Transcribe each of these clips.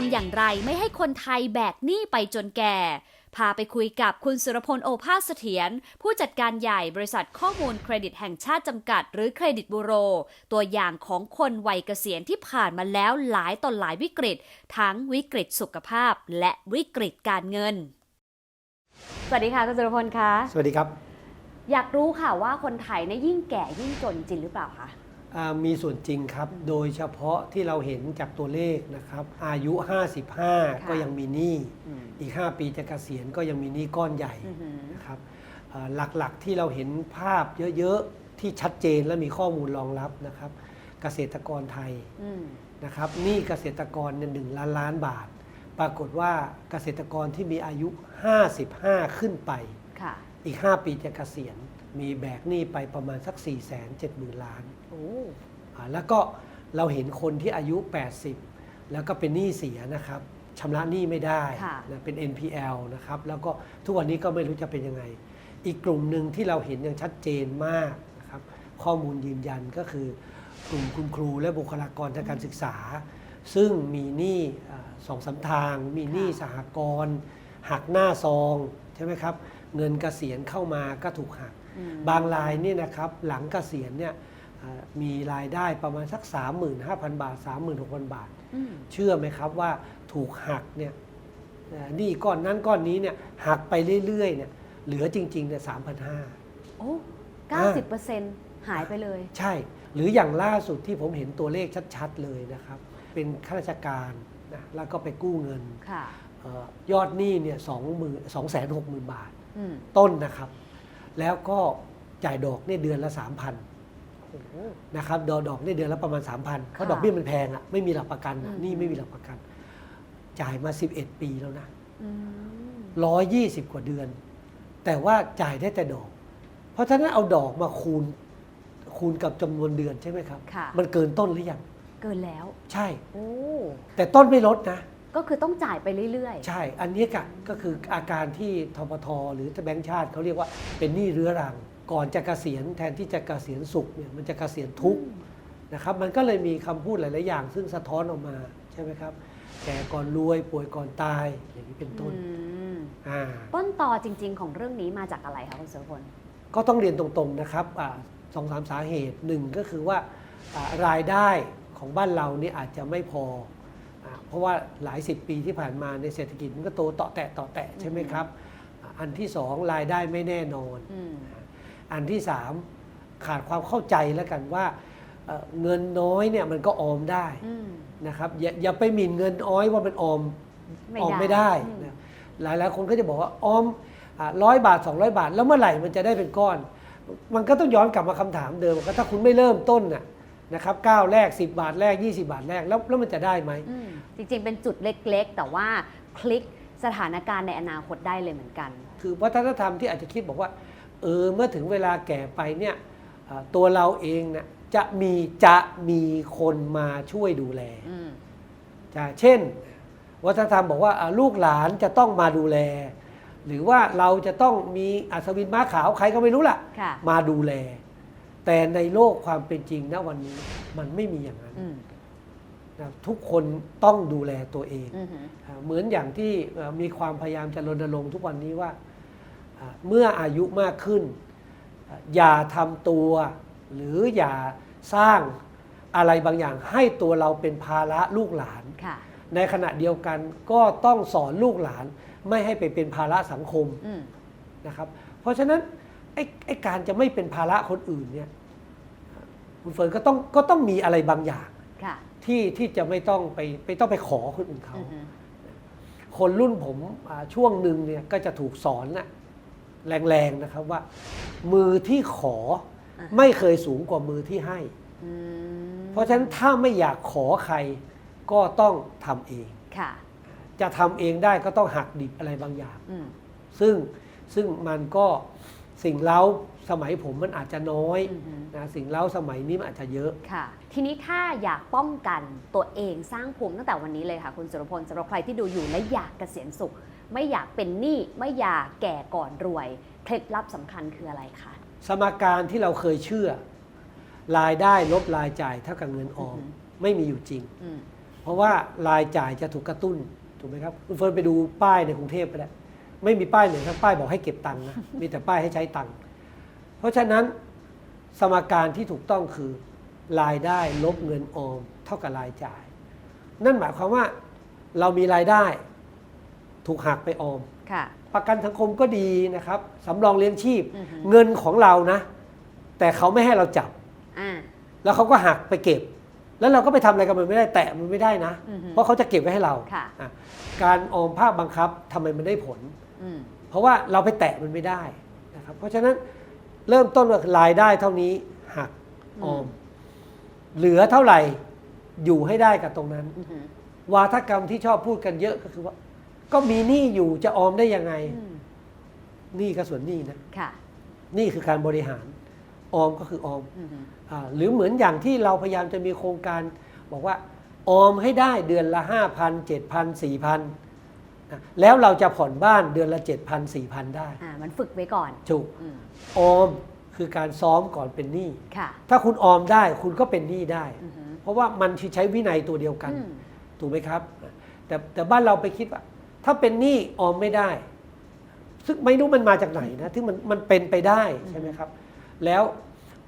ำอย่างไรไม่ให้คนไทยแบกหนี้ไปจนแก่ พาไปคุยกับคุณสุรพล โอภาสเสถียรผู้จัดการใหญ่บริษัทข้อมูลเครดิตแห่งชาติจำกัดหรือเครดิตบูโรตัวอย่างของคนวัยเกษียณที่ผ่านมาแล้วหลายต่อหลายวิกฤตทั้งวิกฤตสุขภาพและวิกฤตการเงินสวัสดีค่ะคุณสุรพลคะสวัสดีครับอยากรู้ค่ะว่าคนไทยเนี่ยยิ่งแก่ยิ่งจนจริงหรือเปล่าคะมีส่วนจริงครับโดยเฉพาะที่เราเห็นจากตัวเลขนะครับอายุ55ก็ยังมีหนี้อีก5ปีจะเกษียณก็ยังมีหนี้ก้อนใหญ่นะครับหลักๆที่เราเห็นภาพเยอะๆที่ชัดเจนและมีข้อมูลรองรับนะครับเกษตรกรไทยนะครับหนี้เกษตรกรเนี่ย1 ล้านบาทปรากฏว่าเกษตรกรที่มีอายุ55ขึ้นไปอีก5ปีจะเกษียณมีแบกหนี้ไปประมาณสัก 470,000 ล้านแล้วก็เราเห็นคนที่อายุ80แล้วก็เป็นหนี้เสียนะครับชำระหนี้ไม่ได้นะเป็น NPL นะครับแล้วก็ทุกวันนี้ก็ไม่รู้จะเป็นยังไงอีกกลุ่มหนึ่งที่เราเห็นอย่างชัดเจนมากนะครับข้อมูลยืนยันก็คือกลุ่มคุณครูและบุคลากรทางการศึกษาซึ่งมีหนี้2-3 ทางมีหนี้สหกรณ์หักหน้าซองใช่ไหมครับเงินเกษียณเข้ามาก็ถูกหักบางรายนี่นะครับหลังเกษียณเนี่ยมีรายได้ประมาณสัก 35,000 บาท 36,000 บาทเชื่อไหมครับว่าถูกหักเนี่ยหนี้ก้อนนั้นก้อนนี้เนี่ยหักไปเรื่อยๆเนี่ยเหลือจริงๆเนี่ย 3,500 โอ้ 90% หายไปเลยใช่หรืออย่างล่าสุดที่ผมเห็นตัวเลขชัดๆเลยนะครับเป็นข้าราชการนะแล้วก็ไปกู้เงินยอดหนี้เนี่ย260,000 บาทต้นนะครับแล้วก็จ่ายดอกเนี่ยเดือนละ 3,000 นะครับดอกเนี่ยเดือนละประมาณ 3,000 เพราะดอกเบี้ยมันแพงอ่ะไม่มีหลักประกันนี่ไม่มีหลักประกันจ่ายมา11 ปีแล้วนะ120 กว่าเดือนแต่ว่าจ่ายได้แต่ดอกเพราะฉะนั้นเอาดอกมาคูณกับจำนวนเดือนใช่ไหมครับมันเกินต้นหรือยังเกินแล้วใช่แต่ต้นไม่ลดนะก็คือต้องจ่ายไปเรื่อยๆใช่อันนี้ก็คืออาการที่ธปท.หรือแบงก์ชาติเขาเรียกว่าเป็นหนี้เรื้อรังก่อนจะเกษียณแทนที่จะเกษียณสุขเนี่ยมันจะเกษียณทุกข์นะครับมันก็เลยมีคำพูดหลายๆอย่างซึ่งสะท้อนออกมาใช่ไหมครับแก่ก่อนรวยป่วยก่อนตายอย่างนี้เป็นต้นต้นตอจริงๆของเรื่องนี้มาจากอะไรคะคุณสุรพลก็ต้องเรียนตรงๆนะครับ2-3 สาเหตุหนึ่งก็คือว่ารายได้ของบ้านเรานี่อาจจะไม่พอเพราะว่าหลาย10 ปีที่ผ่านมาในเศรษฐกิจมันก็โตต่อแตะใช่ไหมครับอันที่2รายได้ไม่แน่นอนอันที่3ขาดความเข้าใจแล้วกันว่าเงินน้อยเนี่ยมันก็ออมได้นะครับอย่าไปหมิ่นเงินน้อยว่ามันออมไม่ได้นะหลายคนก็จะบอกว่าออม100 บาท200 บาทแล้วเมื่อไหร่มันจะได้เป็นก้อนมันก็ต้องย้อนกลับมาคำถามเดิมว่าถ้าคุณไม่เริ่มต้นนะครับก้าวแรก10 บาทแรก20 บาทแรกแล้วมันจะได้ไหมจริงๆเป็นจุดเล็กๆแต่ว่าคลิกสถานการณ์ในอนาคตได้เลยเหมือนกันคือวัฒนธรรมที่อาจจะคิดบอกว่าเมื่อถึงเวลาแก่ไปเนี่ยตัวเราเองเนี่ยจะมีคนมาช่วยดูแลเช่นวัฒนธรรมบอกว่าลูกหลานจะต้องมาดูแลหรือว่าเราจะต้องมีอัศวินม้าขาวใครก็ไม่รู้ล่ะมาดูแลแต่ในโลกความเป็นจริงณวันนี้มันไม่มีอย่างนั้นนะทุกคนต้องดูแลตัวเองเหมือนอย่างที่มีความพยายามจะรณรงค์ทุกวันนี้ว่าเมื่ออายุมากขึ้นอย่าทำตัวหรืออย่าสร้างอะไรบางอย่างให้ตัวเราเป็นภาระลูกหลานในขณะเดียวกันก็ต้องสอนลูกหลานไม่ให้ไปเป็นภาระสังคมนะครับเพราะฉะนั้นไอ้การจะไม่เป็นภาระคนอื่นเนี่ยคุณเฟิร์นก็ต้องมีอะไรบางอย่างที่จะไม่ต้องไปขอคนอื่นเขาคนรุ่นผมช่วงหนึ่งเนี่ยก็จะถูกสอนแรงๆนะครับว่ามือที่ขอไม่เคยสูงกว่ามือที่ให้เพราะฉะนั้นถ้าไม่อยากขอใครก็ต้องทำเองจะทำเองได้ก็ต้องหักดิบอะไรบางอย่างซึ่งมันก็สิ่งเล้าสมัยผมมันอาจจะน้อยนะสิ่งเล้าสมัยนี้มันอาจจะเยอะค่ะทีนี้ถ้าอยากป้องกันตัวเองสร้างภูมิตั้งแต่วันนี้เลยค่ะคุณสุรพลสำหรับใครที่ดูอยู่และอยากเกษียณสุขไม่อยากเป็นหนี้ไม่อยากแก่ก่อนรวยเคล็ดลับสำคัญคืออะไรคะสมการที่เราเคยเชื่อรายได้ลบรายจ่ายเท่ากับเงินออมไม่มีอยู่จริง พ ราะว่ารายจ่ายจะถูกกระตุ้นถูกไหมครับคุณเฟิร์นไปดูป้ายในกรุงเทพไปแล้วไม่มีป้ายไหนทั้งป้ายบอกให้เก็บตังค์นะ มีแต่ป้ายให้ใช้ตังค์เพราะฉะนั้นสมการที่ถูกต้องคือรายได้ลบเงินออมเท่ากับรายจ่าย นั่นหมายความว่าเรามีรายได้ถูกหักไปออมประกันสังคมก็ดีนะครับสำรองเลี้ยงชีพเงินของเรานะแต่เขาไม่ให้เราจับแล้วเขาก็หักไปเก็บแล้วเราก็ไปทำอะไรกับมันไม่ได้แตะมันไม่ได้นะเพราะเขาจะเก็บไว้ให้เราการออมภาคบังคับทำไมมันได้ผลเพราะว่าเราไปแตะมันไม่ได้นะครับเพราะฉะนั้นเริ่มต้นว่ารายได้เท่านี้หักออมเหลือเท่าไหร่อยู่ให้ได้กับตรงนั้นวาทกรรมที่ชอบพูดกันเยอะก็คือว่าก็มีหนี้อยู่จะออมได้ยังไงหนี้ก็ส่วนหนี้นะหนี้คือการบริหารออมก็คือออมหรือเหมือนอย่างที่เราพยายามจะมีโครงการบอกว่าออมให้ได้เดือนละ 5,000 7,000 4,000 แล้วเราจะผ่อนบ้านเดือนละ 7,000 4,000 ได้มันฝึกไว้ก่อนถูกออมคือการซ้อมก่อนเป็นหนี้ถ้าคุณออมได้คุณก็เป็นหนี้ได้เพราะว่ามันใช้วินัยตัวเดียวกันถูกไหมครับแต่บ้านเราไปคิดว่าถ้าเป็นหนี้ออมไม่ได้ซึ่งไม่รู้มันมาจากไหนนะที่มันเป็นไปได้ใช่ไหมครับแล้ว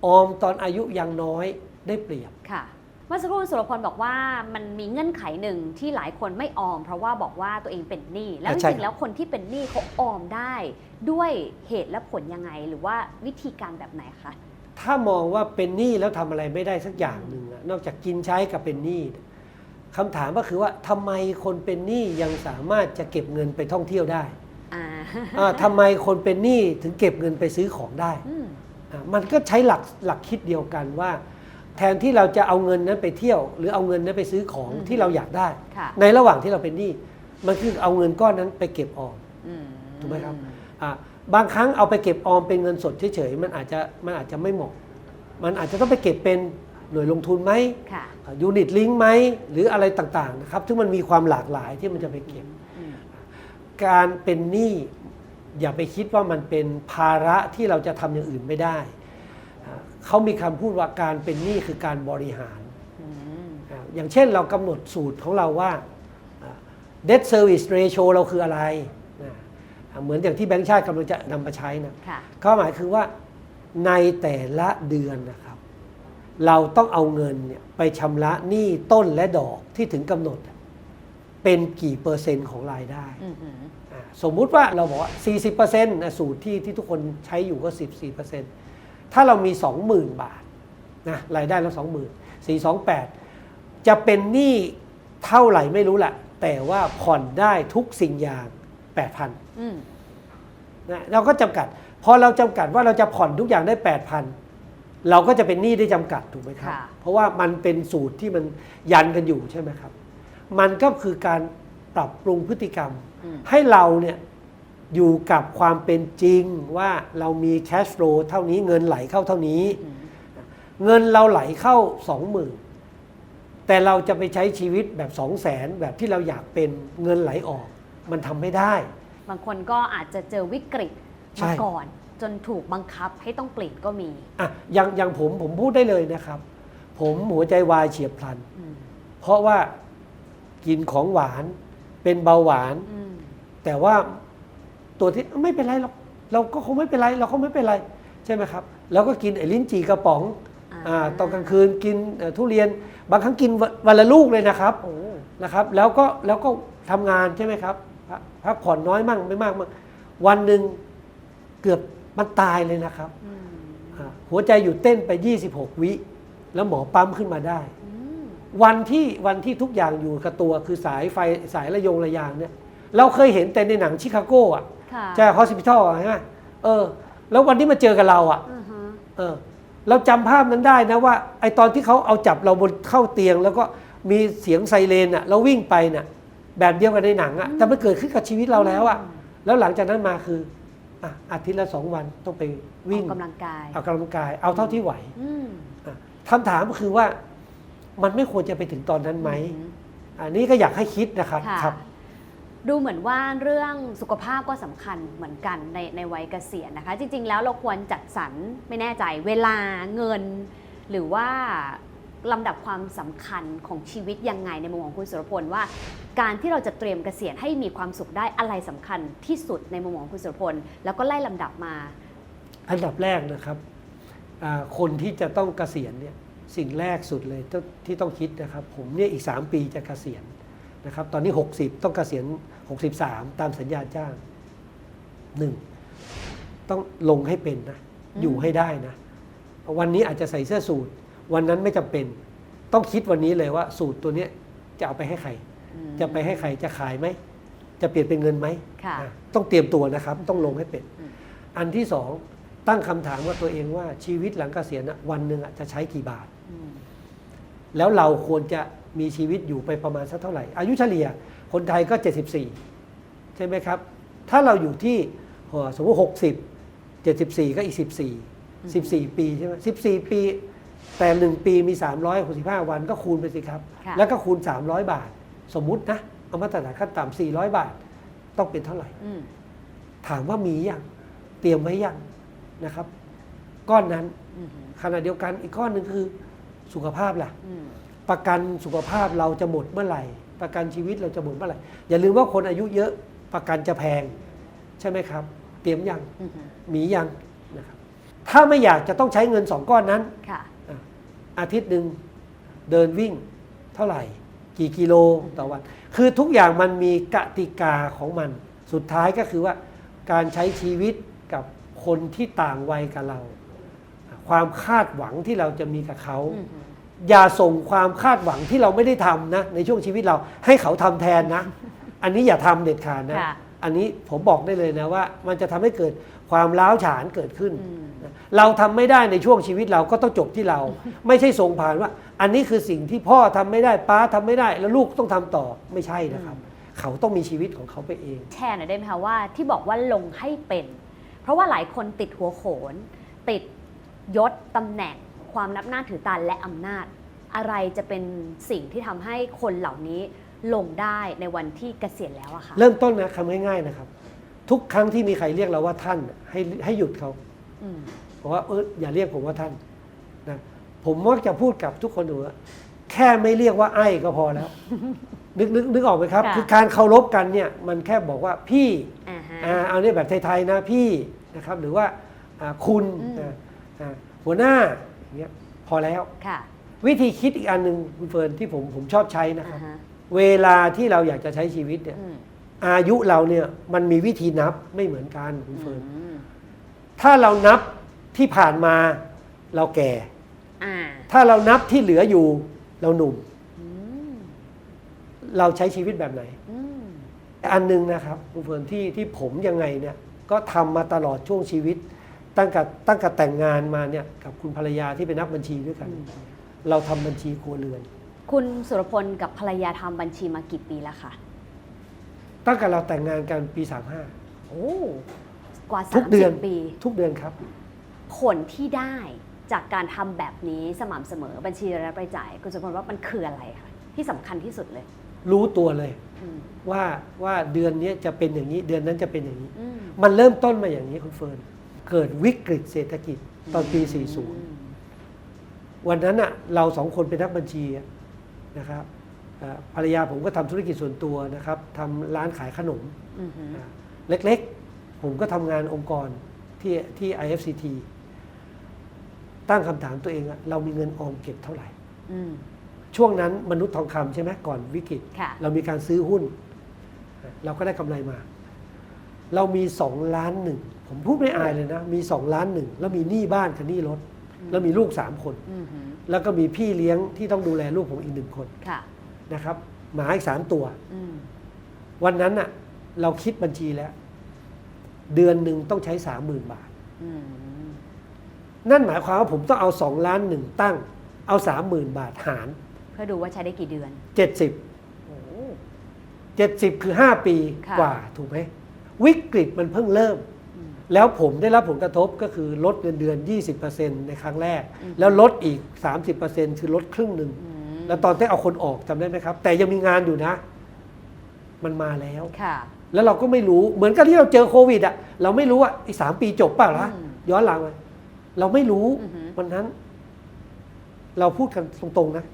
ออมตอนอายุยังน้อยได้เปรียบค่ะเมื่อสักครู่สุรพลบอกว่ามันมีเงื่อนไขหนึ่งที่หลายคนไม่ออมเพราะว่าบอกว่าตัวเองเป็นหนี้แล้วจริงๆแล้วคนที่เป็นหนี้เขาออมได้ด้วยเหตุและผลยังไงหรือว่าวิธีการแบบไหนคะถ้ามองว่าเป็นหนี้แล้วทำอะไรไม่ได้สักอย่างหนึ่งนอกจากกินใช้กับเป็นหนี้คำถามก็คือว่าทำไมคนเป็นหนี้ยังสามารถจะเก็บเงินไปท่องเที่ยวได้ทำไมคนเป็นหนี้ถึงเก็บเงินไปซื้อของได้มันก็ใช้หลักคิดเดียวกันว่าแทนที่เราจะเอาเงินนั้นไปเที่ยวหรือเอาเงินนั้นไปซื้อของที่เราอยากได้ในระหว่างที่เราเป็นหนี้มันคือเอาเงินก้อนนั้นไปเก็บออมถูกไหมครับบางครั้งเอาไปเก็บออมเป็นเงินสดเฉยๆมันอาจจะไม่เหมาะมันอาจจะต้องไปเก็บเป็นหน่วยลงทุนไหมยูนิตลิงก์ไหมหรืออะไรต่างๆนะครับซึ่งมันมีความหลากหลายที่มันจะไปเก็บการเป็นหนี้อย่าไปคิดว่ามันเป็นภาระที่เราจะทำอย่างอื่นไม่ได้เขามีคำพูดว่าการเป็นหนี้คือการบริหารอย่างเช่นเรากำหนดสูตรของเราว่า debt service ratio เราคืออะไรเหมือนอย่างที่แบงก์ชาติกำลังจะนำมาใช้นะข้อหมายคือว่าในแต่ละเดือนนะครับเราต้องเอาเงินเนี่ยไปชำระหนี้ต้นและดอกที่ถึงกำหนดเป็นกี่เปอร์เซ็นต์ของรายได้สมมุติว่าเราบอกว่า 40% สูตรที่ทุกคนใช้อยู่ก็ 14%ถ้าเรามี 20,000 บาทนะรายได้เรา 20,000 428จะเป็นหนี้เท่าไหร่ไม่รู้แหละแต่ว่าผ่อนได้ทุกสิ่งอย่าง 8,000 นะเราก็จำกัดพอเราจำกัดว่าเราจะผ่อนทุกอย่างได้ 8,000 เราก็จะเป็นหนี้ได้จำกัดถูกไหมครับเพราะว่ามันเป็นสูตรที่มันยันกันอยู่ใช่ไหมครับมันก็คือการปรับปรุงพฤติกรรมให้เราเนี่ยอยู่กับความเป็นจริงว่าเรามีแคชฟลูเท่านี้เงินไหลเข้าเท่านี้เงินเราไหลเข้า 20,000 แต่เราจะไปใช้ชีวิตแบบ 200,000 แบบที่เราอยากเป็นเงินไหลออกมันทำไม่ได้บางคนก็อาจจะเจอวิกฤตมาก่อนจนถูกบังคับให้ต้องเปลี่ยนก็มีอย่างผมพูดได้เลยนะครับผมหัวใจวายเฉียบพลันเพราะว่ากินของหวานเป็นเบาหวานแต่ว่าตัวที่ไม่เป็นไรเราก็คงไม่เป็นไรเราก็ไม่เป็นไรใช่ไหมครับเราก็กินไอ้ลิ้นจี่กระป๋องตอนกลางคืนกินทุเรียนบางครั้งกินวันละลูกเลยนะครับแล้วก็ทำงานใช่ไหมครับพักผ่อนน้อยมั่งไม่มากมั่งวันหนึ่งเกือบมันตายเลยนะครับหัวใจหยุดเต้นไป26 วิแล้วหมอปั๊มขึ้นมาได้วันที่ทุกอย่างอยู่กับตัวคือสายไฟสายระยางเนี่ยเราเคยเห็นแต่ในหนังชิคาโก้อ่ะใช่ฮอสพิทอลใช่ไหมแล้ววันที่มาเจอกับเราอ่ะเราจำภาพนั้นได้นะว่าไอตอนที่เขาเอาจับเราบนเข้าเตียงแล้วก็มีเสียงไซเรนอ่ะเราวิ่งไปน่ะแบบเดียวกันในหนังอ่ะแต่มันเกิดขึ้นกับชีวิตเราแล้วอ่ะแล้วหลังจากนั้นมาคืออาทิตย์ละ2 วันต้องไปวิ่งออกกำลังกายเอาเท่าที่ไหวคำถามก็คือว่ามันไม่ควรจะไปถึงตอนนั้นไหมอันนี้ก็อยากให้คิดนะครับครับดูเหมือนว่าเรื่องสุขภาพก็สำคัญเหมือนกันในวัยเกษียณนะคะจริงๆแล้วเราควรจัดสรรไม่แน่ใจเวลาเงินหรือว่า ลำดับความสำคัญของชีวิตยังไงในมุมของคุณสุรพลว่าการที่เราจะเตรียมเกษียณให้มีความสุขได้อะไรสำคัญที่สุดในมุมของคุณสุรพลแล้วก็ไล่ลำดับมาอันดับแรกนะครับคนที่จะต้องเกษียณเนี่ยสิ่งแรกสุดเลยที่ต้องคิดนะครับผมเนี่ยอีก3 ปีจะเกษียณนะครับตอนนี้60ต้องเกษียณ63ตามสัญญาจ้าง1ต้องลงให้เป็นนะอยู่ให้ได้นะวันนี้อาจจะใส่เสื้อสูทวันนั้นไม่จำเป็นต้องคิดวันนี้เลยว่าสูทตัวนี้จะเอาไปให้ใครจะไปให้ใครจะขายไหมจะเปลี่ยนเป็นเงินไหมต้องเตรียมตัวนะครับต้องลงให้เป็นอันที่สองตั้งคำถามว่าตัวเองว่าชีวิตหลังเกษียณวันหนึ่งจะใช้กี่บาทแล้วเราควรจะมีชีวิตอยู่ไปประมาณสักเท่าไหร่อายุเฉลี่ยคนไทยก็74ใช่ไหมครับถ้าเราอยู่ที่สมมติ60 74ก็อีก14ปีใช่ไหม14 ปีแต่1ปีมี365วันก็คูณไปสิครับแล้วก็คูณ300 บาทสมมุตินะเอามาตรฐานขั้นต่ำ400 บาทต้องเป็นเท่าไหร่ถามว่ามียังเตรียมไว้ยังนะครับก้อนนั้นขณะเดียวกันอีกก้อนหนึ่งคือสุขภาพล่ะประกันสุขภาพเราจะหมดเมื่อไหร่ประกันชีวิตเราจะหมดเมื่อไหร่อย่าลืมว่าคนอายุเยอะประกันจะแพงใช่ไหมครับเตรียมยังมียังนะครับถ้าไม่อยากจะต้องใช้เงิน2 ก้อนนั้นอาทิตย์หนึ่งเดินวิ่งเท่าไหร่กี่กิโลต่อวันคือทุกอย่างมันมีกติกาของมันสุดท้ายก็คือว่าการใช้ชีวิตกับคนที่ต่างวัยกับเราความคาดหวังที่เราจะมีกับเขาอย่าส่งความคาดหวังที่เราไม่ได้ทำนะในช่วงชีวิตเราให้เขาทำแทนนะอันนี้อย่าทำเด็ดขาดนะอันนี้ผมบอกได้เลยนะว่ามันจะทำให้เกิดความร้าวฉานเกิดขึ้นเราทำไม่ได้ในช่วงชีวิตเราก็ต้องจบที่เราไม่ใช่ส่งผ่านว่าอันนี้คือสิ่งที่พ่อทำไม่ได้ป้าทำไม่ได้แล้วลูกต้องทำต่อไม่ใช่นะครับเขาต้องมีชีวิตของเขาไปเองแชร์หน่อยได้ไหมคะว่าที่บอกว่าลงให้เป็นเพราะว่าหลายคนติดหัวโขนติดยศตำแหน่งความนับหน้าถือตาและอำนาจอะไรจะเป็นสิ่งที่ทำให้คนเหล่านี้ลงได้ในวันที่เกษียณแล้วอะค่ะเริ่มต้นนะคำง่ายๆนะครับทุกครั้งที่มีใครเรียกเราว่าท่านให้หยุดเขาบอกว่าอย่าเรียกผมว่าท่านนะผมมักจะพูดกับทุกคนว่าแค่ไม่เรียกว่าไอ้ก็พอแล้ว นึกออกไหมครับคือการเคารพกันเนี่ยมันแค่บอกว่าพี่เอาเนี่ยแบบไทยๆนะพี่นะครับหรือว่าคุณหัวหน้าอย่างเงี้ยพอแล้ววิธีคิดอีกอันหนึ่งคุณเฟิร์นที่ผมชอบใช้นะครับเวลาที่เราอยากจะใช้ชีวิตเนี่ยอายุเราเนี่ยมันมีวิธีนับไม่เหมือนกันคุณเฟิร์นถ้าเรานับที่ผ่านมาเราแก่ถ้าเรานับที่เหลืออยู่เราหนุ่มเราใช้ชีวิตแบบไหนอันนึงนะครับคุณเฟิร์นที่ผมยังไงเนี่ยก็ทำมาตลอดช่วงชีวิตตั้งแต่แต่งงานมาเนี่ยกับคุณภรรยาที่เป็นนักบัญชีด้วยกันเราทำบัญชีครัวเรือนคุณสุรพลกับภรรยาทำบัญชีมากี่ปีแล้วคะตั้งแต่เราแต่งงานกันปี35โอ้กว่า30 ปีทุกเดือนครับผลที่ได้จากการทำแบบนี้สม่ำเสมอบัญชีรายรับรายจ่ายคุณสุรพลว่ามันคืออะไรคะที่สำคัญที่สุดเลยรู้ตัวเลยว่าเดือนนี้จะเป็นอย่างนี้เดือนนั้นจะเป็นอย่างนี้มันเริ่มต้นมาอย่างนี้คุณเฟิร์นเกิดวิกฤตเศรษฐกิจตอนปี40วันนั้นเรา2 คนเป็นนักบัญชีนะครับภรรยาผมก็ทำธุรกิจส่วนตัวนะครับทำร้านขายขนมเล็กๆผมก็ทำงานองค์กรที่ IFCT ตั้งคำถามตัวเองเรามีเงินออมเก็บเท่าไหร่ช่วงนั้นมนุษย์ทองคำใช่ไหมก่อนวิกฤตเรามีการซื้อหุ้นเราก็ได้กำไรมาเรามี2.1 ล้านผมพูดไม่อายเลยนะมี2.1 ล้านแล้วมีหนี้บ้านกับหนี้รถแล้วมีลูก3 คนแล้วก็มีพี่เลี้ยงที่ต้องดูแลลูกผมอีก1 คนนะครับหมาอีก3 ตัววันนั้นเราคิดบัญชีแล้วเดือนหนึ่งต้องใช้ 30,000 บาทนั่นหมายความว่าผมต้องเอา2.1 ล้านตั้งเอา 30,000 บาทหารเพื่อดูว่าใช้ได้กี่เดือน70คือ5 ปีกว่าถูกไหมวิกฤตมันเพิ่งเริ่มแล้วผมได้รับผลกระทบก็คือลดเงินเดือน 20% ในครั้งแรกแล้วลดอีก 30% คือลดครึ่งหนึ่งแล้วตอนที่เอาคนออกจำได้ไหมครับแต่ยังมีงานอยู่นะมันมาแล้วแล้วเราก็ไม่รู้เหมือนกับที่เราเจอโควิดเราไม่รู้ว่าอีก3 ปีจบเปล่าล่ะย้อนหลังไปเราไม่รู้วันนั้น เราพูดกันตรงๆนะ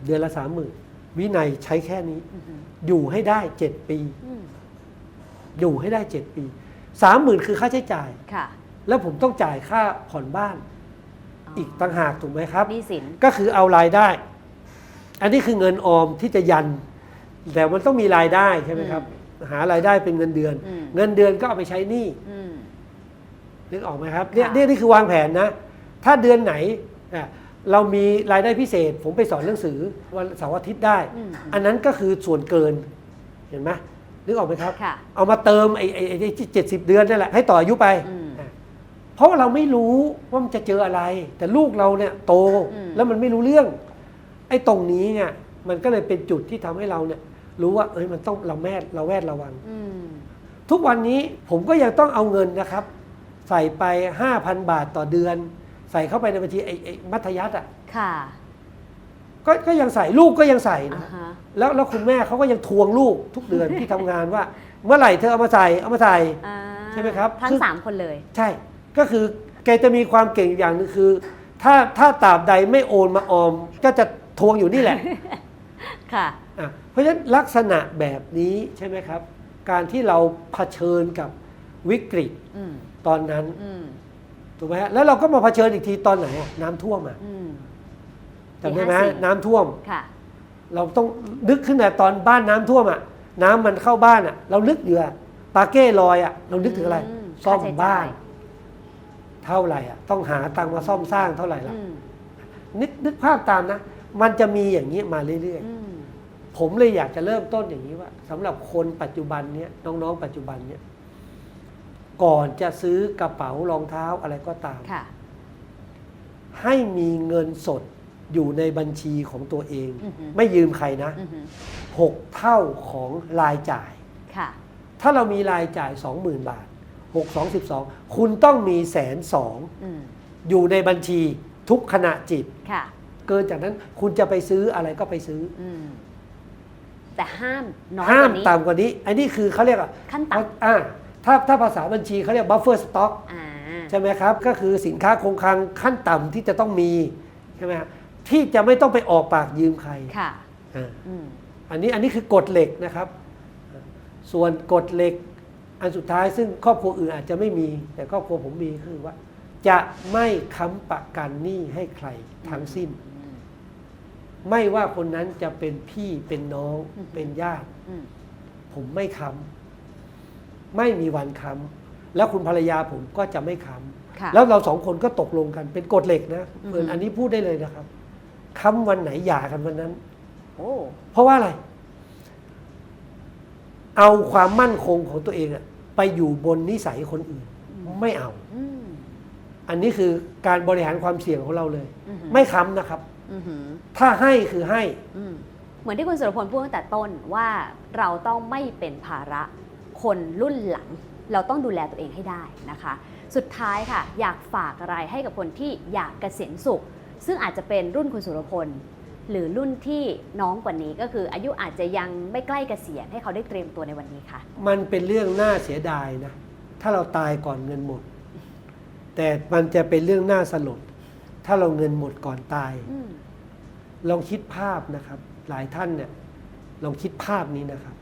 เดือนละ 30,000 วินัยใช้แค่นี้อยู่ให้ได้7 ปีอยู่ให้ได้7 ปี 30,000 คือค่าใช้จ่ายแล้วผมต้องจ่ายค่าผ่อนบ้านอีกต่างหากถูกไหมครับหนี้สินก็คือเอารายได้อันนี้คือเงินออมที่จะยันแต่มันต้องมีรายได้ใช่ไหมครับหารายได้เป็นเงินเดือนเงินเดือนก็เอาไปใช้หนี้นึกออกไหมครับเนี่ยนี่คือวางแผนนะถ้าเดือนไหนเรามีรายได้พิเศษผมไปสอนหนังสือวันเสาร์อาทิตย์ได้อันนั้นก็คือส่วนเกินเห็นไหมนึกออกไหมครับเอามาเติมไอ้70 เดือนนั่นแหละให้ต่ออายุไปเพราะเราไม่รู้ว่ามันจะเจออะไรแต่ลูกเราเนี่ยโตแล้วมันไม่รู้เรื่องไอ้ตรงนี้เนี่ยมันก็เลยเป็นจุดที่ทำให้เราเนี่ยรู้ว่ามันต้องเราแวดระวังทุกวันนี้ผมก็ยังต้องเอาเงินนะครับใส่ไป 5,000 บาทต่อเดือนใส่เข้าไปในบัญชีไอ้มัธยัสถ์ก็ยังใส่ลูกก็ยังใส่นะแล้วคุณแม่เขาก็ยังทวงลูกทุกเดือนที่ทำงานว่าเมื่อไหร่เธอเอามาใส่ใช่ไหมครับทั้ง3 คนเลยใช่ก็คือแกจะมีความเก่งอย่างนึงคือถ้าตราบใดไม่โอนมาออมก็จะทวงอยู่นี่แหละค่ะเพราะฉะนั้นลักษณะแบบนี้ใช่ไหมครับการที่เราเผชิญกับวิกฤตตอนนั้นถูกไหมฮะแล้วเราก็มาเผชิญอีกทีตอนไหนน้ำท่วมจำได้ไหมน้ำท่วมเราต้องนึกขึ้นแต่ตอนบ้านน้ำท่วมน้ำมันเข้าบ้านเรานึกอยู่ปาเก้ลอยเรานึกถึงอะไรซ่อมบ้านเท่าไหร่ต้องหาตังค์มาซ่อมสร้างเท่าไหร่ละนึกภาพตามนะมันจะมีอย่างนี้มาเรื่อยๆผมเลยอยากจะเริ่มต้นอย่างนี้ว่าสำหรับคนปัจจุบันเนี้ยน้องๆปัจจุบันเนี้ยก่อนจะซื้อกระเป๋ารองเท้าอะไรก็ตามให้มีเงินสดอยู่ในบัญชีของตัวเองไม่ยืมใครนะ6 เท่าของรายจ่ายถ้าเรามีรายจ่าย 20,000 บาท6 2 12คุณต้องมี120,000อยู่ในบัญชีทุกขณะจิตเกินจากนั้นคุณจะไปซื้ออะไรก็ไปซื้อแต่ห้ามน้อยกว่านี้ห้ามต่ำกว่านี้อันนี้คือเขาเรียกขั้นต่ำถ้าภาษาบัญชีเขาเรียก buffer stock ใช่ไหมครับก็คือสินค้าคงคลังขั้นต่ำที่จะต้องมีใช่ไหมที่จะไม่ต้องไปออกปากยืมใครอันนี้คือกฎเหล็กนะครับส่วนกฎเหล็กอันสุดท้ายซึ่งครอบครัวอื่นอาจจะไม่มีแต่ครอบครัวผมมีคือว่าจะไม่ค้ำประกันหนี้ให้ใครทั้งสิ้นไม่ว่าคนนั้นจะเป็นพี่เป็นน้องเป็นญาติผมไม่ค้ำไม่มีวันค้ำแล้วคุณภรรยาผมก็จะไม่ค้ำแล้วเรา2 คนก็ตกลงกันเป็นกฎเหล็กนะอันนี้พูดได้เลยนะครับค้ำวันไหนหย่ากันวันนั้นเพราะว่าอะไรเอาความมั่นคงของตัวเองไปอยู่บนนิสัยคนอื่นไม่เอาอันนี้คือการบริหารความเสี่ยงของเราเลยไม่ค้ำนะครับถ้าให้คือให้เหมือนที่คุณสุรพลพูดตั้งแต่ต้นว่าเราต้องไม่เป็นภาระคนรุ่นหลังเราต้องดูแลตัวเองให้ได้นะคะสุดท้ายค่ะอยากฝากอะไรให้กับคนที่อยากเกษียณสุขซึ่งอาจจะเป็นรุ่นคุณสุรพลหรือรุ่นที่น้องกว่านี้ก็คืออายุอาจจะยังไม่ใกล้เกษียณให้เขาได้เตรียมตัวในวันนี้ค่ะมันเป็นเรื่องน่าเสียดายนะถ้าเราตายก่อนเงินหมดแต่มันจะเป็นเรื่องน่าสลดถ้าเราเงินหมดก่อนตายลองคิดภาพนะครับหลายท่านเนี่ยลองคิดภาพนี้นะครับ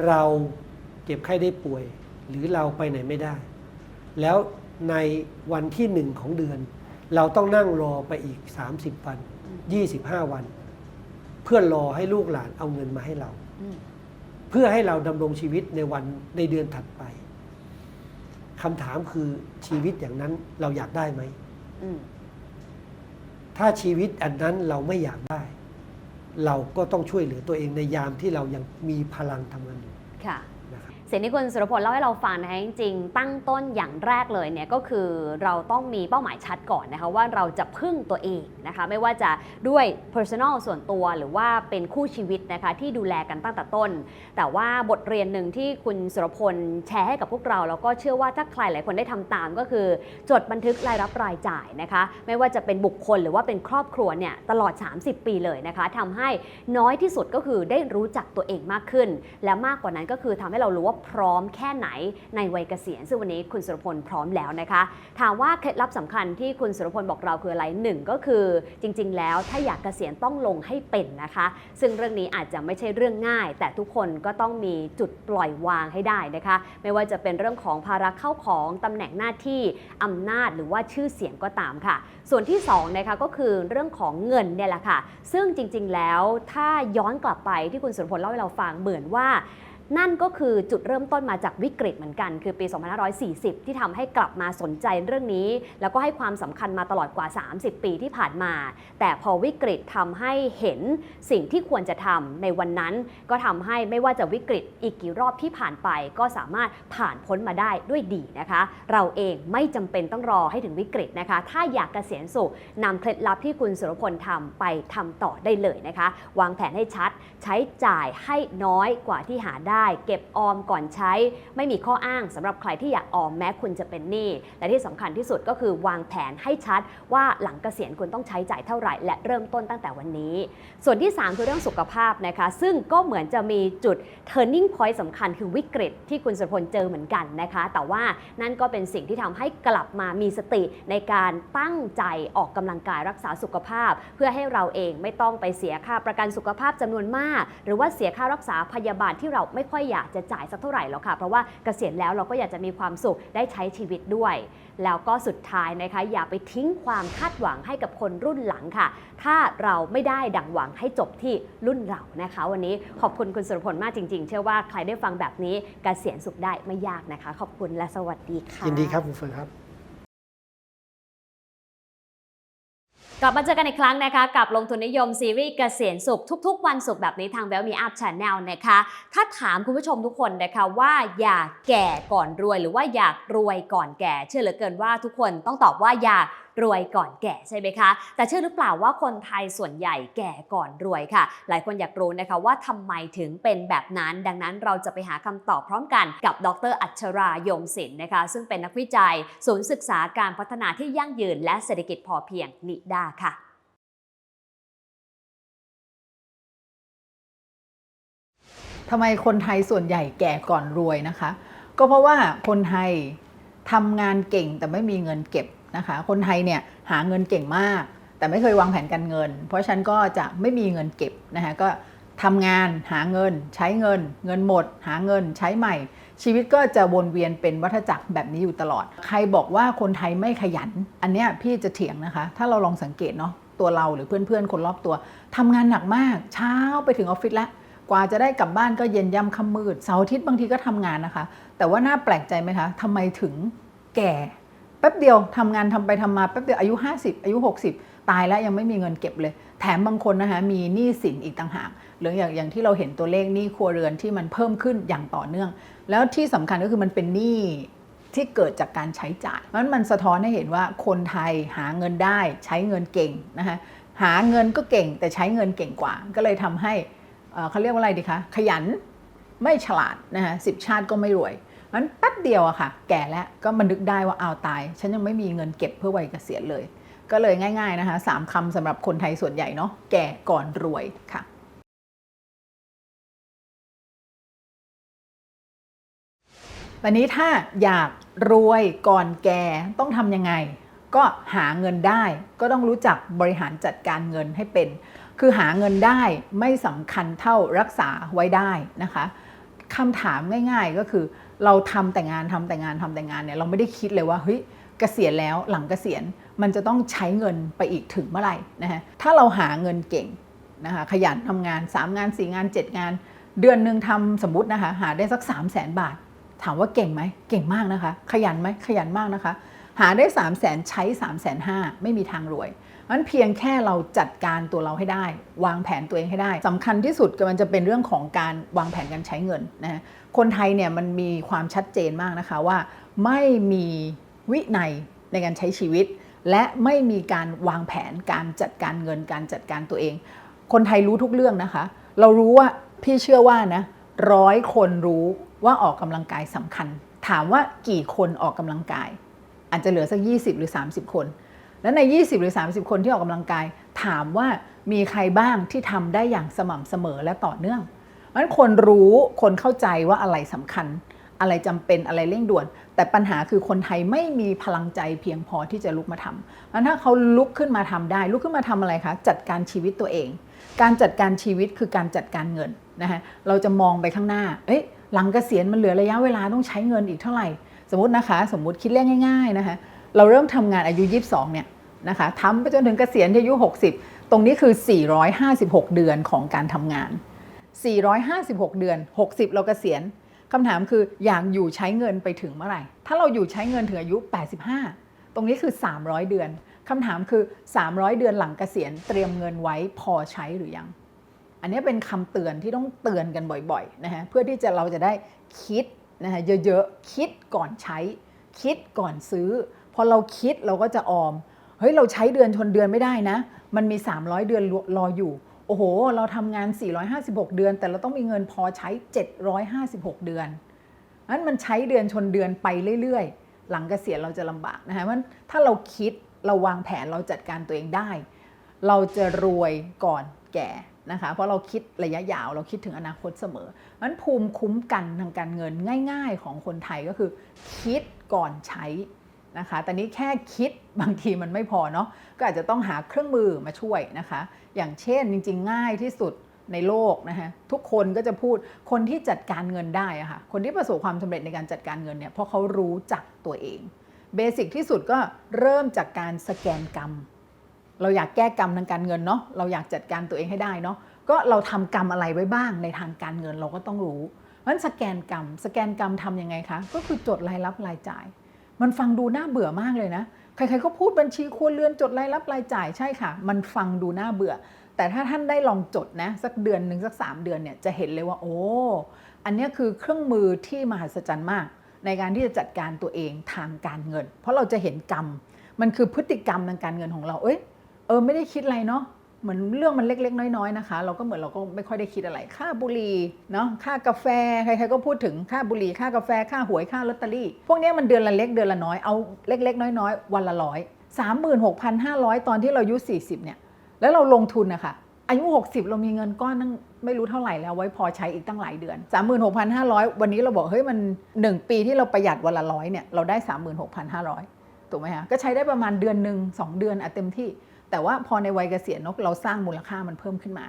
เราเจ็บไข้ได้ป่วยหรือเราไปไหนไม่ได้แล้วในวันที่1ของเดือนเราต้องนั่งรอไปอีก30 วัน25 วันเพื่อรอให้ลูกหลานเอาเงินมาให้เราเพื่อให้เราดำรงชีวิตในเดือนถัดไปคำถามคือชีวิตอย่างนั้นเราอยากได้ไหมถ้าชีวิตอันนั้นเราไม่อยากได้เราก็ต้องช่วยเหลือตัวเองในยามที่เรายังมีพลังทำงานอยู่ค่ะสิ่งที่คุณสุรพลเล่าให้เราฟังนะคะจริงๆตั้งต้นอย่างแรกเลยเนี่ยก็คือเราต้องมีเป้าหมายชัดก่อนนะคะว่าเราจะพึ่งตัวเองนะคะไม่ว่าจะด้วย personal ส่วนตัวหรือว่าเป็นคู่ชีวิตนะคะที่ดูแลกันตั้งแต่ต้นแต่ว่าบทเรียนหนึ่งที่คุณสุรพลแชร์ให้กับพวกเราแล้วก็เชื่อว่าถ้าใครหลายคนได้ทำตามก็คือจดบันทึกรายรับรายจ่ายนะคะไม่ว่าจะเป็นบุคคลหรือว่าเป็นครอบครัวเนี่ยตลอด30 ปีเลยนะคะทำให้น้อยที่สุดก็คือได้รู้จักตัวเองมากขึ้นและมากกว่านั้นก็คือทำให้เรารู้ว่า ว่าพร้อมแค่ไหนในวัยเกษียณซึ่งวันนี้คุณสุรพลพร้อมแล้วนะคะถามว่าเคล็ดลับสำคัญที่คุณสุรพลบอกเราคืออะไรหนึ่งก็คือจริงๆแล้วถ้าอยากเกษียณต้องลงให้เป็นนะคะซึ่งเรื่องนี้อาจจะไม่ใช่เรื่องง่ายแต่ทุกคนก็ต้องมีจุดปล่อยวางให้ได้นะคะไม่ว่าจะเป็นเรื่องของภาระเข้าของตำแหน่งหน้าที่อำนาจหรือว่าชื่อเสียงก็ตามค่ะส่วนที่2นะคะก็คือเรื่องของเงินเนี่ยแหละค่ะซึ่งจริงๆแล้วถ้าย้อนกลับไปที่คุณสุรพลเล่าให้เราฟังเหมือนว่านั่นก็คือจุดเริ่มต้นมาจากวิกฤตเหมือนกันคือปี 2540 ที่ทำให้กลับมาสนใจเรื่องนี้แล้วก็ให้ความสำคัญมาตลอดกว่า 30 ปีที่ผ่านมาแต่พอวิกฤตทำให้เห็นสิ่งที่ควรจะทำในวันนั้นก็ทำให้ไม่ว่าจะวิกฤตอีกกี่รอบที่ผ่านไปก็สามารถผ่านพ้นมาได้ด้วยดีนะคะเราเองไม่จำเป็นต้องรอให้ถึงวิกฤตนะคะถ้าอยากเกษียณสุขนำเคล็ดลับที่คุณสุรพลทำไปทำต่อได้เลยนะคะวางแผนให้ชัดใช้จ่ายให้น้อยกว่าที่หาได้เก็บออมก่อนใช้ไม่มีข้ออ้างสำหรับใครที่อยากออมแม้คุณจะเป็นหนี้และที่สำคัญที่สุดก็คือวางแผนให้ชัดว่าหลังเกษียณคุณต้องใช้จ่ายเท่าไหร่และเริ่มต้นตั้งแต่วันนี้ส่วนที่3คือเรื่องสุขภาพนะคะซึ่งก็เหมือนจะมีจุด turning point สำคัญคือวิกฤตที่คุณสุรพลเจอเหมือนกันนะคะแต่ว่านั่นก็เป็นสิ่งที่ทำให้กลับมามีสติในการตั้งใจออกกำลังกายรักษาสุขภาพเพื่อให้เราเองไม่ต้องไปเสียค่าประกันสุขภาพจำนวนมากหรือว่าเสียค่ารักษาพยาบาลที่เราไม่ค่อยอยากจะจ่ายสักเท่าไหร่หรอกค่ะเพราะว่าเกษียณแล้วเราก็อยากจะมีความสุขได้ใช้ชีวิตด้วยแล้วก็สุดท้ายนะคะอย่าไปทิ้งความคาดหวังให้กับคนรุ่นหลังค่ะถ้าเราไม่ได้ดังหวังให้จบที่รุ่นเรานะคะวันนี้ขอบคุณคุณสุรพลมากจริงๆเชื่อว่าใครได้ฟังแบบนี้เกษียณสุขได้ไม่ยากนะคะขอบคุณและสวัสดีค่ะยินดีครับคุณเฟิร์นครับกลับมาเจอกันอีกครั้งนะคะกับลงทุนนิยมซีรีส์เกษียณสุขทุกๆวันศุกร์แบบนี้ทาง Wealth Me Up Channel นะคะถ้าถามคุณผู้ชมทุกคนนะคะว่าอยากแก่ก่อนรวยหรือว่าอยากรวยก่อนแก่เชื่อเหลือเกินว่าทุกคนต้องตอบว่าอยากรวยก่อนแก่ใช่ไหมคะแต่เชื่อหรือเปล่าว่าคนไทยส่วนใหญ่แก่ก่อนรวยค่ะหลายคนอยากรู้นะคะว่าทำไมถึงเป็นแบบนั้นดังนั้นเราจะไปหาคำตอบพร้อมกันกับดร.อัชรายมศิลป์นะคะซึ่งเป็นนักวิจัยศูนย์ศึกษาการพัฒนาที่ยั่งยืนและเศรษฐกิจพอเพียงนิด้าค่ะทำไมคนไทยส่วนใหญ่แก่ก่อนรวยนะคะก็เพราะว่าคนไทยทำงานเก่งแต่ไม่มีเงินเก็บนะคะคนไทยเนี่ยหาเงินเก่งมากแต่ไม่เคยวางแผนการเงินเพราะฉะนั้นก็จะไม่มีเงินเก็บนะคะก็ทำงานหาเงินใช้เงินเงินหมดหาเงินใช้ใหม่ชีวิตก็จะวนเวียนเป็นวัฏจักรแบบนี้อยู่ตลอดใครบอกว่าคนไทยไม่ขยันอันเนี้ยพี่จะเถียงนะคะถ้าเราลองสังเกตเนาะตัวเราหรือเพื่อนๆคนรอบตัวทำงานหนักมากเช้าไปถึงออฟฟิศแล้วกว่าจะได้กลับบ้านก็เย็นย่ำค่ำมืดเสาร์อาทิตย์บางทีก็ทำงานนะคะแต่ว่าน่าแปลกใจไหมคะทำไมถึงแก่แป๊บเดียวทำงานทำไปทำมาแป๊บเดียวอายุ50อายุ60ตายแล้วยังไม่มีเงินเก็บเลยแถมบางคนนะคะมีหนี้สินอีกต่างหากหรืออย่างที่เราเห็นตัวเลขหนี้ครัวเรือนที่มันเพิ่มขึ้นอย่างต่อเนื่องแล้วที่สำคัญก็คือมันเป็นหนี้ที่เกิดจากการใช้จ่ายมันสะท้อนให้เห็นว่าคนไทยหาเงินได้ใช้เงินเก่งนะคะหาเงินก็เก่งแต่ใช้เงินเก่งกว่าก็เลยทำให้เขาเรียกว่าอะไรดีคะขยันไม่ฉลาดนะคะ10 ชาติก็ไม่รวยนั้นแป๊บเดียวอะค่ะแก่แล้วก็มานึกได้ว่าเอาตายฉันยังไม่มีเงินเก็บเพื่อวัยเกษียณเลยก็เลยง่ายๆนะคะ3 คำสำหรับคนไทยส่วนใหญ่เนาะแก่ก่อนรวยค่ะวันนี้ถ้าอยากรวยก่อนแก่ต้องทำยังไงก็หาเงินได้ก็ต้องรู้จักบริหารจัดการเงินให้เป็นคือหาเงินได้ไม่สำคัญเท่ารักษาไว้ได้นะคะคำถามง่ายๆก็คือเราทำแต่งานเนี่ยเราไม่ได้คิดเลยว่าเฮ้ยเกษียณแล้วหลังเกษียณมันจะต้องใช้เงินไปอีกถึงเมื่อไหร่นะฮะถ้าเราหาเงินเก่งนะคะขยันทำงาน3 งาน4 งาน7 งานเดือนหนึ่งทำสมมตินะคะหาได้สัก300,000 บาทถามว่าเก่งไหมเก่งมากนะคะขยันไหมขยันมากนะคะหาได้300,000ใช้350,000ไม่มีทางรวยงั้นเพียงแค่เราจัดการตัวเราให้ได้วางแผนตัวเองให้ได้สำคัญที่สุดก็มันจะเป็นเรื่องของการวางแผนการใช้เงินนะคนไทยเนี่ยมันมีความชัดเจนมากนะคะว่าไม่มีวินัยในการใช้ชีวิตและไม่มีการวางแผนการจัดการเงินการจัดการตัวเองคนไทยรู้ทุกเรื่องนะคะเรารู้ว่าพี่เชื่อว่านะ100 คนรู้ว่าออกกำลังกายสำคัญถามว่ากี่คนออกกำลังกายอาจจะเหลือสัก20 หรือ 30 คนแล้วใน20 หรือ 30 คนที่ออกกำลังกายถามว่ามีใครบ้างที่ทำได้อย่างสม่ำเสมอและต่อเนื่อง เพราะฉะนั้นคนรู้คนเข้าใจว่าอะไรสำคัญอะไรจำเป็นอะไรเร่งด่วนแต่ปัญหาคือคนไทยไม่มีพลังใจเพียงพอที่จะลุกมาทำแล้วถ้าเขาลุกขึ้นมาทำได้ลุกขึ้นมาทำอะไรคะจัดการชีวิตตัวเองการจัดการชีวิตคือการจัดการเงินนะคะเราจะมองไปข้างหน้าหลังเกษียณมันเหลือระยะเวลาต้องใช้เงินอีกเท่าไหร่สมมตินะคะสมมติคิดเลขง่ายๆนะคะเราเริ่มทำงานอายุ22เนี่ยนะคะทำไปจนถึงเกษียณที่อายุ60ตรงนี้คือ456เดือนของการทำงาน456เดือน60เราเกษียณคำถามคืออยากอยู่ใช้เงินไปถึงเมื่อไหร่ถ้าเราอยู่ใช้เงินถึงอายุ85ตรงนี้คือ300เดือนคำถามคือ300เดือนหลังเกษียณเตรียมเงินไว้พอใช้หรือยังอันนี้เป็นคำเตือนที่ต้องเตือนกันบ่อยๆนะฮะเพื่อที่เราจะได้คิดนะฮะเยอะๆคิดก่อนใช้คิดก่อนซื้อพอเราคิดเราก็จะออมเฮ้ยเราใช้เดือนชนเดือนไม่ได้นะมันมี300เดือนรออยู่โอ้โหเราทำงาน456เดือนแต่เราต้องมีเงินพอใช้756เดือนนั้นมันใช้เดือนชนเดือนไปเรื่อยๆหลังเกษียณเราจะลำบากนะคะเพราะถ้าเราคิดเราวางแผนเราจัดการตัวเองได้เราจะรวยก่อนแก่นะคะเพราะเราคิดระยะยาวเราคิดถึงอนาคตเสมอนั้นภูมิคุ้มกันทางการเงินง่ายๆของคนไทยก็คือคิดก่อนใช้นะคะแต่นี้แค่คิดบางทีมันไม่พอเนาะก็อาจจะต้องหาเครื่องมือมาช่วยนะคะอย่างเช่นจริงๆง่ายที่สุดในโลกนะคะทุกคนก็จะพูดคนที่จัดการเงินได้อะค่ะคนที่ประสบความสำเร็จในการจัดการเงินเนี่ยเพราะเขารู้จักตัวเองเบสิกที่สุดก็เริ่มจากการสแกนกรรมเราอยากแก้กรรมทางการเงินเนาะเราอยากจัดการตัวเองให้ได้เนาะก็เราทำกรรมอะไรไว้บ้างในทางการเงินเราก็ต้องรู้เพราะฉะนั้นสแกนกรรมทำยังไงคะก็คือจดรายรับรายจ่ายมันฟังดูน่าเบื่อมากเลยนะใครๆก็พูดบัญชีครัวเรือนจดรายรับรายจ่ายใช่ค่ะมันฟังดูน่าเบื่อแต่ถ้าท่านได้ลองจดนะสักเดือนหนึ่งสัก3เดือนเนี่ยจะเห็นเลยว่าโอ้อันนี้คือเครื่องมือที่มหัศจรรย์มากในการที่จะจัดการตัวเองทางการเงินเพราะเราจะเห็นกรรมมันคือพฤติกรรมทางการเงินของเราไม่ได้คิดอะไรเนาะเหมือนเรื่องมันเล็กๆน้อยๆนะคะเราก็ไม่ค่อยได้คิดอะไรค่าบุหรี่เนาะค่ากาแฟใครๆก็พูดถึงค่าบุหรี่ค่ากาแฟค่าหวยค่าลอตเตอรี่พวกนี้มันเดือนละเล็กเดือนละน้อยเอาเล็กๆน้อยๆวันละ100 36,500ตอนที่เราอายุ40เนี่ยแล้วเราลงทุนนะคะอายุ60เรามีเงินก้อนตั้งไม่รู้เท่าไหร่แล้วไว้พอใช้อีกตั้งหลายเดือน 36,500 วันนี้เราบอกเฮ้ยมัน1ปีที่เราประหยัดวันละ100เนี่ยเราได้ 36,500 ถูกไหมคะก็ใช้ได้ประมาณเดือนนึง2เดือนเต็มที่แต่ว่าพอในวัยเกษียณเราสร้างมูลค่ามันเพิ่มขึ้นมา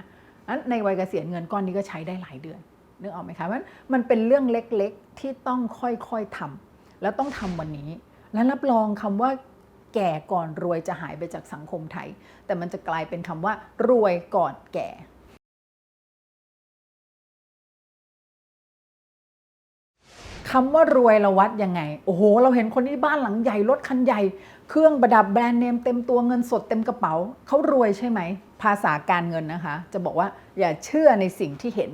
นั้นในวัยเกษียณเงินก้อนนี้ก็ใช้ได้หลายเดือนนึกออกไหมคะมันเป็นเรื่องเล็กๆที่ต้องค่อยๆทำแล้วต้องทำวันนี้และรับรองคำว่าแก่ก่อนรวยจะหายไปจากสังคมไทยแต่มันจะกลายเป็นคำว่ารวยก่อนแก่คำว่ารวยเราวัดยังไงโอ้โหเราเห็นคนที่บ้านหลังใหญ่รถคันใหญ่เครื่องประดับแบรนด์เนมเต็มตัวเงินสดเต็มกระเป๋าเขารวยใช่ไหมภาษาการเงินนะคะจะบอกว่าอย่าเชื่อในสิ่งที่เห็น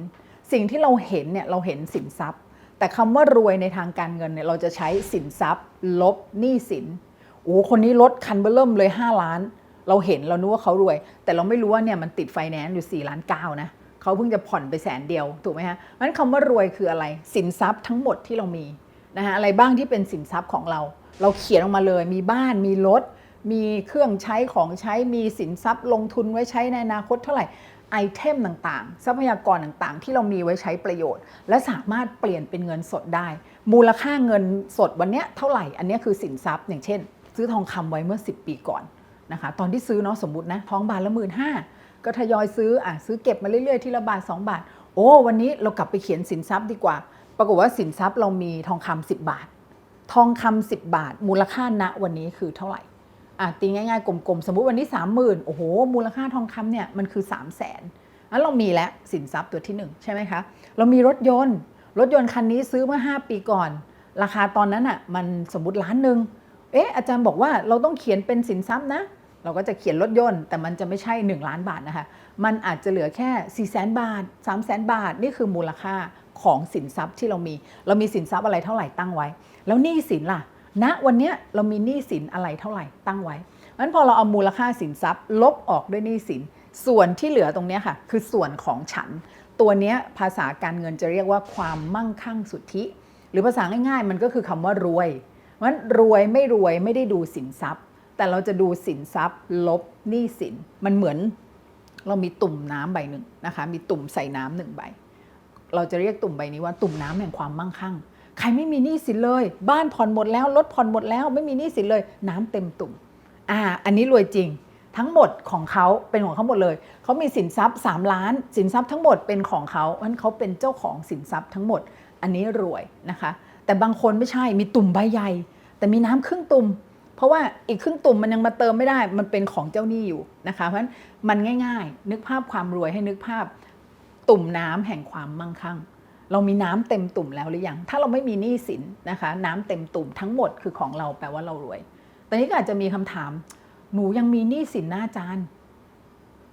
สิ่งที่เราเห็นเนี่ยเราเห็นสินทรัพย์แต่คำว่ารวยในทางการเงินเนี่ยเราจะใช้สินทรัพย์ลบหนี้สินโอ้คนนี้รถคันเบอร์เริ่มเลย5 ล้านเราเห็นเรานึกว่าเขารวยแต่เราไม่รู้ว่าเนี่ยมันติดไฟแนนซ์อยู่4.9 ล้านนะเขาเพิ่งจะผ่อนไป100,000ถูกไหมฮะงั้นคำว่ารวยคืออะไรสินทรัพย์ทั้งหมดที่เรามีนะคะอะไรบ้างที่เป็นสินทรัพย์ของเราเขียนออกมาเลยมีบ้านมีรถมีเครื่องใช้ของใช้มีสินทรัพย์ลงทุนไว้ใช้ในอนาคตเท่าไหร่ไอเทมต่างๆทรัพยากรต่างๆที่เรามีไว้ใช้ประโยชน์และสามารถเปลี่ยนเป็นเงินสดได้มูลค่าเงินสดวันนี้เท่าไหร่อันนี้คือสินทรัพย์อย่างเช่นซื้อทองคำไว้เมื่อ10 ปีก่อนนะคะตอนที่ซื้อเนาะสมมุตินะทองบาทละ 15,000 ก็ทยอยซื้อเก็บมาเรื่อยๆทีละบาท2 บาทโอ้วันนี้เรากลับไปเขียนสินทรัพย์ดีกว่าปรากฏว่าสินทรัพย์เรามีทองคำ10 บาททองคำ10 บาทมูลค่าณวันนี้คือเท่าไหร่ตีง่ายๆกลมๆสมมุติวันนี้ 30,000 โอ้โหมูลค่าทองคำเนี่ยมันคือ 300,000นั้นเรามีแล้วสินทรัพย์ตัวที่1ใช่ไหมคะเรามีรถยนต์คันนี้ซื้อเมื่อ5 ปีก่อนราคาตอนนั้นมันสมมุติ1 ล้านอาจารย์บอกว่าเราต้องเขียนเป็นสินทรัพย์นะเราก็จะเขียนรถยนต์แต่มันจะไม่ใช่1 ล้านบาทนะคะมันอาจจะเหลือแค่ 400,000 บาท 300,000 บาทนี่คือมูลค่าของสินทรัพย์ที่เรามีสินทรัพย์อะไรเท่าไหร่ตั้งไว้แล้วหนี้สินล่ะณวันนี้เรามีหนี้สินอะไรเท่าไหร่ตั้งไว้งั้นพอเราเอามูลค่าสินทรัพย์ลบออกด้วยหนี้สินส่วนที่เหลือตรงนี้ค่ะคือส่วนของฉันตัวนี้ภาษาการเงินจะเรียกว่าความมั่งคั่งสุทธิหรือภาษาง่ายๆมันก็คือคำว่ารวยงั้นรวยไม่ได้ดูสินทรัพย์แต่เราจะดูสินทรัพย์ลบหนี้สินมันเหมือนเรามีตุ่มน้ำใบหนึ่งนะคะมีตุ่มใส่น้ำ1 ใบ เราจะเรียกตุ่มใบนี้ว่าตุ่มน้ำแห่งความมั่งคั่งใครไม่มีหนี้สินเลยบ้านผ่อนหมดแล้วรถผ่อนหมดแล้วไม่มีหนี้สินเลยน้ำเต็มตุ่มอันนี้รวยจริงทั้งหมดของเขาเป็นของเขาหมดเลยเขามีสินทรัพย์3 ล้านสินทรัพย์ทั้งหมดเป็นของเขาเพราะฉะนั้นเขาเป็นเจ้าของสินทรัพย์ทั้งหมดอันนี้รวยนะคะแต่บางคนไม่ใช่มีตุ่มใบใหญ่แต่มีน้ำครึ่งตุ่มเพราะว่าอีกครึ่งตุ่มมันยังมาเติมไม่ได้มันเป็นของเจ้าหนี้อยู่นะคะเพราะฉะนั้นมันง่ายๆนึกภาพความรวยให้นึกภาพตุ่มน้ำแห่งความมั่งคั่งเรามีน้ำเต็มตุ่มแล้วหรือยังถ้าเราไม่มีหนี้สินนะคะน้ำเต็มตุ่มทั้งหมดคือของเราแปลว่าเรารวยตอนนี้ก็อาจจะมีคำถามหนูยังมีหนี้สินหน้าอาจารย์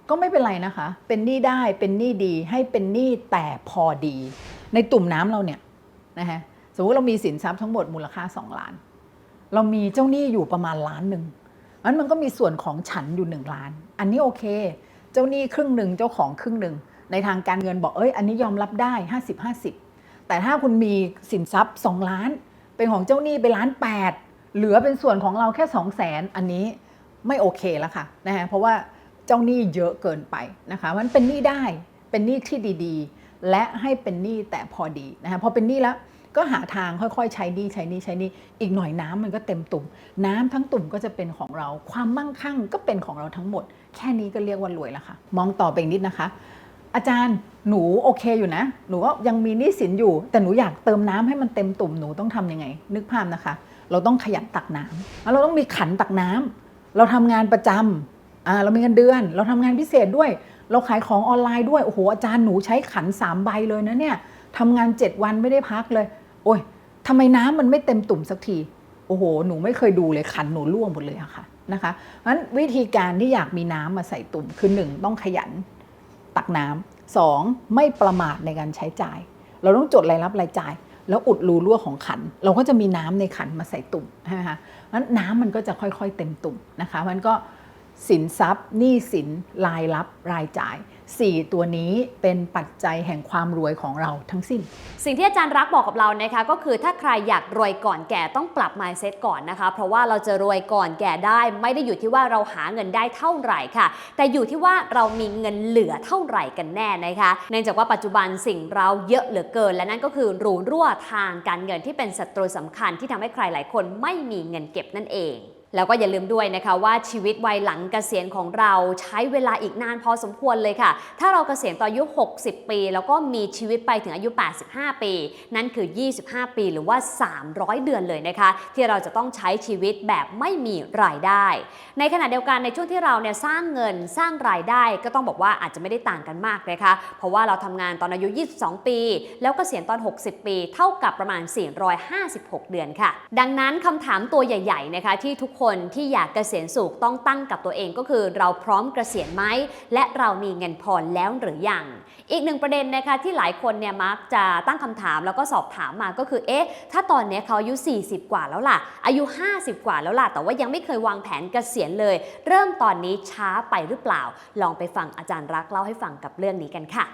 ก็ไม่เป็นไรนะคะเป็นหนี้ได้เป็นหนี้ดีให้เป็นหนี้แต่พอดีในตุ่มน้ำเราเนี่ยนะคะสมมติเรามีสินทรัพย์ทั้งหมดมูลค่า2 ล้านเรามีเจ้าหนี้อยู่ประมาณ1 ล้านงั้นมันก็มีส่วนของฉันอยู่1 ล้านอันนี้โอเคเจ้าหนี้ครึ่งหนึ่งเจ้าของครึ่งหนึ่งในทางการเงินบอกอันนี้ยอมรับได้50-50แต่ถ้าคุณมีสินทรัพย์2 ล้านเป็นของเจ้าหนี้ไป1.8 ล้านเหลือเป็นส่วนของเราแค่200,000อันนี้ไม่โอเคแล้วค่ะนะคะเพราะว่าเจ้าหนี้เยอะเกินไปนะคะมันเป็นหนี้ได้เป็นหนี้ที่ดีๆและให้เป็นหนี้แต่พอดีนะคะพอเป็นหนี้แล้วก็หาทางค่อยๆใช้หนี้อีกหน่อยน้ำมันก็เต็มตุ่มน้ำทั้งตุ่มก็จะเป็นของเราความมั่งคั่งก็เป็นของเราทั้งหมดแค่นี้ก็เรียกว่ารวยแล้วค่ะมองต่อไปนิดนะคะอาจารย์หนูโอเคอยู่นะหนูก็ยังมีหนี้สินอยู่แต่หนูอยากเติมน้ำให้มันเต็มตุ่มหนูต้องทำยังไงนึกภาพนะคะเราต้องขยันตักน้ำแล้วเราต้องมีขันตักน้ำเราทำงานประจำเรามีเงินเดือนเราทำงานพิเศษด้วยเราขายของออนไลน์ด้วยโอ้โหอาจารย์หนูใช้ขัน3 ใบเลยนะเนี่ยทำงาน7 วันไม่ได้พักเลยโอ้ยทำไมน้ำมันไม่เต็มตุ่มสักทีโอ้โหหนูไม่เคยดูเลยขันหนูร่วงหมดเลยอะค่ะนะคะเพราะฉะนั้นวิธีการที่อยากมีน้ำมาใส่ตุ่มคือ1ต้องขยันตักน้ำ2ไม่ประมาทในการใช้จ่ายเราต้องจดรายรับรายจ่ายแล้วอุดรูรั่วของขันเราก็จะมีน้ำในขันมาใส่ตุ่มใช่ไหมคะงั้นน้ำมันก็จะค่อยๆเต็มตุ่มนะคะมันก็สินทรัพย์หนี้สินรายรับรายจ่าย4ตัวนี้เป็นปัจจัยแห่งความรวยของเราทั้งสิ้นสิ่งที่อาจารย์รักบอกกับเรานะคะก็คือถ้าใครอยากรวยก่อนแก่ต้องปรับ mindset ก่อนนะคะเพราะว่าเราจะรวยก่อนแก่ได้ไม่ได้อยู่ที่ว่าเราหาเงินได้เท่าไหร่ค่ะแต่อยู่ที่ว่าเรามีเงินเหลือเท่าไหร่กันแน่นะคะเนื่องจากว่าปัจจุบันสิ่งเราเยอะเหลือเกินและนั่นก็คือรูรั่วทางการเงินที่เป็นศัตรูสำคัญที่ทำให้ใครหลายคนไม่มีเงินเก็บนั่นเองแล้วก็อย่าลืมด้วยนะคะว่าชีวิตวัยหลังเกษียณของเราใช้เวลาอีกนานพอสมควรเลยค่ะถ้าเราเกษียณตอนอายุ60 ปีแล้วก็มีชีวิตไปถึงอายุ85 ปีนั่นคือ25 ปีหรือว่า300 เดือนเลยนะคะที่เราจะต้องใช้ชีวิตแบบไม่มีรายได้ในขณะเดียวกันในช่วงที่เราเนี่ยสร้างเงินสร้างรายได้ก็ต้องบอกว่าอาจจะไม่ได้ต่างกันมากนะคะเพราะว่าเราทำงานตอนอายุ22 ปีแล้วเกษียณตอน60 ปีเท่ากับประมาณ456 เดือนค่ะดังนั้นคำถามตัวใหญ่ๆนะคะที่ทุกคนที่อยากเกษียณสุขต้องตั้งกับตัวเองก็คือเราพร้อมเกษียณไหมและเรามีเงินพอแล้วหรือยังอีกหนึ่งประเด็นนะคะที่หลายคนเนี่ยมักจะตั้งคำถามแล้วก็สอบถามมาก็คือถ้าตอนนี้เขาอายุ40 กว่าแล้วล่ะอายุ50 กว่าแล้วล่ะแต่ว่ายังไม่เคยวางแผนเกษียณเลยเริ่มตอนนี้ช้าไปหรือเปล่าลองไปฟังอาจารย์รักเล่าให้ฟังกับเรื่องนี้กันค่ะ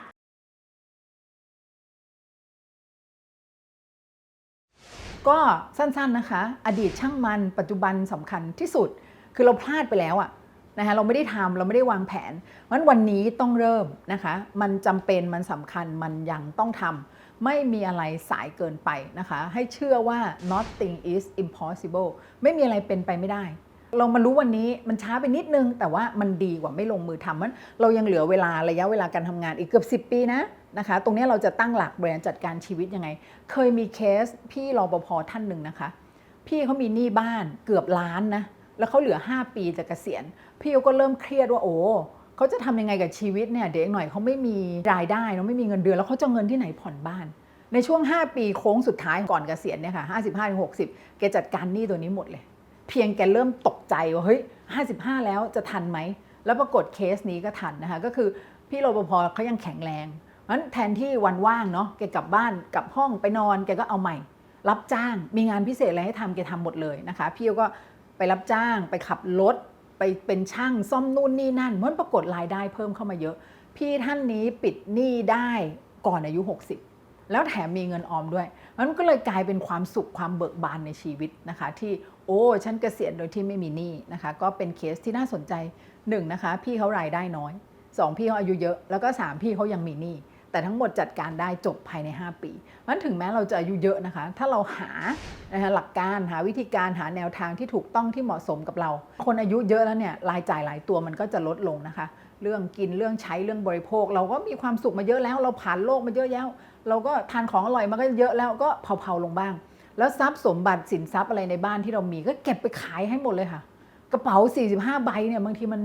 ก็สั้นๆนะคะอดีตช่างมันปัจจุบันสำคัญที่สุดคือเราพลาดไปแล้วนะคะเราไม่ได้ทำเราไม่ได้วางแผนเพราะฉะนั้นวันนี้ต้องเริ่มนะคะมันจำเป็นมันสำคัญมันยังต้องทำไม่มีอะไรสายเกินไปนะคะให้เชื่อว่า nothing is impossible ไม่มีอะไรเป็นไปไม่ได้เรามารู้วันนี้มันช้าไปนิดนึงแต่ว่ามันดีกว่าไม่ลงมือทำมันเรายังเหลือเวลาระยะเวลาการทำงานอีกเกือบ10 ปีนะคะตรงนี้เราจะตั้งหลักบริหารจัดการชีวิตยังไงเคยมีเคสพี่รปภ.ท่านหนึ่งนะคะพี่เขามีหนี้บ้านเกือบ1 ล้านนะแล้วเขาเหลือ5 ปีจะเกษียณพี่ก็เริ่มเครียดว่าเขาจะทำยังไงกับชีวิตเนี่ยเด็กหน่อยเขาไม่มีรายได้เขาไม่มีเงินเดือนแล้วเขาจะเงินที่ไหนผ่อนบ้านในช่วง5 ปีโค้งสุดท้ายก่อนเกษียณเนี่ยค่ะ55-60แกจัดการหนี้ตัวนี้หมดเลยเพียงแกเริ่มตกใจว่าเฮ้ย55แล้วจะทันไหมแล้วปรากฏเคสนี้ก็ทันนะคะก็คือพี่รปภ.เขายังแข็งแรงงั้นแทนที่วันว่างเนาะแกกลับบ้านกลับห้องไปนอนแกก็เอาใหม่รับจ้างมีงานพิเศษอะไรให้ทำแกทำหมดเลยนะคะพี่ก็ไปรับจ้างไปขับรถไปเป็นช่างซ่อมนู่นนี่นั่นมันปรากฏรายได้เพิ่มเข้ามาเยอะพี่ท่านนี้ปิดหนี้ได้ก่อนอายุ60แล้วแถมมีเงินออมด้วยมันก็เลยกลายเป็นความสุขความเบิกบานในชีวิตนะคะที่ฉันเกษียณโดยที่ไม่มีหนี้นะคะก็เป็นเคสที่น่าสนใจ1นะคะพี่เขารายได้น้อย2พี่เขาอายุเยอะแล้วก็3พี่เขายังมีหนี้ แต่ทั้งหมดจัดการได้จบภายใน5 ปีมันถึงแม้เราจะอายุเยอะนะคะถ้าเราหาหลักการหาวิธีการหาแนวทางที่ถูกต้องที่เหมาะสมกับเราคนอายุเยอะแล้วเนี่ยรายจ่ายหลายตัวมันก็จะลดลงนะคะเรื่องกินเรื่องใช้เรื่องบริโภคเราก็มีความสุขมาเยอะแล้วเราผ่านโลกมาเยอะแล้วเราก็ทานของอร่อยมาก็เยอะแล้วก็เผาๆลงบ้างแล้วทรัพย์สมบัติสินทรัพย์อะไรในบ้านที่เรามีก็เก็บไปขายให้หมดเลยค่ะกระเป๋า45 ใบเนี่ยบางทีมั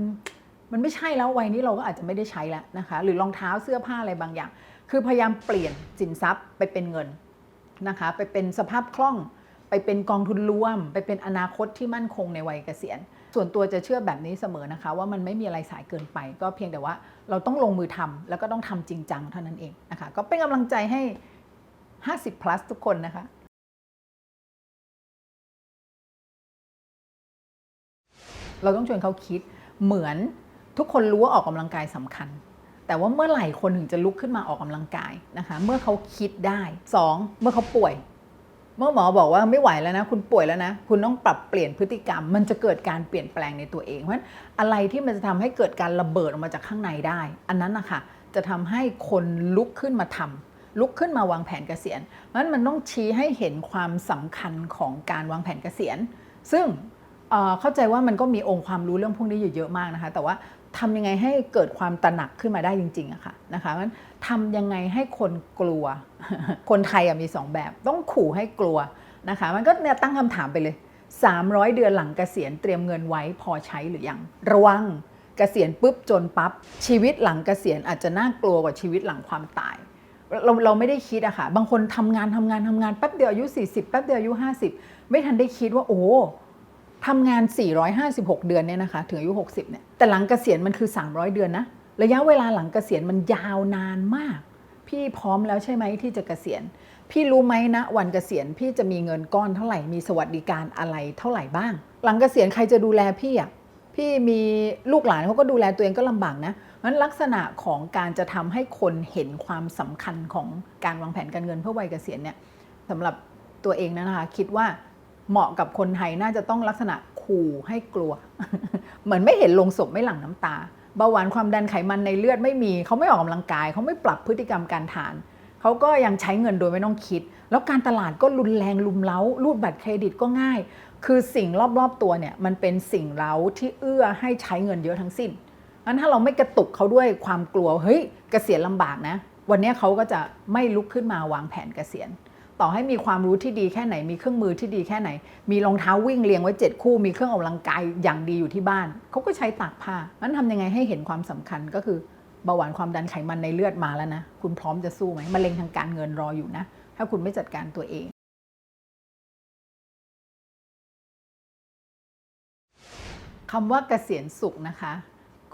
นไม่ใช่แล้ววัยนี้เราก็อาจจะไม่ได้ใช้แล้วนะคะหรือรองเท้าเสื้อผ้าอะไรบางอย่างคือพยายามเปลี่ยนสินทรัพย์ไปเป็นเงินนะคะไปเป็นสภาพคล่องไปเป็นกองทุนรวมไปเป็นอนาคตที่มั่นคงในวัยเกษียณส่วนตัวจะเชื่อแบบนี้เสมอนะคะว่ามันไม่มีอะไรสายเกินไปก็เพียงแต่ว่าเราต้องลงมือทำแล้วก็ต้องทำจริงจังเท่านั้นเองนะคะก็เป็นกำลังใจให้50 plus ทุกคนนะคะเราต้องชวนเขาคิดเหมือนทุกคนรู้ว่าออกกำลังกายสำคัญแต่ว่าเมื่อไหร่คนถึงจะลุกขึ้นมาออกกำลังกายนะคะเมื่อเขาคิดได้2เมื่อเขาป่วยเมื่อหมอบอกว่าไม่ไหวแล้วนะคุณป่วยแล้วนะคุณต้องปรับเปลี่ยนพฤติกรรมมันจะเกิดการเปลี่ยนแปลงในตัวเองเพราะฉะนั้นอะไรที่มันจะทำให้เกิดการระเบิดออกมาจากข้างในได้อันนั้นนะคะจะทำให้คนลุกขึ้นมาทำลุกขึ้นมาวางแผนเกษียณเพราะฉะนั้นมันต้องชี้ให้เห็นความสำคัญของการวางแผนเกษียณซึ่งเข้าใจว่ามันก็มีองค์ความรู้เรื่องพวกนี้อยู่เยอะมากนะคะแต่ว่าทำยังไงให้เกิดความตระหนักขึ้นมาได้จริงๆอะค่ะนะคะงั้นทำยังไงให้คนกลัว คนไทยมี2แบบต้องขู่ให้กลัวนะคะมันก็เนี่ยตั้งคำถามไปเลย300 เดือนหลังเกษียณเตรียมเงินไว้พอใช้หรือยังระวังเกษียณปุ๊บจนปั๊บชีวิตหลังเกษียณอาจจะน่ากลัวกว่าชีวิตหลังความตายเราไม่ได้คิดอะค่ะบางคนทำงานแป๊บเดียวอายุ40แป๊บเดียวอายุ50ไม่ทันได้คิดว่าโอ้ทำงาน456 เดือนเนี่ยนะคะถึงอายุ60เนี่ยแต่หลังเกษียณมันคือ300 เดือนนะระยะเวลาหลังเกษียณมันยาวนานมากพี่พร้อมแล้วใช่ไหมที่จะเกษียณพี่รู้ไหมนะวันเกษียณพี่จะมีเงินก้อนเท่าไหร่มีสวัสดิการอะไรเท่าไหร่บ้างหลังเกษียณใครจะดูแลพี่อะพี่มีลูกหลานเขาก็ดูแลตัวเองก็ลำบากนะงั้นลักษณะของการจะทำให้คนเห็นความสำคัญของการวางแผนการเงินเพื่อวัยเกษียณเนี่ยสำหรับตัวเองนะคะคิดว่าเหมาะกับคนไทยน่าจะต้องลักษณะขู่ให้กลัว เหมือนไม่เห็นลงศพไม่หลั่งน้ำตาเบาหวานความดันไขมันในเลือดไม่มีเขาไม่ออกกำลังกายเขาไม่ปรับพฤติกรรมการทานเขาก็ยังใช้เงินโดยไม่ต้องคิดแล้วการตลาดก็รุนแรงลุมเล้ารูดบัตรเครดิตก็ง่ายคือสิ่งรอบๆตัวเนี่ยมันเป็นสิ่งเล้าที่เอื้อให้ใช้เงินเยอะทั้งสิ้นงั้นถ้าเราไม่กระตุกเขาด้วยความกลัวเฮ้ยเกษียณลำบากนะวันนี้เขาก็จะไม่ลุกขึ้นมาวางแผนเกษียณต่อให้มีความรู้ที่ดีแค่ไหนมีเครื่องมือที่ดีแค่ไหนมีรองเท้าวิ่งเรียงไว้7 คู่มีเครื่องออกกำลังกายอย่างดีอยู่ที่บ้านเขาก็ใช้ตากผ้างั้นทำยังไงให้เห็นความสำคัญก็คือเบาหวานความดันไขมันในเลือดมาแล้วนะคุณพร้อมจะสู้ไหมมะเร็งทางการเงินรออยู่นะถ้าคุณไม่จัดการตัวเองคำว่าเกษียณสุขนะคะ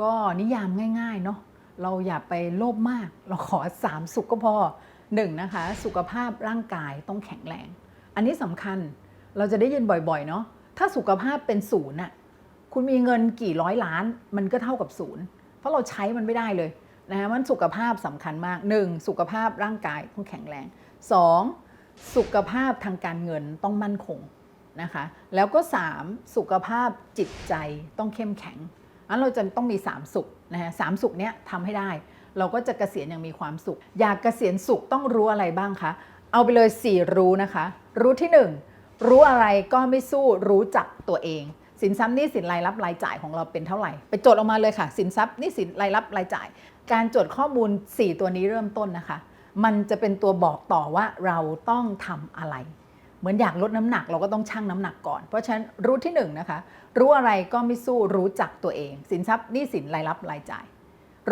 ก็นิยามง่ายๆเนาะเราอย่าไปโลภมากเราขอ3 สุขก็พอ1นะคะสุขภาพร่างกายต้องแข็งแรงอันนี้สำคัญเราจะได้ยินบ่อยๆเนาะถ้าสุขภาพเป็น0น่ะคุณมีเงินกี่ร้อยล้านมันก็เท่ากับ0เพราะเราใช้มันไม่ได้เลยนะคะมันสุขภาพสำคัญมาก1สุขภาพร่างกายต้องแข็งแรง2สุขภาพทางการเงินต้องมั่นคงนะคะแล้วก็3สุขภาพจิตใจต้องเข้มแข็งงั้นเราจะต้องมี3สุขนะคะ3สุขเนี้ยทำให้ได้เราก็จะเกษียณอย่างมีความสุขอยากเกษียณสุขต้องรู้อะไรบ้างคะเอาไปเลย4รู้นะคะรู้ที่1รู้อะไรก็ไม่สู้รู้จักตัวเองสินทรัพย์หนี้สินรายรับรายจ่ายของเราเป็นเท่าไหร่ไปจดออกมาเลยค่ะสินทรัพย์หนี้สินรายรับรายจ่ายการจดข้อมูล4ตัวนี้เริ่มต้นนะคะมันจะเป็นตัวบอกต่อว่าเราต้องทำอะไรเหมือนอยากลดน้ำหนักเราก็ต้องชั่งน้ำหนักก่อนเพราะฉะนั้นรู้ที่1นะคะรู้อะไรก็ไม่สู้รู้จักตัวเองสินทรัพย์หนี้สินรายรับรายจ่าย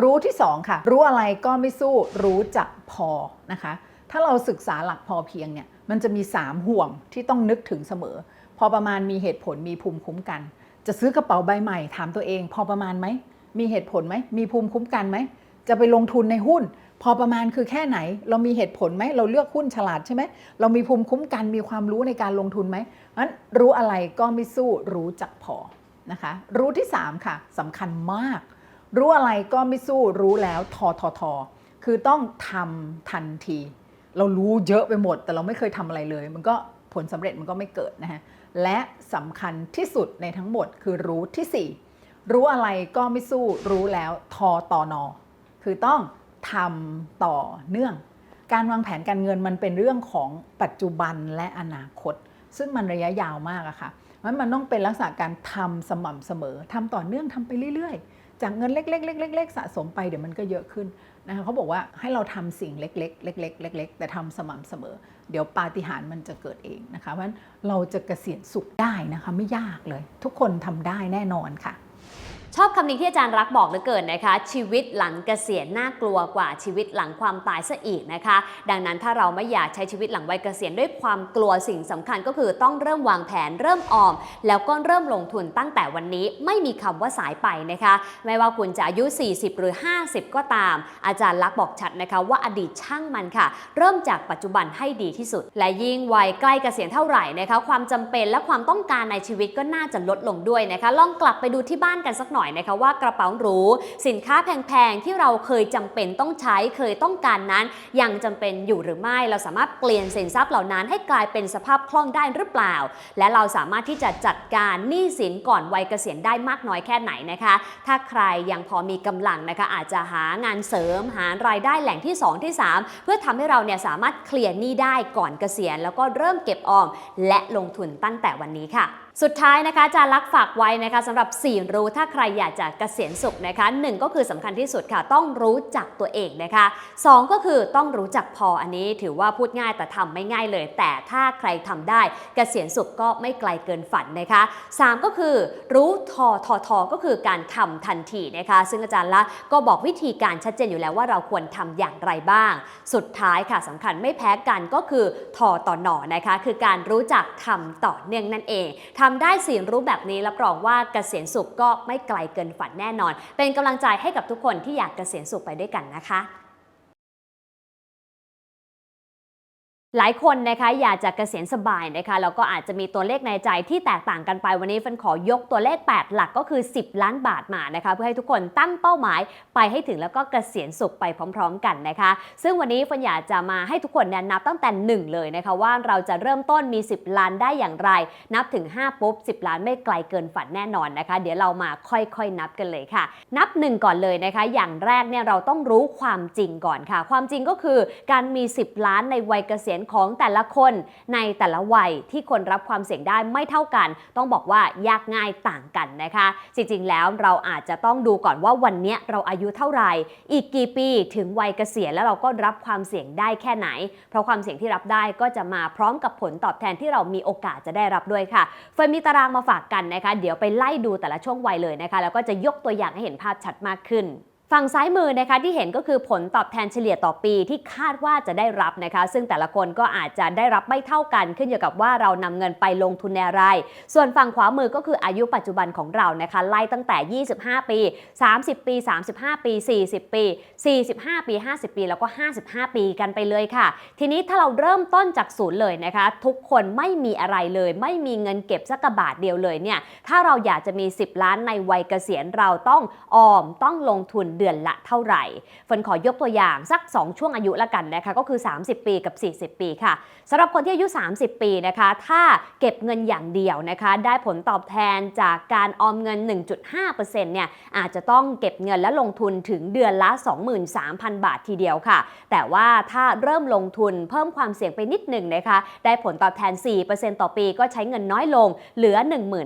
รู้ที่2ค่ะรู้อะไรก็ไม่สู้รู้จักพอนะคะถ้าเราศึกษาหลักพอเพียงเนี่ยมันจะมี3ห่วงที่ต้องนึกถึงเสมอพอประมาณมีเหตุผลมีภูมิคุ้มกันจะซื้อกระเป๋าใบใหม่ถามตัวเองพอประมาณไหมมีเหตุผลไหมมีภูมิคุ้มกันไหมจะไปลงทุนในหุ้นพอประมาณคือแค่ไหนเรามีเหตุผลไหมเราเลือกหุ้นฉลาดใช่ไหมเรามีภูมิคุ้มกันมีความรู้ในการลงทุนไหมงั้นรู้อะไรก็ไม่สู้รู้จักพอนะคะรู้ที่3ค่ะสำคัญมากรู้อะไรก็ไม่สู้รู้แล้วทคือต้องทำทันทีเรารู้เยอะไปหมดแต่เราไม่เคยทำอะไรเลยมันก็ผลสำเร็จมันก็ไม่เกิดนะฮะและสำคัญที่สุดในทั้งหมดคือรู้ที่4รู้อะไรก็ไม่สู้รู้แล้วตนคือต้อง ทำต่อเนื่องการวางแผนการเงินมันเป็นเรื่องของปัจจุบันและอนาคตซึ่งมันระยะยาวมากอะค่ะมันต้องเป็นลักษณะการทำสม่ำเสมอทำต่อเนื่องทำไปเรื่อยๆจากเงินเล็กๆๆๆๆสะสมไปเดี๋ยวมันก็เยอะขึ้นนะคะเขาบอกว่าให้เราทำสิ่งเล็กๆเล็กๆเล็กๆแต่ทำสม่ำเสมอเดี๋ยวปาฏิหาริย์มันจะเกิดเองนะคะเพราะฉะนั้นเราจะเกษียณสุขได้นะคะไม่ยากเลยทุกคนทำได้แน่นอนค่ะชอบคำนี้ที่อาจารย์รักบอกเหลือเกินนะคะชีวิตหลังเกษียณน่ากลัวกว่าชีวิตหลังความตายซะอีกนะคะดังนั้นถ้าเราไม่อยากใช้ชีวิตหลังวัยเกษียณด้วยความกลัวสิ่งสำคัญก็คือต้องเริ่มวางแผนเริ่มออมแล้วก็เริ่มลงทุนตั้งแต่วันนี้ไม่มีคำว่าสายไปนะคะไม่ว่าคุณจะอายุ40หรือ50ก็ตามอาจารย์รักบอกชัดนะคะว่าอดีตช่างมันค่ะเริ่มจากปัจจุบันให้ดีที่สุดและยิ่งวัยใกล้เกษียณเท่าไหร่นะคะความจำเป็นและความต้องการในชีวิตก็น่าจะลดลงด้วยนะคะลองกลับไปดูที่บ้านกันสักหน่อยนะคะว่ากระเป๋าหรูสินค้าแพงๆที่เราเคยจำเป็นต้องใช้เคยต้องการนั้นยังจำเป็นอยู่หรือไม่เราสามารถเปลี่ยนสินทรัพย์เหล่านั้นให้กลายเป็นสภาพคล่องได้หรือเปล่าและเราสามารถที่จะจัดการหนี้สินก่อนวัยเกษียณได้มากน้อยแค่ไหนนะคะถ้าใครยังพอมีกำลังนะคะอาจจะหางานเสริมหารายได้แหล่งที่2ที่3เพื่อทำให้เราเนี่ยสามารถเคลียร์หนี้ได้ก่อนเกษียณแล้วก็เริ่มเก็บออมและลงทุนตั้งแต่วันนี้ค่ะสุดท้ายนะคะอาจารย์ลักษณ์ฝากไว้นะคะสำหรับ4รู้ถ้าใครอยากจะเกษียณสุขนะคะ1ก็คือสำคัญที่สุดค่ะต้องรู้จักตัวเองนะคะ2ก็คือต้องรู้จักพออันนี้ถือว่าพูดง่ายแต่ทำไม่ง่ายเลยแต่ถ้าใครทำได้เกษียณสุขก็ไม่ไกลเกินฝันนะคะ3ก็คือรู้ทอก็คือการทำทันทีนะคะซึ่งอาจารย์ลักษณ์ก็บอกวิธีการชัดเจนอยู่แล้วว่าเราควรทำอย่างไรบ้างสุดท้ายค่ะสำคัญไม่แพ้กันก็คือต่อหนอนะคะคือการรู้จักทำต่อเนื่องนั่นเองทำได้4รู้แบบนี้รับรองว่าเกษียณสุขก็ไม่ไกลเกินฝันแน่นอนเป็นกำลังใจให้กับทุกคนที่อยากเกษียณสุขไปด้วยกันนะคะหลายคนนะคะอยากจะเกษียณสบายนะคะแล้วก็อาจจะมีตัวเลขในใจที่แตกต่างกันไปวันนี้ฟันขอยกตัวเลข8หลักก็คือ10ล้านบาทมานะคะเพื่อให้ทุกคนตั้งเป้าหมายไปให้ถึงแล้วก็เกษียณสุขไปพร้อมๆกันนะคะซึ่งวันนี้ฟันอยากจะมาให้ทุกคนนับตั้งแต่1เลยนะคะว่าเราจะเริ่มต้นมี10ล้านได้อย่างไรนับถึง5ปุ๊บ10ล้านไม่ไกลเกินฝันแน่นอนนะคะเดี๋ยวเรามาค่อยๆนับกันเลยค่ะนับ1ก่อนเลยนะคะอย่างแรกเนี่ยเราต้องรู้ความจริงก่อนค่ะความจริงก็คือการมี10ล้านในวัยเกษียณของแต่ละคนในแต่ละวัยที่คนรับความเสี่ยงได้ไม่เท่ากันต้องบอกว่ายากง่ายต่างกันนะคะจริงๆแล้วเราอาจจะต้องดูก่อนว่าวันนี้เราอายุเท่าไหร่อีกกี่ปีถึงวัยเกษียณแล้วเราก็รับความเสี่ยงได้แค่ไหนเพราะความเสี่ยงที่รับได้ก็จะมาพร้อมกับผลตอบแทนที่เรามีโอกาสจะได้รับด้วยค่ะเฟิร์นมีตารางมาฝากกันนะคะเดี๋ยวไปไล่ดูแต่ละช่วงวัยเลยนะคะแล้วก็จะยกตัวอย่างให้เห็นภาพชัดมากขึ้นฝั่งซ้ายมือนะคะที่เห็นก็คือผลตอบแทนเฉลี่ยต่อปีที่คาดว่าจะได้รับนะคะซึ่งแต่ละคนก็อาจจะได้รับไม่เท่ากันขึ้นอยู่กับว่าเรานำเงินไปลงทุนในอะไรส่วนฝั่งขวามือก็คืออายุปัจจุบันของเรานะคะไล่ตั้งแต่25ปี30ปี35ปี40ปี45ปี50ปีแล้วก็55ปีกันไปเลยค่ะทีนี้ถ้าเราเริ่มต้นจากศูนย์เลยนะคะทุกคนไม่มีอะไรเลยไม่มีเงินเก็บสักกระบาทเดียวเลยเนี่ยถ้าเราอยากจะมี10ล้านในวัยเกษียณเราต้องออมต้องลงทุนเดือนละเท่าไหร่ฝนขอยกตัวอย่างสัก2ช่วงอายุละกันนะคะก็คือ30ปีกับ40ปีค่ะสำหรับคนที่อายุ30ปีนะคะถ้าเก็บเงินอย่างเดียวนะคะได้ผลตอบแทนจากการออมเงิน 1.5% เนี่ยอาจจะต้องเก็บเงินและลงทุนถึงเดือนละ 23,000 บาททีเดียวค่ะแต่ว่าถ้าเริ่มลงทุนเพิ่มความเสี่ยงไปนิดหนึ่งนะคะได้ผลตอบแทน 4% ต่อปีก็ใช้เงินน้อยลงเหลือ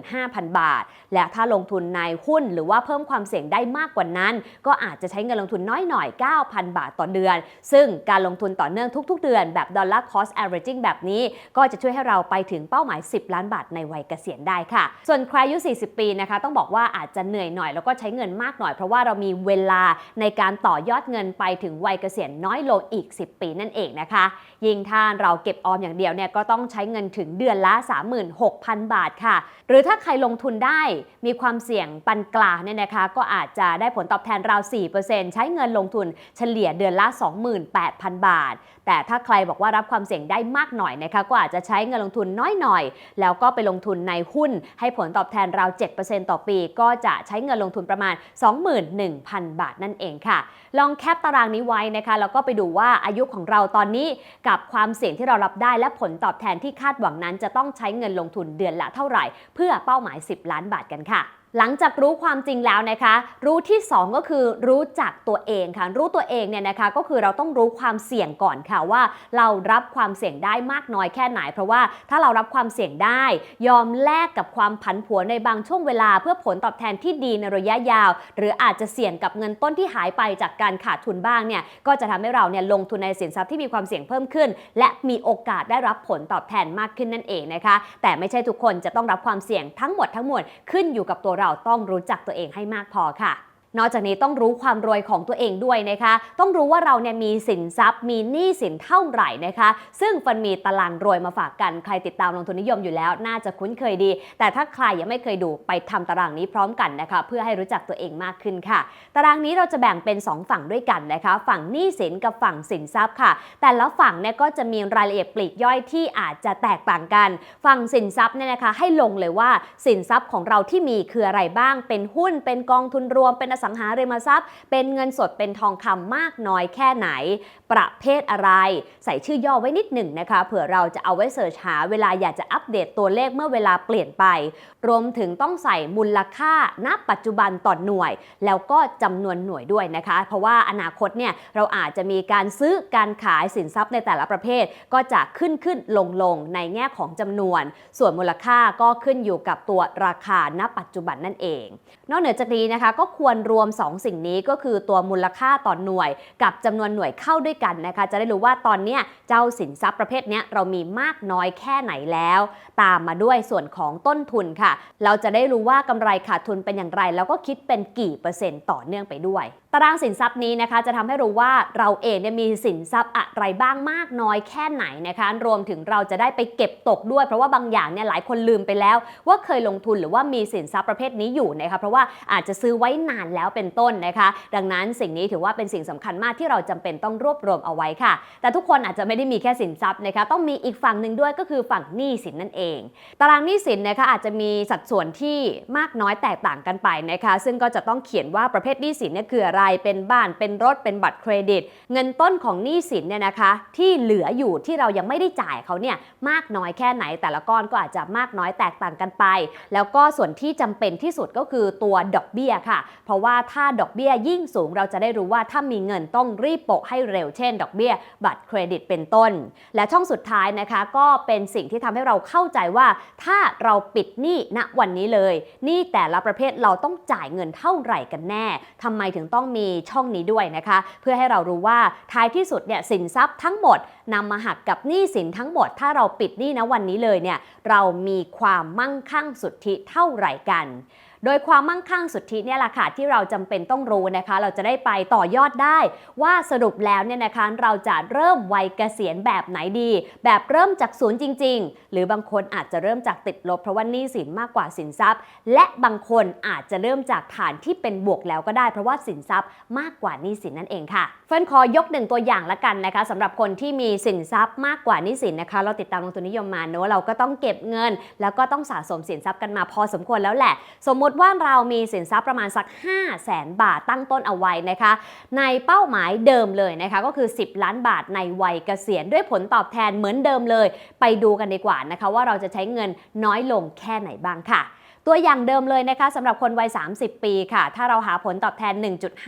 15,000 บาทและถ้าลงทุนในหุ้นหรือว่าเพิ่มความเสี่ยงได้มากกว่านั้นก็อาจจะใช้เงินลงทุนน้อยหน่อย 9,000 บาทต่อเดือนซึ่งการลงทุนต่อเนื่องทุกๆเดือนแบบ Dollar Cost Averaging แบบนี้ก็จะช่วยให้เราไปถึงเป้าหมาย10ล้านบาทในวัยเกษียณได้ค่ะส่วนใครอายุ40ปีนะคะต้องบอกว่าอาจจะเหนื่อยหน่อยแล้วก็ใช้เงินมากหน่อยเพราะว่าเรามีเวลาในการต่อยอดเงินไปถึงวัยเกษียณน้อยลงอีก10ปีนั่นเองนะคะยิ่งถ้าเราเก็บออมอย่างเดียวเนี่ยก็ต้องใช้เงินถึงเดือนละ 36,000 บาทค่ะหรือถ้าใครลงทุนได้มีความเสี่ยงปานกลางเนี่ยนะคะก็อาจจะได้ผลตอบแทนราว 4% ใช้เงินลงทุนเฉลี่ยเดือนละ 28,000 บาทแต่ถ้าใครบอกว่ารับความเสี่ยงได้มากหน่อยนะคะก็อาจจะใช้เงินลงทุนน้อยหน่อยแล้วก็ไปลงทุนในหุ้นให้ผลตอบแทนราว 7% ต่อปีก็จะใช้เงินลงทุนประมาณ 21,000 บาทนั่นเองค่ะลองแคปตารางนี้ไว้นะคะแล้วก็ไปดูว่าอายุของเราตอนนี้กับความเสี่ยงที่เรารับได้และผลตอบแทนที่คาดหวังนั้นจะต้องใช้เงินลงทุนเดือนละเท่าไหร่เพื่อเป้าหมาย10ล้านบาทกันค่ะ หลังจากรู้ความจริงแล้วนะคะรู้ที่2ก็คือรู้จักตัวเองค่ะรู้ตัวเองเนี่ยนะคะก็คือเราต้องรู้ความเสี่ยงก่อนค่ะว่าเรารับความเสี่ยงได้มากน้อยแค่ไหนเพราะว่าถ้าเรารับความเสี่ยงได้ยอมแลกกับความผันผวนในบางช่วงเวลาเพื่อผลตอบแทนที่ดีในระยะยาวหรืออาจจะเสี่ยงกับเงินต้นที่หายไปจากการขาดทุนบ้างเนี่ยก็จะทำให้เราเนี่ยลงทุนในสินทรัพย์ที่มีความเสี่ยงเพิ่มขึ้นและมีโอกาสได้รับผลตอบแทนมากขึ้นนั่นเองนะคะแต่ไม่ใช่ทุกคนจะต้องรับความเสี่ยงทั้งหมดขึ้นอยู่กับตัวเราต้องรู้จักตัวเองให้มากพอค่ะนอกจากนี้ต้องรู้ความรวยของตัวเองด้วยนะคะต้องรู้ว่าเราเนี่ยมีสินทรัพย์มีหนี้สินเท่าไหร่นะคะซึ่งฟันมีตารางรวยมาฝากกันใครติดตามลงทุนนิยมอยู่แล้วน่าจะคุ้นเคยดีแต่ถ้าใครยังไม่เคยดูไปทำตารางนี้พร้อมกันนะคะเพื่อให้รู้จักตัวเองมากขึ้นค่ะตารางนี้เราจะแบ่งเป็น2ฝั่งด้วยกันนะคะฝั่งหนี้สินกับฝั่งสินทรัพย์ค่ะแต่ละฝั่งเนี่ยก็จะมีรายละเอียดปลีกย่อยที่อาจจะแตกต่างกันฝั่งสินทรัพย์เนี่ยนะคะให้ลงเลยว่าสินทรัพย์ของเราที่มีคืออะไรบ้างเป็นหุ้นเป็นกองทุนรวมเป็นอสังหาริมทรัพย์เป็นเงินสดเป็นทองคำมากน้อยแค่ไหนประเภทอะไรใส่ชื่อย่อไว้นิดหนึ่งนะคะเผื่อเราจะเอาไว้เสิร์ชหาเวลาอยากจะอัปเดตตัวเลขเมื่อเวลาเปลี่ยนไปรวมถึงต้องใส่มูลค่าณปัจจุบันต่อหน่วยแล้วก็จำนวนหน่วยด้วยนะคะเพราะว่าอนาคตเนี่ยเราอาจจะมีการซื้อการขายสินทรัพย์ในแต่ละประเภทก็จะขึ้นลงในแง่ของจำนวนส่วนมูลค่าก็ขึ้นอยู่กับตัวราคาณปัจจุบันนั่นเองนอกเหนือจากนี้นะคะก็ควรรวม2สิ่งนี้ก็คือตัวมูลค่าต่อหน่วยกับจำนวนหน่วยเข้าด้วยกันนะคะจะได้รู้ว่าตอนนี้เจ้าสินทรัพย์ประเภทนี้เรามีมากน้อยแค่ไหนแล้วตามมาด้วยส่วนของต้นทุนค่ะเราจะได้รู้ว่ากำไรขาดทุนเป็นอย่างไรแล้วก็คิดเป็นกี่เปอร์เซ็นต์ต่อเนื่องไปด้วยตารางสินทรัพย์นี้นะคะจะทำให้รู้ว่าเราเองมีสินทรัพย์อะไรบ้างมากน้อยแค่ไหนนะคะรวมถึงเราจะได้ไปเก็บตกด้วยเพราะว่าบางอย่างเนี่ยหลายคนลืมไปแล้วว่าเคยลงทุนหรือว่ามีสินทรัพย์ประเภทนี้อยู่นะคะเพราะว่าอาจจะซื้อไว้นานแล้วเป็นต้นนะคะดังนั้นสิ่งนี้ถือว่าเป็นสิ่งสำคัญมากที่เราจำเป็นต้องรวบรวมเอาไว้ค่ะแต่ทุกคนอาจจะไม่ได้มีแค่สินทรัพย์นะคะต้องมีอีกฝั่งหนึ่งด้วยก็คือฝั่งหนี้สินนั่นเองตารางหนี้สินนะคะอาจจะมีสัดส่วนที่มากน้อยแตกต่างกันไปนะคะซึ่งก็จะต้องเขียนว่าประเภทหนี้สินเนี่ยคืออะไรเป็นบ้านเป็นรถเป็นบัตรเครดิตเงินต้นของหนี้สินเนี่ยนะคะที่เหลืออยู่ที่เรายังไม่ได้จ่ายเขาเนี่ยมากน้อยแค่ไหนแต่ละก้อนก็อาจจะมากน้อยแตกต่างกันไปแล้วก็ส่วนที่จำเป็นที่สุดก็คือตัวดอกเบี้ยค่ะเพราะว่าถ้าดอกเบี้ยยิ่งสูงเราจะได้รู้ว่าถ้ามีเงินต้องรีบโปะให้เร็วเช่นดอกเบี้ยบัตรเครดิตเป็นต้นและช่องสุดท้ายนะคะก็เป็นสิ่งที่ทำให้เราเข้าใจว่าถ้าเราปิดหนี้ณวันนี้เลยหนี้แต่ละประเภทเราต้องจ่ายเงินเท่าไหร่กันแน่ทำไมถึงต้องมีช่องนี้ด้วยนะคะเพื่อให้เรารู้ว่าท้ายที่สุดเนี่ยสินทรัพย์ทั้งหมดนำมาหักกับหนี้สินทั้งหมดถ้าเราปิดหนี้ณวันนี้เลยเนี่ยเรามีความมั่งคั่งสุทธิเท่าไหร่กันโดยความมั่งคั่งสุทธิเนี่ยแหละค่ะที่เราจำเป็นต้องรู้นะคะเราจะได้ไปต่อยอดได้ว่าสรุปแล้วเนี่ยนะคะเราจะเริ่มวัยเกษียณแบบไหนดีแบบเริ่มจากศูนย์จริงๆหรือบางคนอาจจะเริ่มจากติดลบเพราะว่าหนี้สินมากกว่าสินทรัพย์และบางคนอาจจะเริ่มจากฐานที่เป็นบวกแล้วก็ได้เพราะว่าสินทรัพย์มากกว่าหนี้สินนั่นเองค่ะเฟิร์นขอยกหนึ่งตัวอย่างละกันนะคะสำหรับคนที่มีสินทรัพย์มากกว่าหนี้สินนะคะเราติดตามลงทุนนิยมมาเนอะเราก็ต้องเก็บเงินแล้วก็ต้องสะสมสินทรัพย์กันมาพอสมควรแล้วแหละสมมติว่าเรามีสินทรัพย์ประมาณสัก 500,000 บาทตั้งต้นเอาไว้นะคะในเป้าหมายเดิมเลยนะคะก็คือ10 ล้านบาทในวัยเกษียณด้วยผลตอบแทนเหมือนเดิมเลยไปดูกันดีกว่านะคะว่าเราจะใช้เงินน้อยลงแค่ไหนบ้างค่ะตัวอย่างเดิมเลยนะคะสำหรับคนวัย30 ปีค่ะถ้าเราหาผลตอบแทน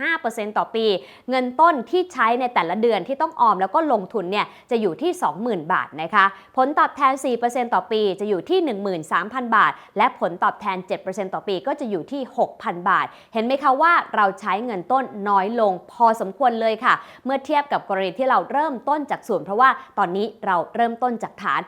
1.5% ต่อปีเงินต้นที่ใช้ในแต่ละเดือนที่ต้องออมแล้วก็ลงทุนเนี่ยจะอยู่ที่ 20,000 บาทนะคะผลตอบแทน 4% ต่อปีจะอยู่ที่ 13,000 บาทและผลตอบแทน 7% ต่อปีก็จะอยู่ที่ 6,000 บาทเห็นไหมคะว่าเราใช้เงินต้นน้อยลงพอสมควรเลยค่ะเมื่อเทียบกับกรณีที่เราเริ่มต้นจากศูนย์เพราะว่าตอนนี้เราเริ่มต้นจากฐาน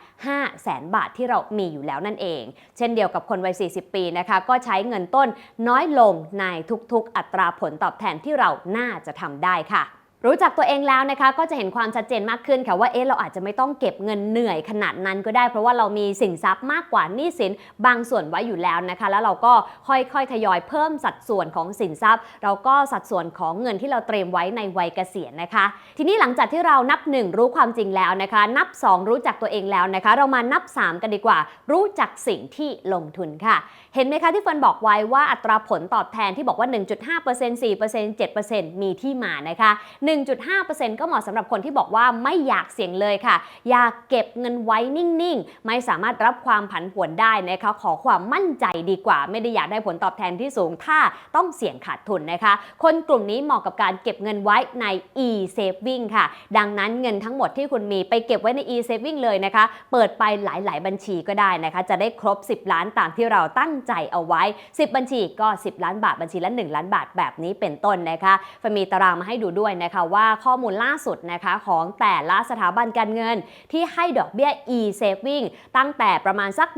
500,000 บาทที่เรามีอยู่แล้วนั่นเองเช่นเดียวกับคนวัย40 ปีนะคะก็ใช้เงินต้นน้อยลงในทุกๆอัตราผลตอบแทนที่เราน่าจะทำได้ค่ะ รู้จักตัวเองแล้วนะคะก็จะเห็นความชัดเจนมากขึ้นค่ะว่าเราอาจจะไม่ต้องเก็บเงินเหนื่อยขนาดนั้นก็ได้เพราะว่าเรามีสินทรัพย์มากกว่าหนี้สินบางส่วนไว้อยู่แล้วนะคะแล้วเราก็ค่อยๆทยอยเพิ่มสัดส่วนของสินทรัพย์เราก็สัดส่วนของเงินที่เราเตรียมไว้ในวัยเกษียณนะคะทีนี้หลังจากที่เรานับ1รู้ความจริงแล้วนะคะนับ2รู้จักตัวเองแล้วนะคะเรามานับ3กันดีกว่ารู้จักสิ่งที่ลงทุนค่ะเห็นไหมคะที่เฟิร์นบอกไว้ว่าอัตราผลตอบแทนที่บอกว่า 1.5% 4% 7% มีที่มานะคะ 1.5% ก็เหมาะสำหรับคนที่บอกว่าไม่อยากเสี่ยงเลยค่ะอยากเก็บเงินไว้นิ่งๆไม่สามารถรับความผันผวนได้นะคะขอความมั่นใจดีกว่าไม่ได้อยากได้ผลตอบแทนที่สูงถ้าต้องเสี่ยงขาดทุนนะคะคนกลุ่มนี้เหมาะกับการเก็บเงินไว้ใน e-saving ค่ะดังนั้นเงินทั้งหมดที่คุณมีไปเก็บไว้ใน e-saving เลยนะคะเปิดไปหลายๆบัญชีก็ได้นะคะจะได้ครบ10ล้านตามที่เราตั้งใจเอาไว้10บัญชีก็10ล้านบาทบัญชีละ1ล้านบาทแบบนี้เป็นต้นนะคะมีตารางมาให้ดูด้วยนะคะว่าข้อมูลล่าสุดนะคะของแต่ละสถาบันการเงินที่ให้ดอกเบี้ย e-saving ตั้งแต่ประมาณสัก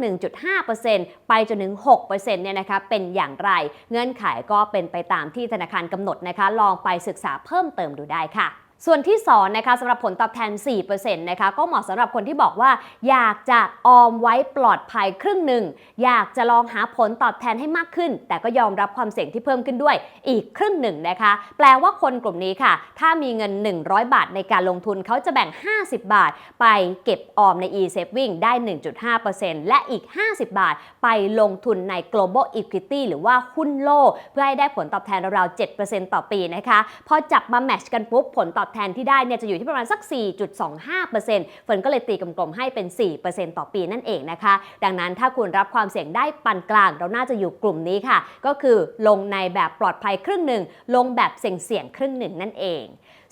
1.5% ไปจนถึง 6% เนี่ยนะคะเป็นอย่างไรเงื่อนไขก็เป็นไปตามที่ธนาคารกำหนดนะคะลองไปศึกษาเพิ่มเติมดูได้ค่ะส่วนที่2นะคะสำหรับผลตอบแทน 4% นะคะก็เหมาะสำหรับคนที่บอกว่าอยากจะออมไว้ปลอดภัยครึ่งหนึ่งอยากจะลองหาผลตอบแทนให้มากขึ้นแต่ก็ยอมรับความเสี่ยงที่เพิ่มขึ้นด้วยอีกครึ่งหนึ่งนะคะแปลว่าคนกลุ่มนี้ค่ะถ้ามีเงิน100บาทในการลงทุนเขาจะแบ่ง50บาทไปเก็บออมใน e-saving ได้ 1.5% และอีก50บาทไปลงทุนใน global equity หรือว่าหุ้นโลกเพื่อให้ได้ผลตอบแทนราวๆ 7% ต่อปีนะคะพอจับมาแมทช์กันปุ๊บผลตอบแทนที่ได้เนี่ยจะอยู่ที่ประมาณสัก 4.25% เฟิร์นก็เลยตีกลมๆให้เป็น 4% ต่อปีนั่นเองนะคะดังนั้นถ้าคุณรับความเสี่ยงได้ปานกลางเราน่าจะอยู่กลุ่มนี้ค่ะก็คือลงในแบบปลอดภัยครึ่งหนึ่งลงแบบเสี่ยงครึ่งหนึ่งนั่นเอง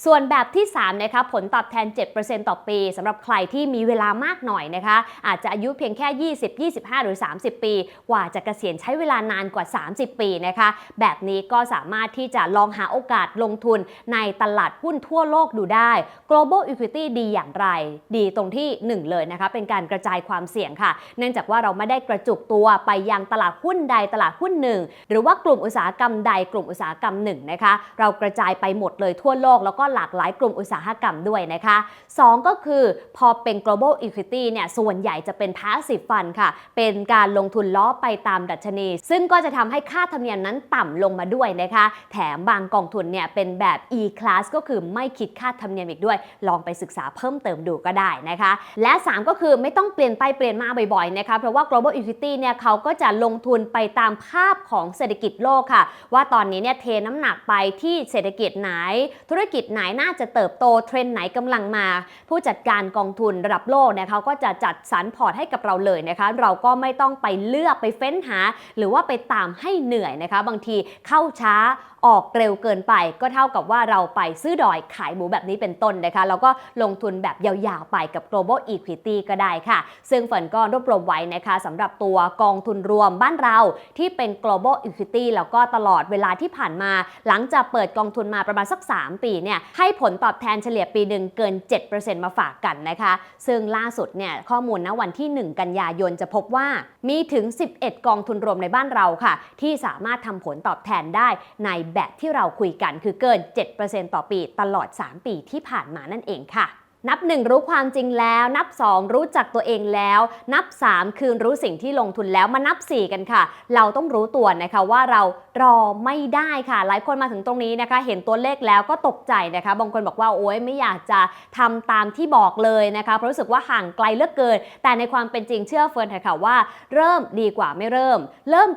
ส่วนแบบที่3นะคะผลตอบแทน 7% ต่อปีสำหรับใครที่มีเวลามากหน่อยนะคะอาจจะอายุเพียงแค่20 25หรือ30ปีกว่าจะเกษียณใช้เวลานานกว่า30ปีนะคะแบบนี้ก็สามารถที่จะลองหาโอกาสลงทุนในตลาดหุ้นทั่วโลกดูได้ global equity ดีอย่างไรดีตรงที่1เลยนะคะเป็นการกระจายความเสี่ยงค่ะเนื่องจากว่าเราไม่ได้กระจุกตัวไปยังตลาดหุ้นใดตลาดหุ้นหนึ่งหรือว่ากลุ่มอุตสาหกรรมใดกลุ่มอุตสาหกรรมหนึ่งนะคะเรากระจายไปหมดเลยทั่วโลกแล้วก็หลากหลายกลุ่มอุตสาหกรรมด้วยนะคะ2ก็คือพอเป็น global equity เนี่ยส่วนใหญ่จะเป็น passive fund ค่ะเป็นการลงทุนล้อไปตามดัชนีซึ่งก็จะทำให้ค่าธรรมเนียมนั้นต่ำลงมาด้วยนะคะแถมบางกองทุนเนี่ยเป็นแบบ e-class ก็คือไม่คิดค่าธรรมเนียมอีกด้วยลองไปศึกษาเพิ่มเติมดูก็ได้นะคะและ3ก็คือไม่ต้องเปลี่ยนไปเปลี่ยนมาบ่อยๆนะคะเพราะว่า global equity เนี่ยเขาก็จะลงทุนไปตามภาพของเศรษฐกิจโลกค่ะว่าตอนนี้เนี่ยเทน้ำหนักไปที่เศรษฐกิจไหนธุรกิจไหนน่าจะเติบโตเทรนด์ไหนกำลังมาผู้จัดการกองทุนระดับโลกเนี่ยเขาก็จะจัดสรรพอร์ตให้กับเราเลยนะคะเราก็ไม่ต้องไปเลือกไปเฟ้นหาหรือว่าไปตามให้เหนื่อยนะคะบางทีเข้าช้าออกเร็วเกินไปก็เท่ากับว่าเราไปซื้อดอยขายหมูแบบนี้เป็นต้นนะคะแล้วก็ลงทุนแบบยาวๆไปกับ global equity ก็ได้ค่ะซึ่งฝนก็รวบรวมไว้นะคะสำหรับตัวกองทุนรวมบ้านเราที่เป็น global equity แล้วก็ตลอดเวลาที่ผ่านมาหลังจากเปิดกองทุนมาประมาณสัก3ปีเนี่ยให้ผลตอบแทนเฉลี่ยปีหนึ่งเกิน 7% มาฝากกันนะคะซึ่งล่าสุดเนี่ยข้อมูลณวันที่1กันยายนจะพบว่ามีถึง11กองทุนรวมในบ้านเราค่ะที่สามารถทำผลตอบแทนได้ในแบบที่เราคุยกันคือเกิน 7% ต่อปีตลอด3ปีที่ผ่านมานั่นเองค่ะนับ1รู้ความจริงแล้วนับ2รู้จักตัวเองแล้วนับ3คือรู้สิ่งที่ลงทุนแล้วมานับ4กันค่ะเราต้องรู้ตัวนะคะว่าเรารอไม่ได้ค่ะหลายคนมาถึงตรงนี้นะคะเห็นตัวเลขแล้วก็ตกใจนะคะบางคนบอกว่าโอ๊ยไม่อยากจะทำตามที่บอกเลยนะคะเพราะรู้สึกว่าห่างไกลเหลือเกินแต่ในความเป็นจริงเชื่อเฟิร์นค่ะว่าเริ่มดีกว่าไม่เริ่ม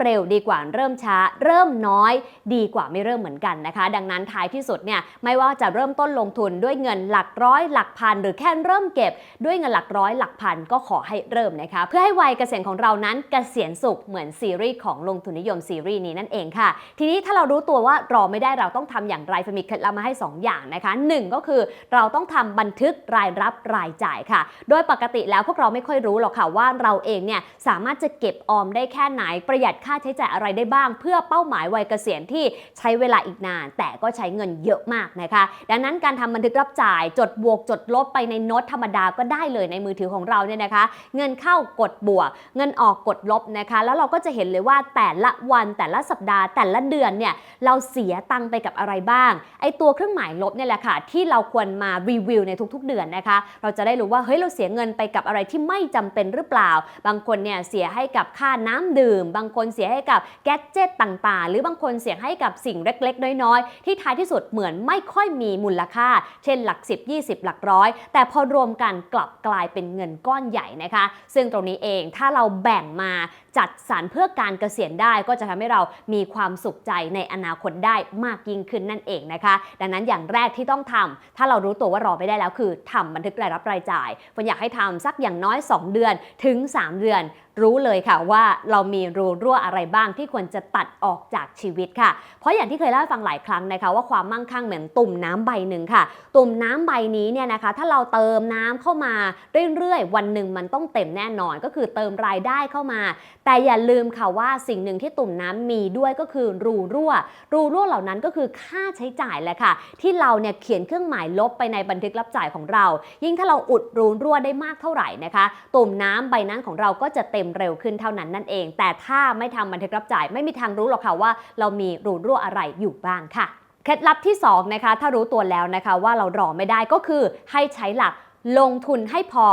เร็วดีกว่าเริ่มช้าเริ่มน้อยดีกว่าไม่เริ่มเหมือนกันนะคะดังนั้นท้ายที่สุดเนี่ยไม่ว่าจะเริ่มต้นลงทุนด้วยเงินหลักร้อยหลักพันหรือแค่เริ่มเก็บด้วยเงินหลักร้อยหลักพันก็ขอให้เริ่มนะคะเพื่อให้วัยเกษียณของเรานั้นเกษียณสุขเหมือนซีรีส์ของลงทุนนิยมซีรีส์นี้นั่นเองค่ะทีนี้ถ้าเรารู้ตัวว่ารอไม่ได้เราต้องทำอย่างไรมีเคล็ดลับมาให้2อย่างนะคะ1ก็คือเราต้องทำบันทึกรายรับรายจ่ายค่ะโดยปกติแล้วพวกเราไม่ค่อยรู้หรอกค่ะว่าเราเองเนี่ยสามารถจะเก็บออมได้แค่ไหนประหยัดค่าใช้จ่ายอะไรได้บ้างเพื่อเป้าหมายวัยเกษียณที่ใช้เวลาอีกนานแต่ก็ใช้เงินเยอะมากนะคะดังนั้นการทำบันทึกรับจ่ายจดบวกจดลบไปในโน้ตธรรมดาก็ได้เลยในมือถือของเราเนี่ยนะคะเงินเข้ากดบวกเงินออกกดลบนะคะแล้วเราก็จะเห็นเลยว่าแต่ละวันแต่ละสัปดาห์แต่ละเดือนเนี่ยเราเสียตังค์ไปกับอะไรบ้างไอตัวเครื่องหมายลบเนี่ยแหละค่ะที่เราควรมารีวิวในทุกๆเดือนนะคะเราจะได้รู้ว่าเฮ้ยเราเสียเงินไปกับอะไรที่ไม่จำเป็นหรือเปล่าบางคนเนี่ยเสียให้กับค่าน้ำดื่มบางคนเสียให้กับแกดเจ็ตต่างๆหรือบางคนเสียให้กับสิ่งเล็กๆน้อยๆที่ท้ายที่สุดเหมือนไม่ค่อยมีมูลค่าเช่นหลัก10 20หลักร้อยแต่พอรวมกันกลับกลายเป็นเงินก้อนใหญ่นะคะซึ่งตรงนี้เองถ้าเราแบ่งมา จัดสรรเพื่อการเกษียณได้ก็จะทำให้เรามีความสุขใจในอนาคตได้มากยิ่งขึ้นนั่นเองนะคะดังนั้นอย่างแรกที่ต้องทำถ้าเรารู้ตัวว่ารอไม่ได้แล้วคือทำบันทึกรายรับรายจ่ายผมอยากให้ทำสักอย่างน้อย2 เดือนถึง 3 เดือนรู้เลยค่ะว่าเรามีรูรั่วอะไรบ้างที่ควรจะตัดออกจากชีวิตค่ะเพราะอย่างที่เคยเล่าให้ฟังหลายครั้งนะคะว่าความมั่งคั่งเหมือนตุ่มน้ำใบหนึ่งค่ะตุ่มน้ำใบนี้เนี่ยนะคะถ้าเราเติมน้ำเข้ามาเรื่อยๆวันหนึ่งมันต้องเต็มแน่นอนก็คือเติมรายได้เข้ามาแต่อย่าลืมค่ะว่าสิ่งหนึ่งที่ตุ่มน้ำมีด้วยก็คือรูรั่วเหล่านั้นก็คือค่าใช้จ่ายแหละค่ะที่เราเนี่ยเขียนเครื่องหมายลบไปในบันทึกรับจ่ายของเรายิ่งถ้าเราอุดรูรั่วได้มากเท่าไหร่นะคะตุ่มน้ำใบนั้นของเราก็จะเต็มเร็วขึ้นเท่านั้นนั่นเองแต่ถ้าไม่ทำบันทึกรับจ่ายไม่มีทางรู้หรอกค่ะว่าเรามีรูรั่วอะไรอยู่บ้างค่ะเคล็ดลับที่2นะคะถ้ารู้ตัวแล้วนะคะว่าเรารอไม่ได้ก็คือให้ใช้หลักลงทุนให้พอ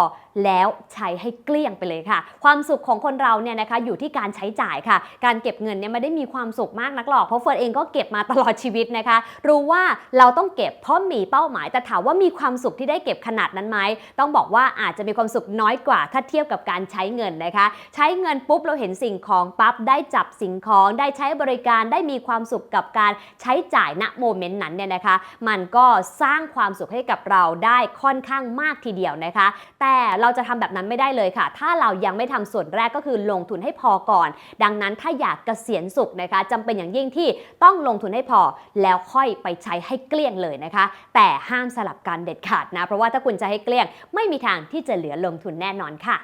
แล้วใช้ให้เกลี้ยงไปเลยค่ะความสุขของคนเราเนี่ยนะคะอยู่ที่การใช้จ่ายค่ะการเก็บเงินเนี่ยไม่ได้มีความสุขมากนักหรอกเพราะเฟิร์นเองก็เก็บมาตลอดชีวิตนะคะรู้ว่าเราต้องเก็บเพราะมีเป้าหมายแต่ถามว่ามีความสุขที่ได้เก็บขนาดนั้นไหมต้องบอกว่าอาจจะมีความสุขน้อยกว่าถ้าเทียบกับการใช้เงินนะคะใช้เงินปุ๊บเราเห็นสิ่งของปั๊บได้จับสิ่งของได้ใช้บริการได้มีความสุขกับการใช้จ่ายณโมเมนต์นั้นเนี่ยนะคะมันก็สร้างความสุขให้กับเราได้ค่อนข้างมากทีเดียวนะคะแต่เราจะทำแบบนั้นไม่ได้เลยค่ะถ้าเรายังไม่ทำส่วนแรกก็คือลงทุนให้พอก่อนดังนั้นถ้าอยากเกษียณสุขนะคะจำเป็นอย่างยิ่งที่ต้องลงทุนให้พอแล้วค่อยไปใช้ให้เกลี้ยงเลยนะคะแต่ห้ามสลับกันเด็ดขาดนะเพราะว่าถ้าคุณจะให้เกลี้ยงไม่มีทางที่จะเหลือลงทุนแน่นอนค่ะ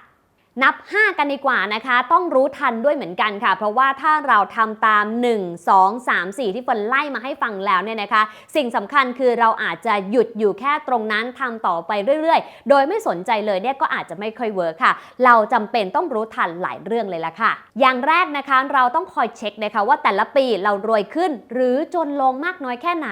นับ5กันดีกว่านะคะต้องรู้ทันด้วยเหมือนกันค่ะเพราะว่าถ้าเราทำตาม1 2 3 4ที่ฝนไล่มาให้ฟังแล้วเนี่ยนะคะสิ่งสำคัญคือเราอาจจะหยุดอยู่แค่ตรงนั้นทำต่อไปเรื่อยๆโดยไม่สนใจเลยเนี่ยก็อาจจะไม่ค่อยเวิร์คค่ะเราจำเป็นต้องรู้ทันหลายเรื่องเลยละค่ะอย่างแรกนะคะเราต้องคอยเช็คนะคะว่าแต่ละปีเรารวยขึ้นหรือจนลงมากน้อยแค่ไหน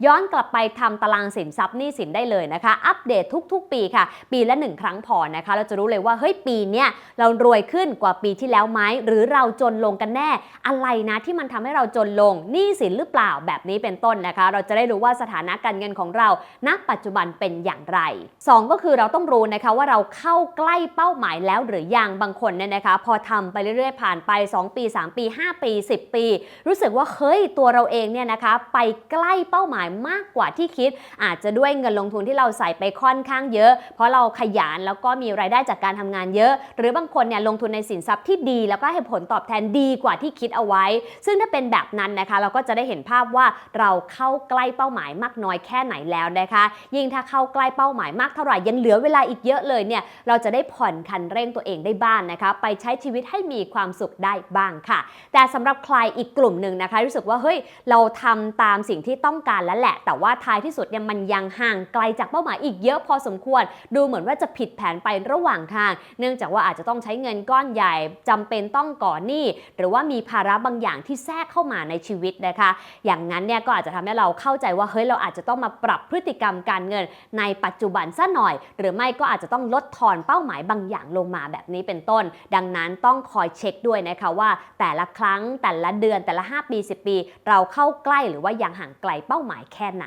ย้อนกลับไปทำตารางสินทรัพย์หนี้สินได้เลยนะคะอัปเดตทุกๆปีค่ะปีละ1 ครั้งพอนะคะเราจะรู้เลยว่าเฮ้ยปีเนี้ยเรารวยขึ้นกว่าปีที่แล้วไหมหรือเราจนลงกันแน่อะไรนะที่มันทำให้เราจนลงหนี้สินหรือเปล่าแบบนี้เป็นต้นนะคะเราจะได้รู้ว่าสถานะการเงินของเราณปัจจุบันเป็นอย่างไร2ก็คือเราต้องรู้นะคะว่าเราเข้าใกล้เป้าหมายแล้วหรือยังบางคนเนี่ยนะคะพอทำไปเรื่อยๆผ่านไป2 ปี 3 ปี 5 ปี 10 ปีรู้สึกว่าเฮ้ยตัวเราเองเนี่ยนะคะไปใกล้เป้าหมายมากกว่าที่คิดอาจจะด้วยเงินลงทุนที่เราใส่ไปค่อนข้างเยอะเพราะเราขยันแล้วก็มีรายได้จากการทำงานเยอะหรือบางคนเนี่ยลงทุนในสินทรัพย์ที่ดีแล้วก็ให้ผลตอบแทนดีกว่าที่คิดเอาไว้ซึ่งถ้าเป็นแบบนั้นนะคะเราก็จะได้เห็นภาพว่าเราเข้าใกล้เป้าหมายมากน้อยแค่ไหนแล้วนะคะยิ่งถ้าเข้าใกล้เป้าหมายมากเท่าไหร่ยังเหลือเวลาอีกเยอะเลยเนี่ยเราจะได้ผ่อนคันเร่งตัวเองได้บ้างนะคะไปใช้ชีวิตให้มีความสุขได้บ้างค่ะแต่สำหรับใครอีกกลุ่มหนึ่งนะคะรู้สึกว่าเฮ้ยเราทำตามสิ่งที่ต้องการแล้วแหละแต่ว่าท้ายที่สุดเนี่ยมันยังห่างไกลจากเป้าหมายอีกเยอะพอสมควรดูเหมือนว่าจะผิดแผนไประหว่างทางเนื่องจากว่าอาจจะต้องใช้เงินก้อนใหญ่จำเป็นต้องก่อหนี้หรือว่ามีภาระบางอย่างที่แทรกเข้ามาในชีวิตนะคะอย่างนั้นเนี่ยก็อาจจะทำให้เราเข้าใจว่าเฮ้ยเราอาจจะต้องมาปรับพฤติกรรมการเงินในปัจจุบันซะหน่อยหรือไม่ก็อาจจะต้องลดทอนเป้าหมายบางอย่างลงมาแบบนี้เป็นต้นดังนั้นต้องคอยเช็คด้วยนะคะว่าแต่ละครั้งแต่ละเดือนแต่ละ5 ปี 10 ปีเราเข้าใกล้หรือว่ายังห่างไกลเป้าหมายแค่ไหน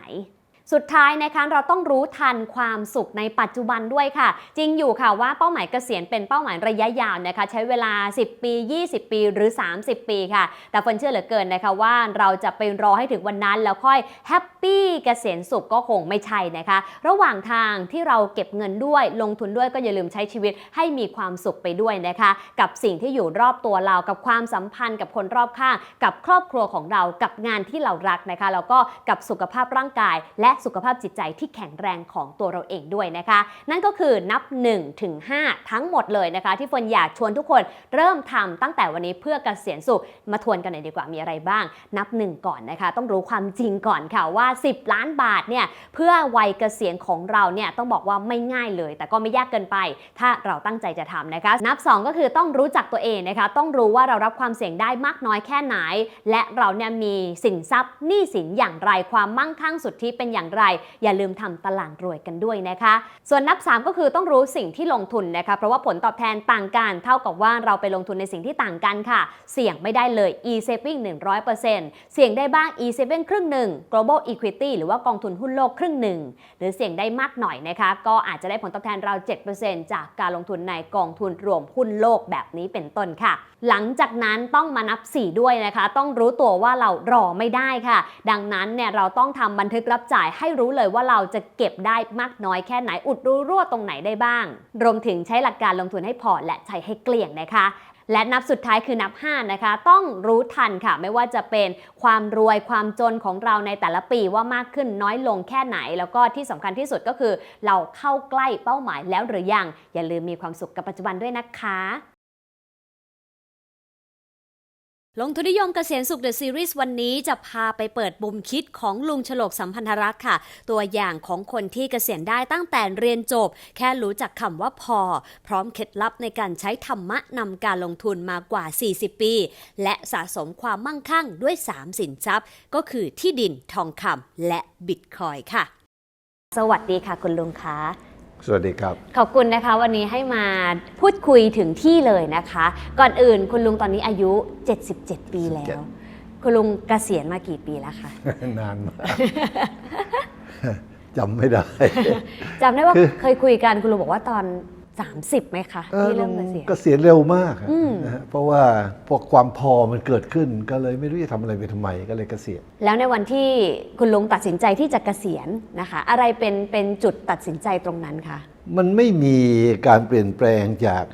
สุดท้ายนะคะเราต้องรู้ทันความสุขในปัจจุบันด้วยค่ะจริงอยู่ค่ะว่าเป้าหมายเกษียณเป็นเป้าหมายระยะยาวนะคะใช้เวลา10 ปี20 ปีหรือ30 ปีค่ะแต่ฝนเชื่อเหลือเกินนะคะว่าเราจะไปรอให้ถึงวันนั้นแล้วค่อยแฮปปี้เกษียณสุขก็คงไม่ใช่นะคะระหว่างทางที่เราเก็บเงินด้วยลงทุนด้วยก็อย่าลืมใช้ชีวิตให้มีความสุขไปด้วยนะคะกับสิ่งที่อยู่รอบตัวเรากับความสัมพันธ์กับคนรอบข้างกับครอบครัวของเรากับงานที่เรารักนะคะแล้วก็กับสุขภาพร่างกายและสุขภาพจิตใจที่แข็งแรงของตัวเราเองด้วยนะคะนั่นก็คือนับ1 ถึง 5ทั้งหมดเลยนะคะที่ฝนอยากชวนทุกคนเริ่มทำตั้งแต่วันนี้เพื่อเกษียณสุขมาทวนกันหน่อยดีกว่ามีอะไรบ้างนับ1ก่อนนะคะต้องรู้ความจริงก่อนค่ะว่า10 ล้านบาทเนี่ยเพื่อวัยเกษียณของเราเนี่ยต้องบอกว่าไม่ง่ายเลยแต่ก็ไม่ยากเกินไปถ้าเราตั้งใจจะทำนะคะนับ2ก็คือต้องรู้จักตัวเองนะคะต้องรู้ว่าเรารับความเสี่ยงได้มากน้อยแค่ไหนและเราเนี่ยมีสินทรัพย์หนี้สินอย่างไรความมั่งคั่งสุทธิเป็นอย่าง อย่างไรอย่าลืมทำตารางรวยกันด้วยนะคะส่วนนับ 3 ก็คือต้องรู้สิ่งที่ลงทุนนะคะเพราะว่าผลตอบแทนต่างกันเท่ากับว่าเราไปลงทุนในสิ่งที่ต่างกันค่ะเสี่ยงไม่ได้เลย e-saving 100% เสี่ยงได้บ้าง e-saving ครึ่งหนึ่ง global equity หรือว่ากองทุนหุ้นโลกครึ่งหนึ่งหรือเสี่ยงได้มากหน่อยนะคะก็อาจจะได้ผลตอบแทนราว 7% จากการลงทุนในกองทุนรวมหุ้นโลกแบบนี้เป็นต้นค่ะหลังจากนั้นต้องมานับ 4 ด้วยนะคะต้องรู้ตัวว่าเรารอไม่ได้ค่ะดังนั้นเนี่ยเราต้องทำบันทึกรับจ่ายให้รู้เลยว่าเราจะเก็บได้มากน้อยแค่ไหนอุดรูรั่วตรงไหนได้บ้างรวมถึงใช้หลักการลงทุนให้พอและใช้ให้เกลี้ยงนะคะและนับสุดท้ายคือนับ 5 นะคะต้องรู้ทันค่ะไม่ว่าจะเป็นความรวยความจนของเราในแต่ละปีว่ามากขึ้นน้อยลงแค่ไหนแล้วก็ที่สำคัญที่สุดก็คือเราเข้าใกล้เป้าหมายแล้วหรือยังอย่าลืมมีความสุขกับปัจจุบันด้วยนะคะลงทุนนิยมเกษียณสุข The Series วันนี้จะพาไปเปิดมุมคิดของลุงฉลกสัมพันธรักษ์ค่ะตัวอย่างของคนที่เกษียณได้ตั้งแต่เรียนจบแค่รู้จักคำว่าพอพร้อมเคล็ดลับในการใช้ธรรมะนำการลงทุนมากว่า40ปีและสะสมความมั่งคั่งด้วย3สินทรัพย์ก็คือที่ดินทองคำและบิตคอยน์ค่ะสวัสดีค่ะคุณลุงคะสวัสดีครับขอบคุณนะคะวันนี้ให้มาพูดคุยถึงที่เลยนะคะก่อนอื่นคุณลุงตอนนี้อายุ77ปีแล้วคุณลุงเกษียณมากี่ปีแล้วคะ นานมาก จำไม่ได้ จำได้ว่าเคยคุยกันคุณลุงบอกว่าตอน30ไหมคะที่เริ่มเกษียณเร็วมากนะฮะเพราะว่าพวกความพอมันเกิดขึ้นก็เลยไม่รู้จะทำอะไรไปทำไมก็เลยเกษียณแล้วในวันที่คุณลุงตัดสินใจที่จะเกษียณนะคะอะไรเป็นจุดตัดสินใจตรงนั้นคะมันไม่มีการเปลี่ยนแปลงจาก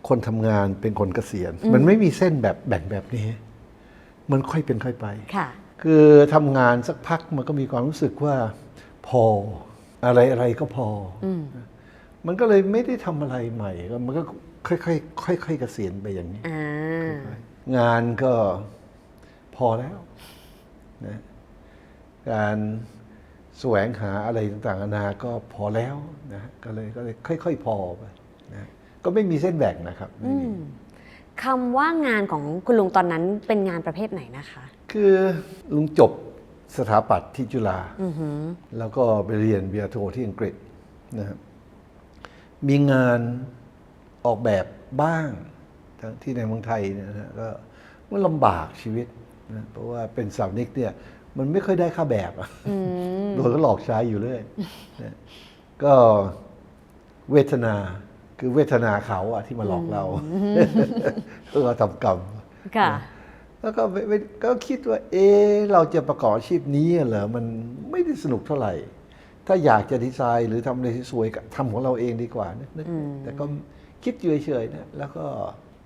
คนทำงานเป็นคนเกษียณมันไม่มีเส้นแบบแบ่งแบบนี้มันค่อยเป็นค่อยไปคือทำงานสักพักมันก็มีความรู้สึกว่าพออะไรก็พอมันก็เลยไม่ได้ทำอะไรใหม่มันก็ค่อยๆเกษียณไปอย่างนี้งานก็พอแล้วนะการแสวงหาอะไรต่างๆนานาก็พอแล้วนะก็เลยค่อยๆพอไปนะก็ไม่มีเส้นแบ่งนะครับคำว่างานของคุณลุงตอนนั้นเป็นงานประเภทไหนนะคะคือลุงจบสถาปัตย์ที่จุฬาแล้วก็ไปเรียนปริญญาโทที่อังกฤษนะครับมีงานออกแบบบ้างที่ในเมืองไทยเนี่ยนะก็มันลำบากชีวิตนะเพราะว่าเป็นสาวนิกเนี่ยมันไม่ค่อยได้ค่าแบบโดนก็หลอกใช้อยู่เรื่อยนะก็เวทนาคือเวทนาเขาอะที่มาหลอกเราเพื่อทำกรรมแล้วก็คิดว่าเราจะประกอบอาชีพนี้เหรอมันไม่ได้สนุกเท่าไหร่ถ้าอยากจะดีไซน์หรือทำอะไรที่สวยทำของเราเองดีกว่านึกแต่ก็คิดเฉยๆนะแล้วก็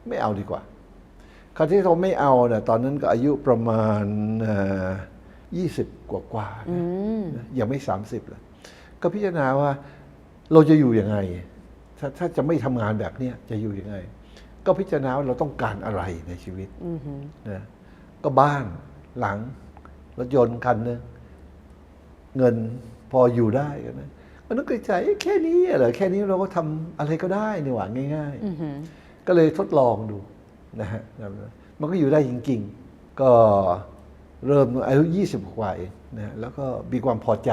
ไม่เอาดีกว่าคราวที่เราไม่เอาเนี่ยตอนนั้นก็อายุประมาณ20กว่าๆยังไม่30เลยก็พิจารณาว่าเราจะอยู่ยังไงถ้าจะไม่ทำงานแบบนี้จะอยู่ยังไงก็พิจารณาว่าเราต้องการอะไรในชีวิตนะก็บ้านหลังรถยนต์คันนึงเงินพออยู่ได้กันนะมันต้องกระจายแค่นี้เหรอแค่นี้เราก็ทำอะไรก็ได้นี่หว่าง่ายๆก็เลยทดลองดูนะฮะมันก็อยู่ได้จริงๆก็เริ่มอายุ20กว่าเองนะแล้วก็มีความพอใจ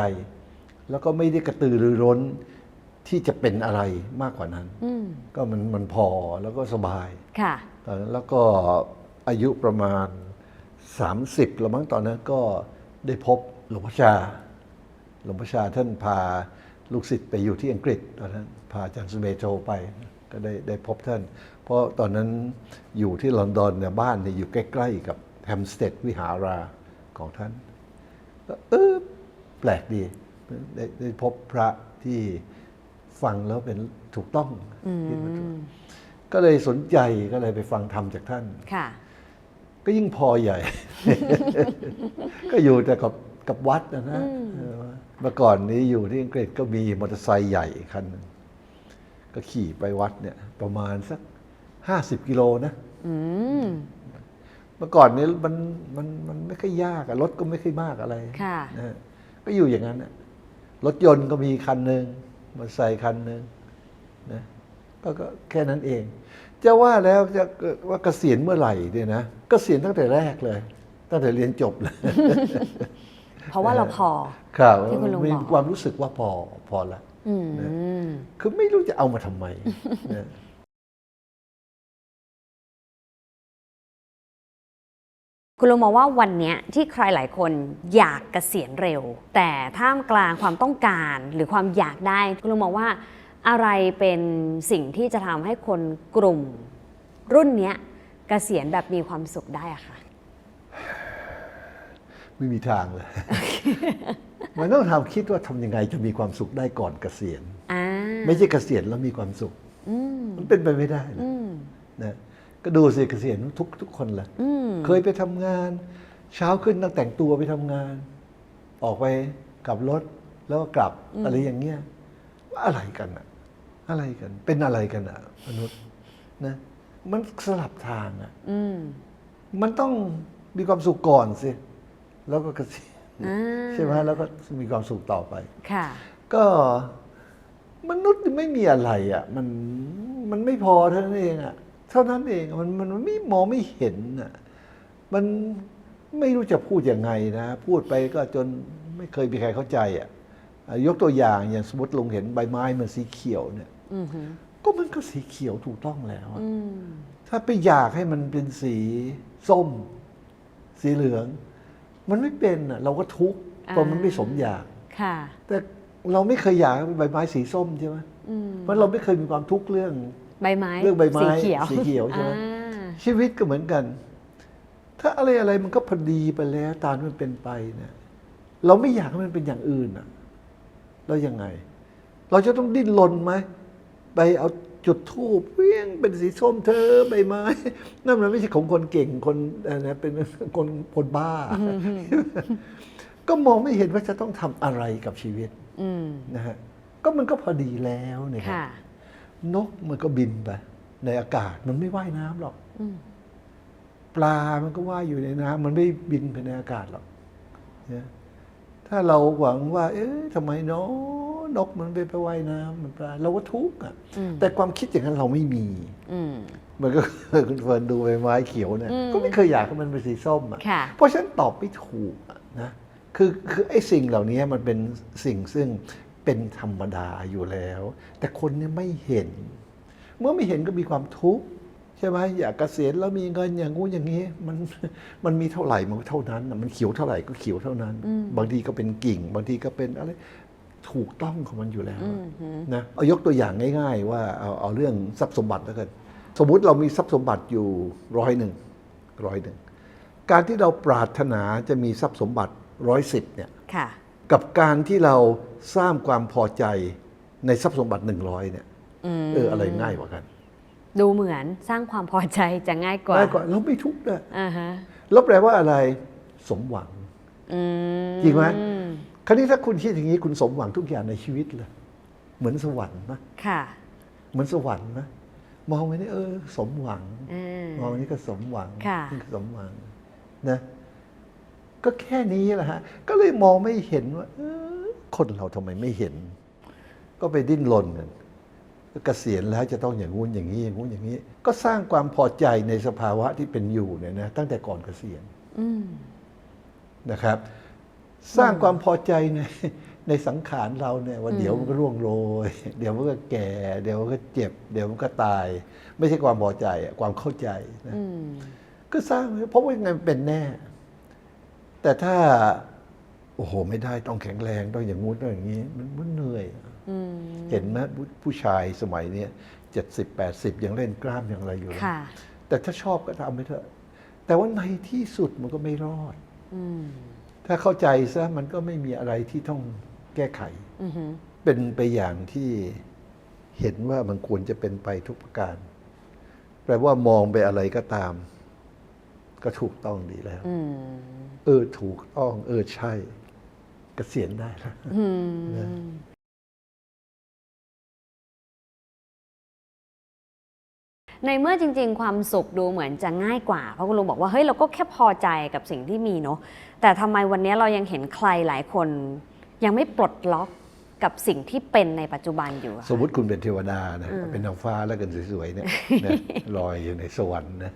แล้วก็ไม่ได้กระตือรือร้นที่จะเป็นอะไรมากกว่านั้นก็มันพอแล้วก็สบายตอนนั้นแล้วก็อายุประมาณ30แล้วมั้งตอนนั้นก็ได้พบหลวงพ่อชาท่านพาลูกศิษย์ไปอยู่ที่อังกฤษตอนนั้นพาอาจารย์สุเมโธไปก็ได้พบท่านเพราะตอนนั้นอยู่ที่ลอนดอนเนี่ยบ้านเนี่ยอยู่ใกล้ๆกับแฮมสเตดวิหาราของท่านแปลกดีได้พบพระที่ฟังแล้วเป็นถูกต้องก็เลยสนใจก็เลยไปฟังธรรมจากท่านก็ยิ่งพอใหญ่ ก็อยู่แต่กับวัดนะเมื่อก่อนนี้อยู่ที่อังกฤษก็มีมอเตอร์ไซค์ใหญ่คันนึงก็ขี่ไปวัดเนี่ยประมาณสัก50 กิโลนะเมื่อก่อนนี้มันไม่ค่อยยากรถก็ไม่ค่อยมากอะไรนะก็อยู่อย่างนั้นรถยนต์ก็มีคันนึงมอเตอร์ไซค์คันนึงนะก็แค่นั้นเองจะว่าแล้วจะว่าเกษียณเมื่อไหร่เนี่ยนะเกษียณตั้งแต่แรกเลยตั้งแต่เรียนจบเลย เพราะว่าเราพอ ครับ ที่คุณลุง มี บอก ความรู้สึกว่าพอละ อืม นะ คือไม่รู้จะเอามาทำไมนะ คุณลุงมองว่าวันเนี้ยที่ใครหลายคนอยากเกษียณเร็ว แต่ท่ามกลางความต้องการหรือความอยากได้คุณลุงมองว่าอะไรเป็นสิ่งที่จะทำให้คนกลุ่มรุ่นเนี้ยเกษียณแบบมีความสุขได้อะคะ ไม่มีทางเลย มันต้องทำคิดว่าทำยังไงจะมีความสุขได้ก่อนเกษียณ อ่า ไม่ใช่เกษียณแล้วมีความสุข อืม มันเป็นไปไม่ได้นะ อืม นะก็ดูสิเกษียณทุกคนแหละ อืม เคยไปทำงาน เช้าขึ้นต้องแต่งตัวไปทำงาน ออกไปกับรถแล้วก็กลับอะไรอย่างเงี้ยอะไรกันอะอะไรกัน เป็นอะไรกันอะมนุษย์นะมันสลับทางอะ อืม มันต้องมีความสุขก่อนสิแล้วก็เกษียณ อ่า ใช่ไหมแล้วก็มีความสุขต่อไป ค่ะ ก็มนุษย์ไม่มีอะไรอ่ะมันไม่พอเท่านั้นเองอ่ะเท่านั้นเองมันไม่มองไม่เห็นอ่ะมันไม่รู้จะพูดยังไงนะ พูดไปก็จนไม่เคยมีใครเข้าใจอ่ะยกตัวอย่างอย่างสมมติลุงเห็นใบไม้มันสีเขียวเนี่ย อือหือ ก็มันก็สีเขียวถูกต้องแล้วอะ อืม ถ้าไปอยากให้มันเป็นสีส้ม สีเหลือง มันไม่เป็นอ่ะเราก็ทุกข์เพราะมันไม่สมอยาก ค่ะ แต่เราไม่เคยอยากให้ใบไม้สีส้มใช่ไหม อืม เพราะเราไม่เคยมีความทุกข์เรื่อง ใบไม้ เรื่องใบไม้ สีเขียว สีเขียวใช่ไหม อ่า ชีวิตก็เหมือนกัน ถ้าอะไรมันก็พอดีไปแล้วตามที่มันเป็นไปเนี่ยเราไม่อยากให้มันเป็นอย่างอื่นอ่ะแล้วยังไง เราจะต้องดิ้นรนไหมไปเอาจุดธูปเวียงเป็นสีส้มเธอใบไม้ นั่นมันไม่ใช่ของคนเก่งคนนะเป็นคนบ้า ก็มองไม่เห็นว่าจะต้องทำอะไรกับชีวิต อืม นะฮะก็มันก็พอดีแล้วเนี่ยครับ ค่ะ นกมันก็บินไปในอากาศมันไม่ว่ายน้ำหรอก อืม ปลามันก็ว่ายอยู่ในน้ำมันไม่บินไปในอากาศหรอกนะถ้าเราหวังว่า เอ๊ะทำไมเนาะนกมันไปว่ายน้ำมันปลาเราก็ทุกข์อ่ะ อืม แต่ความคิดอย่างนั้นเราไม่มี อืม มันก็ คุณเฟิร์นดูใบไม้เขียวเนี่ย อืม ก็ไม่เคยอยากให้มันเป็นสีส้มอ่ะ ค่ะ เพราะฉะนั้นตอบไม่ถูกอะนะคือไอ้สิ่งเหล่านี้มันเป็นสิ่งซึ่งเป็นธรรมดาอยู่แล้ว แต่คนเนี่ยไม่เห็น เมื่อไม่เห็นก็มีความทุกข์ใช่ไหมอยากเกษียณแล้วมีเงินอย่างงู้นอย่างนี้มันมีเท่าไหร่มันก็เท่านั้นน่ะมันเขียวเท่าไหร่ก็เขียวเท่านั้น บางทีก็เป็นกิ่ง บางทีก็เป็นอะไรถูกต้องของมันอยู่แล้วอะนะเอายกตัวอย่างง่าย ๆ ว่าเอาเรื่องทรัพย์สมบัติแล้วกันสมมุติเรามีทรัพย์สมบัติอยู่100 การที่เราปรารถนาจะมีทรัพย์สมบัติ110เนี่ย ค่ะ กับการที่เราสร้างความพอใจในทรัพย์สมบัติ100เนี่ย อะไรง่ายกว่ากัน ดูเหมือนสร้างความพอใจจะง่ายกว่า ง่ายกว่าเราไม่ทุกข์ด้วย อ่าฮะ แล้วแปลว่าอะไรสมหวัง อืม จริงไหม คราวนี้ถ้าคุณคิดอย่างนี้คุณสมหวังทุกอย่างในชีวิตเลยเหมือนสวรรค์นะ ค่ะ เหมือนสวรรค์นะมองไปนี่สมหวัง อืม มองไปนี่ก็สมหวัง ค่ะ นี่ก็สมหวังนะก็แค่นี้แหละฮะก็เลยมองไม่เห็นว่าคนเราทำไมไม่เห็น ก็ไปดิ้นรนกันเกษียณแล้วจะต้องอย่างงู้นอย่างนี้อย่างงู้นอย่างนี้ ก็สร้างความพอใจในสภาวะที่เป็นอยู่เนี่ยนะตั้งแต่ก่อนเกษียณ อืม นะครับ สร้างความพอใจในสังขารเราเนี่ยว่าเดี๋ยวมันก็ร่วงโรย เดี๋ยวมันก็แก่ เดี๋ยวมันก็เจ็บ เดี๋ยวมันก็ตาย ไม่ใช่ความพอใจอะความเข้าใจนะ อืม ก็สร้างไว้เพราะว่ายังไงมันเป็นแน่ แต่ถ้า โอ้โหไม่ได้ต้องแข็งแรงต้องอย่างงู้นต้องอย่างนี้ มันเหนื่อย อืม เห็นไหมผู้ชายสมัยเนี้ย70-80ยังเล่นกล้ามอย่างไรอยู่เลย ค่ะ แต่ถ้าชอบก็ทำไปเถอะ แต่ว่าในที่สุดมันก็ไม่รอด อืม ถ้าเข้าใจซะมันก็ไม่มีอะไรที่ต้องแก้ไข อือหือ เป็นไปอย่างที่เห็นว่ามันควรจะเป็นไปทุกประการ แปลว่ามองไปอะไรก็ตาม ก็ถูกต้องดีแล้ว อืม ถูกต้องใช่เกษียณได้แล้ว อืม นะ ในเมื่อจริงๆ ความสุขดูเหมือนจะง่ายกว่า เพราะคุณลุงบอกว่าเฮ้ยเราก็แค่พอใจกับสิ่งที่มีเนาะ แต่ทำไมวันนี้เรายังเห็นใครหลายคน ยังไม่ปลดล็อกกับสิ่งที่เป็นในปัจจุบันอยู่อะ สมมติคุณเป็นเทวดานะเป็นนางฟ้าแล้วกันสวยๆเนี่ย นะลอยอยู่ในสวรรค์นะ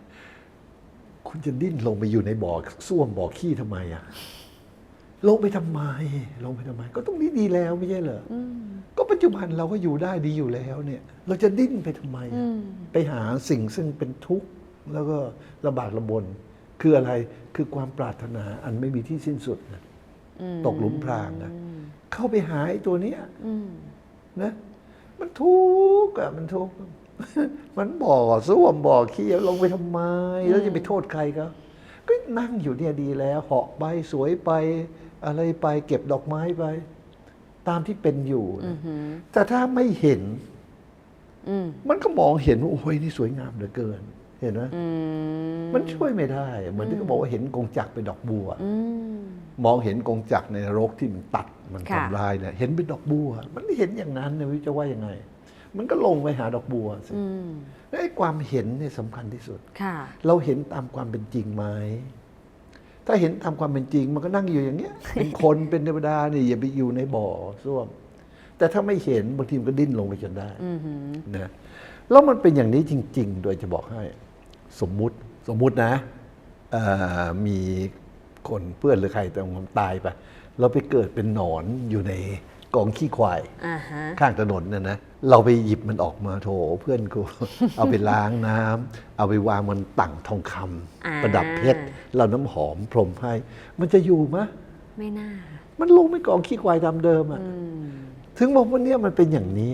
คุณจะดิ้นลงไปอยู่ในบ่อส้วมบ่อขี้ทำไมอ่ะ ลงไปทำไมลงไปทำไมก็ต้องดีแล้วไม่ใช่เหรอก็ปัจจุบันเราก็อยู่ได้ดีอยู่แล้วเนี่ยเราจะดิ้นไปทำไมไปหาสิ่งซึ่งเป็นทุกข์แล้วก็ลำบากลำบนคืออะไรคือความปรารถนาอันไม่มีที่สิ้นสุดนะตกหลุมพรางนะเข้าไปหาไอ้ตัวเนี้ยนะมันทุกข์อะมันทุกข์ มันบ่อส้วมบ่อขี้ลงไปทำไมแล้วจะไปโทษใครก็นั่งอยู่เนี่ยดีแล้วเหาะไปสวยไปอะไรไปเก็บดอกไม้ไปตามที่เป็นอยู่นะแต่ถ้าไม่เห็นมันก็มองเห็นว่าโอ้ยนี่สวยงามเหลือเกินเห็นไหมมันช่วยไม่ได้เหมือนที่เขาบอกว่าเห็นกงจักรเป็นดอกบัวมองเห็นกงจักรในนรกที่มันตัดมันทำลายเนี่ยเห็นเป็นดอกบัวมันไม่เห็นอย่างนั้นเนี่ยจะว่ายังไงมันก็ลงไปหาดอกบัวสิและไอ้ความเห็นเนี่ยสำคัญที่สุดเราเห็นตามความเป็นจริงไหมถ้าเห็นตามความเป็นจริงมันก็นั่งอยู่อย่างเงี้ย เป็นคนเป็นเทวดาเนี่ยอย่าไปอยู่ในบ่อส้วมแต่ถ้าไม่เห็นบางทีมันก็ดิ้นลงไปจนได้นะแล้วมันเป็นอย่างนี้จริงๆโดยจะบอกให้สมมุตินะมีคนเพื่อนหรือใครแต่มันตายไปเราไปเกิดเป็นหนอนอยู่ในกองขี้ควายข้างถนนเนี่ยนะเราไปหยิบมันออกมาโถเพื่อนกู เอาไปล้างน้ำเอาไปวางมันตั่งทองคำประดับเพชรเราน้ำหอมพรมให้มันจะอยู่มะไม่น่ามันลงไปกองขี้ควายตามเดิมอ่ะถึงบอกว่าเนี่ยมันเป็นอย่างนี้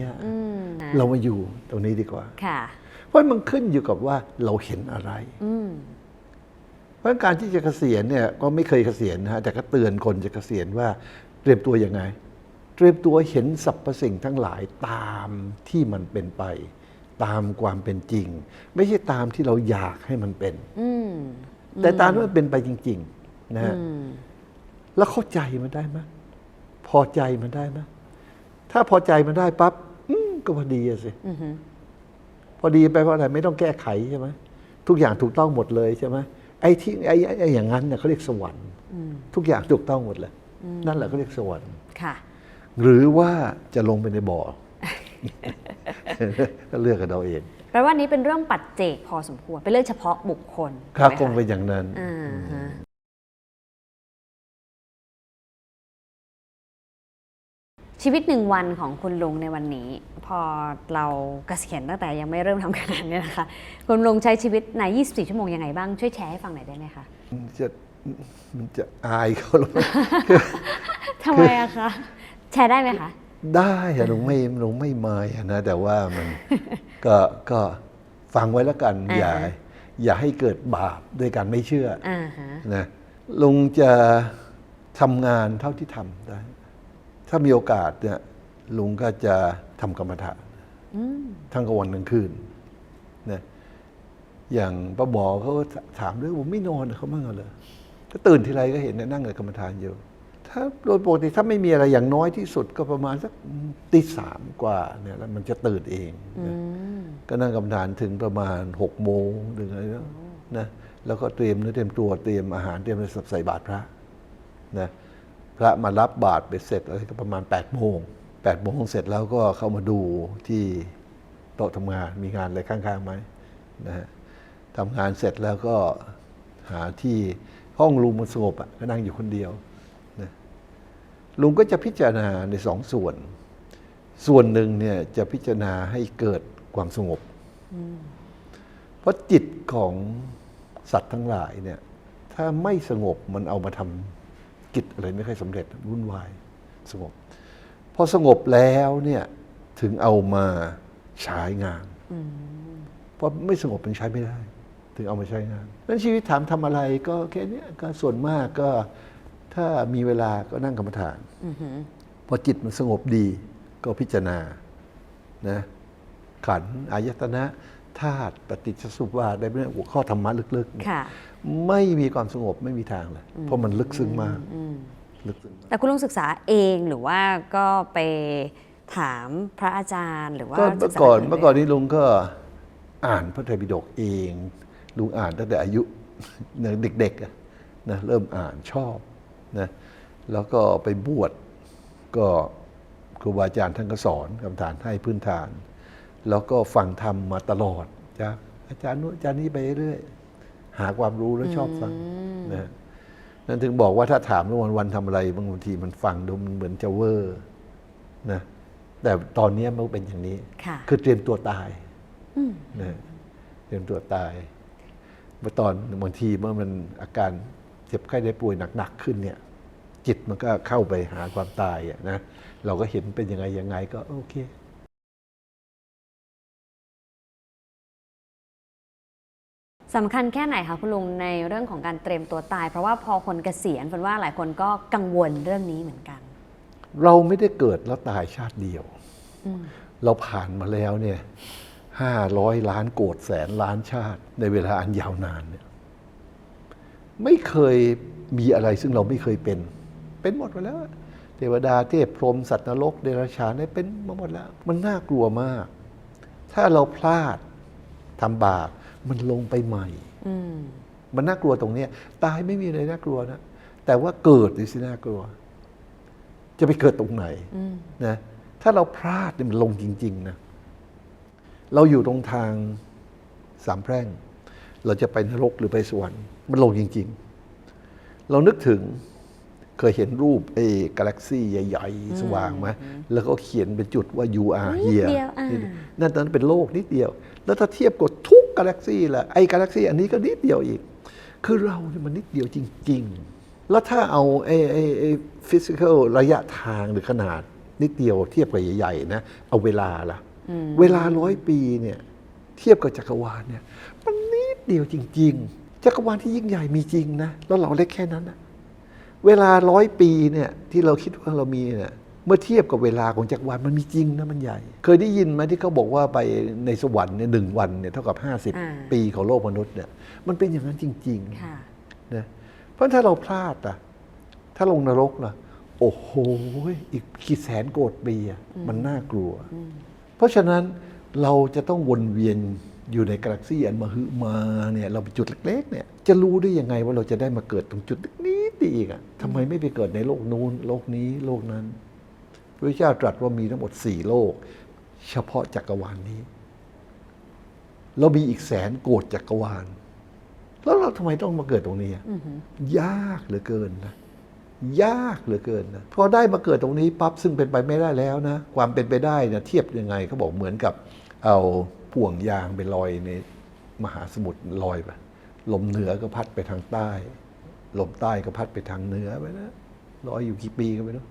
เรามาอยู่ตรงนี้ดีกว่าเพราะมันขึ้นอยู่กับว่าเราเห็นอะไรเพราะการที่จะเกษียณเนี่ยก็ไม่เคยเกษียณนะฮะแต่ก็เตือนคนจะเกษียณว่าเตรียมตัวยังไงเตรียมตัวเห็นสรรพสิ่งทั้งหลายตามที่มันเป็นไปตามความเป็นจริงไม่ใช่ตามที่เราอยากให้มันเป็นแต่ตามที่มันเป็นไปจริงๆนะฮะแล้วเข้าใจมันได้ไหมพอใจมันได้ไหมถ้าพอใจมันได้ปั๊บก็พอดีสิพอดีไปเพราะอะไรไม่ต้องแก้ไขใช่ไหมทุกอย่างถูกต้องหมดเลยใช่ไหมไอ้ที่ไอ้อย่างนั้นเนี่ยเขาเรียกสวรรค์ทุกอย่างถูกต้องหมดเลยนั่นแหละเขาเรียกสวรรค์หรือว่าจะลงไปในบ่อ ก็เลือกกันเราเองแปลว่านี้เป็นเรื่องปัจเจกพอสมควรเป็นเรื่องเฉพาะบุคคลครับคงเป็นอย่างนั้นชีวิตหนึ่งวันของคุณลุงในวันนี้พอเราเกษียณตั้งแต่ยังไม่เริ่มทำงานเนี่ยนะคะคุณลุงใช้ชีวิตใน24 ชั่วโมงยังไงบ้างช่วยแชร์ให้ฟังหน่อยได้ไหมคะมันจะอายเขาหรอ ทำไมอะคะแชร์ได้ไหมคะได้อะลุงไม่มายนะแต่ว่ามันก็ฟังไว้แล้วกันอย่าให้เกิดบาปด้วยการไม่เชื่อนะลุงจะทำงานเท่าที่ทำได้ถ้ามีโอกาสเนี่ยลุงก็จะทำกรรมฐานทั้งกลางวันกลางคืนนะอย่างป้าหมอเขาถามด้วยผมไม่นอนเขาบ้างเหรอถ้าตื่นทีไรก็เห็นนั่งในกรรมฐานอยู่ถ้าโดยปกติถ้าไม่มีอะไรอย่างน้อยที่สุดก็ประมาณสักตี 3กว่าเนี่ยแล้วมันจะตื่นเองก็นั่งกรรมฐานถึงประมาณ6 โมงถึงอะไรนะแล้วก็เตรียมเนื้อเตรียมตัวเตรียมอาหารเตรียมใส่บาตรพระนะพระมารับบาตรไปเสร็จอะไรก็ประมาณ8 โมงเสร็จแล้วก็เข้ามาดูที่โต๊ะทำงานมีงานอะไรข้างๆไหมนะฮะทำงานเสร็จแล้วก็หาที่ห้องลุงมันสงบก็นั่งอยู่คนเดียวนะลุงก็จะพิจารณาใน2 ส่วนหนึ่งเนี่ยจะพิจารณาให้เกิดความสงบเพราะจิตของสัตว์ทั้งหลายเนี่ยถ้าไม่สงบมันเอามาทำกิจอะไรไม่ค่อยสำเร็จวุ่นวายสงบพอสงบแล้วเนี่ยถึงเอามาใช้งานเพราะไม่สงบมันใช้ไม่ได้ถึงเอามาใช้งานนั้นชีวิตถามทำอะไรก็แค่นี้ก็ส่วนมากก็ถ้ามีเวลาก็นั่งกรรมฐานพอจิตมันสงบดีก็พิจารณานะขันธ์อายตนะธาตุปฏิจจสมุปบาทได้เป็นหัวข้อธรรมะลึกๆไม่มีความสงบไม่มีทางเลยเพราะมันลึกซึ้งมากแต่คุณลุงศึกษาเองหรือว่าก็ไปถามพระอาจารย์หรือว่าเมื่อก่อนนี้ลุงก็อ่านพระไตรปิฎกเองลุงอ่านตั้งแต่อายุเด็กๆนะเริ่มอ่านชอบนะแล้วก็ไปบวชก็ครูบาอาจารย์ท่านก็สอนกรรมฐานให้พื้นฐานแล้วก็ฟังธรรมมาตลอดจ้ะอาจารย์นู้นอาจารย์นี้ไปเรื่อยหาความรู้แล้วชอบฟังนะ นั่นถึงบอกว่าถ้าถามว่าวันทำอะไรบางทีมันฟังดูมันเหมือนจะเวอร์นะแต่ตอนนี้มันเป็นอย่างนี้ ค่ะ คือเตรียมตัวตายนะเตรียมตัวตายเมื่อตอนบางทีเมื่อมันอาการเจ็บไข้ได้ป่วยหนักๆขึ้นเนี่ย จิตมันก็เข้าไปหาความตายนะเราก็เห็นเป็นยังไงก็โอเค สำคัญแค่ไหนคะคุณลุงในเรื่องของการเตรียมตัวตาย เพราะว่าพอคนเกษียณฝนว่าหลายคนก็กังวลเรื่องนี้เหมือนกัน เราไม่ได้เกิดแล้วตายชาติเดียว เราผ่านมาแล้วเนี่ย500 ล้านโกรธแสนล้านชาติในเวลาอันยาวนานเนี่ยไม่เคยมีอะไรซึ่งเราไม่เคยเป็นหมดไปแล้วเทวดาเทพพรหมสัตว์นรกเดรัจฉานเป็นมาหมดแล้วมันน่ากลัวมาก ถ้าเราพลาดทำบาปมันลงไปใหม่มันน่ากลัวตรงนี้ตายไม่มีอะไรน่ากลัวนะแต่ว่าเกิดนี่สิน่ากลัว จะไปเกิดตรงไหนนะถ้าเราพลาดเนี่ยมันลงจริงๆนะเราอยู่ตรงทางสามแพร่งเราจะไปนรกหรือไปสวรรค์มันลงจริงๆเรานึกถึงเคยเห็นรูปกาแล็กซี่ใหญ่ๆสว่างไหมแล้วก็เขียนเป็นจุดว่า you are นิด here เดียว นั่นตอนนั้นเป็นโลกนิดเดียว แล้วถ้าเทียบกับทุกกาแล็กซี่ละไอ้กาแล็กซี่อันนี้ก็นิดเดียวอีกคือเราเนี่ยมันนิดเดียวจริงๆแล้วถ้าเอาฟิสิกอลระยะทางหรือขนาดนิดเดียวเทียบกับใหญ่ๆนะเอาเวลาล่ะเวลา100 ปีเนี่ยเทียบกับจักรวาลเนี่ยมันนิดเดียวจริงๆจักรวาลที่ยิ่งใหญ่มีจริงนะแล้วเราเล็กแค่นั้นนะเวลา100 ปีเนี่ยที่เราคิดว่าเรามีเนี่ยเมื่อเทียบกับเวลาของจักรวาลมันมีจริงนะมันใหญ่เคยได้ยินไหมที่เขาบอกว่าไปในสวรรค์เนี่ย1 วันเนี่ยเท่ากับ50 ปีของโลกมนุษย์เนี่ยมันเป็นอย่างนั้นจริงๆนะเพราะถ้าเราพลาดอ่ะถ้าลงนรกล่ะโอ้โหอีกกี่แสนโกรธปีมันน่ากลัวเพราะฉะนั้นเราจะต้องวนเวียนอยู่ในกาแล็กซี่อันมหึมาเนี่ยเราเป็นจุดเล็กๆเนี่ยจะรู้ได้ยังไงว่าเราจะได้มาเกิดตรงจุดนี้อีกอ่ะทำไมไม่ไปเกิดในโลกนู้นโลกนี้โลกนั้นพระเจ้าตรัสว่ามีทั้งหมด4 โลกเฉพาะจักรวาลนี้เรามีอีกแสนโกรธจักรวาลแล้วเราทำไมต้องมาเกิดตรงนี้ยากเหลือเกินนะยากเหลือเกินนะพอได้มาเกิดตรงนี้ปั๊บซึ่งเป็นไปไม่ได้แล้วนะความเป็นไปได้นะเทียบยังไงเขาบอกเหมือนกับเอาพ่วงยางไปลอยในมหาสมุทรลอยไปลมเหนือก็พัดไปทางใต้ลมใต้ก็พัดไปทางเหนือไปนะลอยอยู่กี่ปีก็ไม่รู้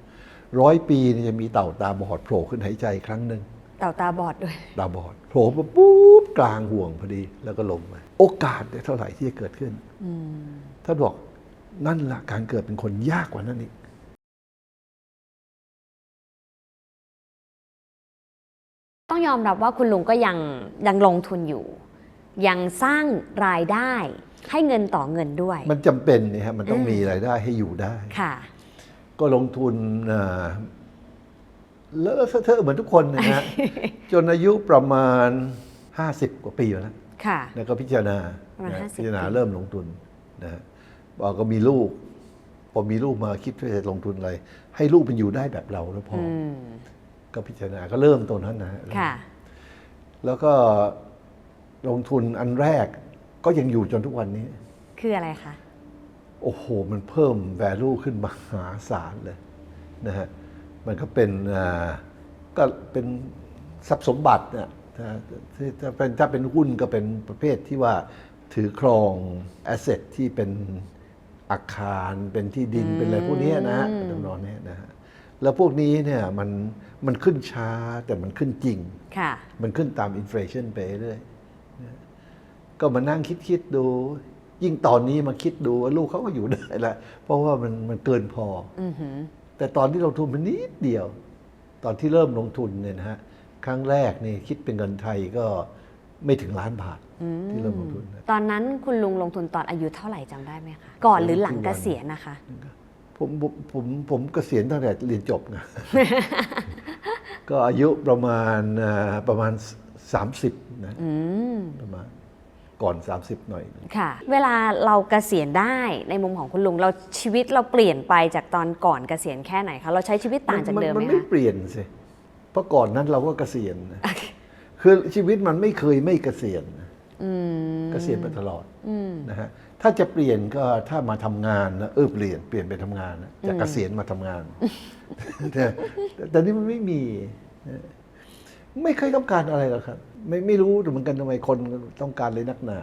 100 ปีจะมีเต่าตาบอดโผล่ขึ้นหายใจครั้งหนึ่ง เต่าตาบอดด้วย ตาบอดโผล่มาปุ๊บกลางห่วงพอดีแล้วก็ลงมาโอกาสเท่าไหร่ที่จะเกิดขึ้นท่านบอกนั่นละการเกิดเป็นคนยากกว่านั้นอีก ต้องยอมรับว่าคุณลุงก็ยังลงทุนอยู่ ยังสร้างรายได้ให้เงินต่อเงินด้วย มันจำเป็นนี่ฮะมันต้องมีรายได้ให้อยู่ได้ ค่ะ ก็ลงทุนเลอะเทอะเหมือนทุกคนนะฮะ จนอายุประมาณ50 กว่าปีแล้ว ค่ะ แล้วก็พิจารณา ประมาณ นะ 50 พิจารณาเริ่มลงทุนนะฮะบอกก็มีลูกพอมีลูกมาคิดว่าจะลงทุนอะไรให้ลูกมันอยู่ได้แบบเราแล้วพอก็พิจารณาก็เริ่มตรงนั้นนะฮะ ค่ะ แล้วก็ลงทุนอันแรกก็ยังอยู่จนทุกวันนี้ คืออะไรคะ โอ้โหมันเพิ่ม value ขึ้นมหาศาลเลยนะฮะมันก็เป็นทรัพย์สมบัติเนี่ยถ้าเป็นหุ้นก็เป็นประเภทที่ว่าถือครอง asset ที่เป็นอาคารเป็นที่ดินเป็นอะไรพวกนี้นะฮะจำนวนนี้นะฮะแล้วพวกนี้เนี่ยมันขึ้นช้าแต่มันขึ้นจริง ค่ะ มันขึ้นตามอินฟลชันไปเรื่อยก็มานั่งคิดดูยิ่งตอนนี้มาคิดดูว่าลูกเขาก็อยู่ได้แล้วเพราะว่ามันเกินพอแต่ตอนที่ลงทุนมันนิดเดียว ตอนที่เริ่มลงทุนเนี่ยนะฮะครั้งแรกนี่คิดเป็นเงินไทยก็ไม่ถึง1 ล้านบาทที่เริ่มลงทุน ตอนนั้นคุณลุงลงทุนตอนอายุเท่าไหร่จำได้ไหมคะ ก่อนหรือหลังเกษียณนะคะ ผมเกษียณตั้งแต่เรียนจบนะ ก็อายุประมาณ30นะประมาณก่อน30หน่อย ค่ะ เวลาเราเกษียณได้ในมุมของคุณลุงเราชีวิตเราเปลี่ยนไปจากตอนก่อนเกษียณแค่ไหนคะเราใช้ชีวิตต่างจากเดิมไหม มันไม่ คะ เปลี่ยนสิเพราะก่อนนั้นเราก็เกษียณนะคือชีวิตมันไม่เคยไม่เกษียณ เกษียณไปตลอดนะฮะถ้าจะเปลี่ยนก็ถ้ามาทำงานนะเปลี่ยนไปทำงานนะจากเกษียณมาทำงาน แต่นี่มันไม่มี ไม่เคยต้องการอะไรหรอกครับ ไม่รู้เหมือนกันทำไมคนต้องการเลยนักหนา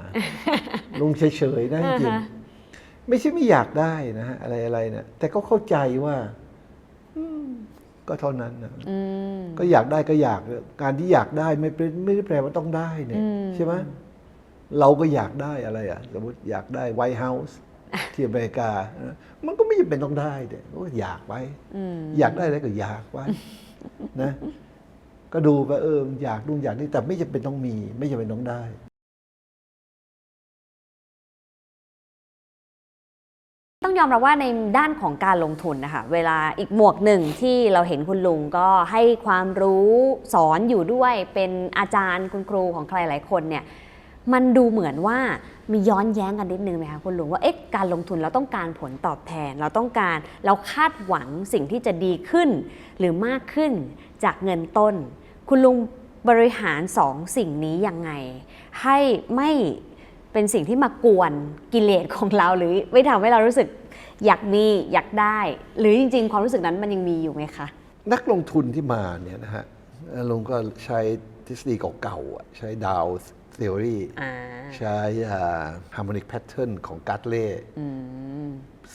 ลงเฉยๆนะจริงๆไม่ใช่ไม่อยากได้นะฮะอะไรเนี่ยแต่ก็เข้าใจว่าก็เท่านั้นนะก็อยากได้ก็อยากการที่อยากได้ไม่ได้แปลว่าต้องได้เนี่ยใช่ไหมเราก็อยากได้อะไรอ่ะสมมติอยากได้ไวท์เฮาส์ที่อเมริกามันก็ไม่จำเป็นต้องได้เนี่ยก็อยากไว้อยากได้อะไรก็อยากไว้นะก็ดูไปอยากนู่นอยากนี่แต่ไม่จำเป็นต้องมีไม่จำเป็นต้องได้ ต้องยอมรับว่าในด้านของการลงทุนนะคะเวลาอีกหมวกหนึ่งที่เราเห็นคุณลุงก็ให้ความรู้สอนอยู่ด้วยเป็นอาจารย์คุณครูของใครหลายคนเนี่ยมันดูเหมือนว่ามีย้อนแย้งกันนิดนึงไหมคะคุณลุงว่าการลงทุนเราต้องการผลตอบแทนเราคาดหวังสิ่งที่จะดีขึ้นหรือมากขึ้นจากเงินต้นคุณลุงบริหารสองสิ่งนี้ยังไงให้ไม่เป็นสิ่งที่มากวนกิเลสของเราหรือไม่ทำให้เรารู้สึกอยากมีอยากได้หรือจริงๆความรู้สึกนั้นมันยังมีอยู่ไหมคะนักลงทุนที่มาเนี่ยนะฮะลุงก็ใช้ทฤษฎีเก่าๆใช้ดาวทฤษฎีใช้harmonic pattern ของการ์ดเล่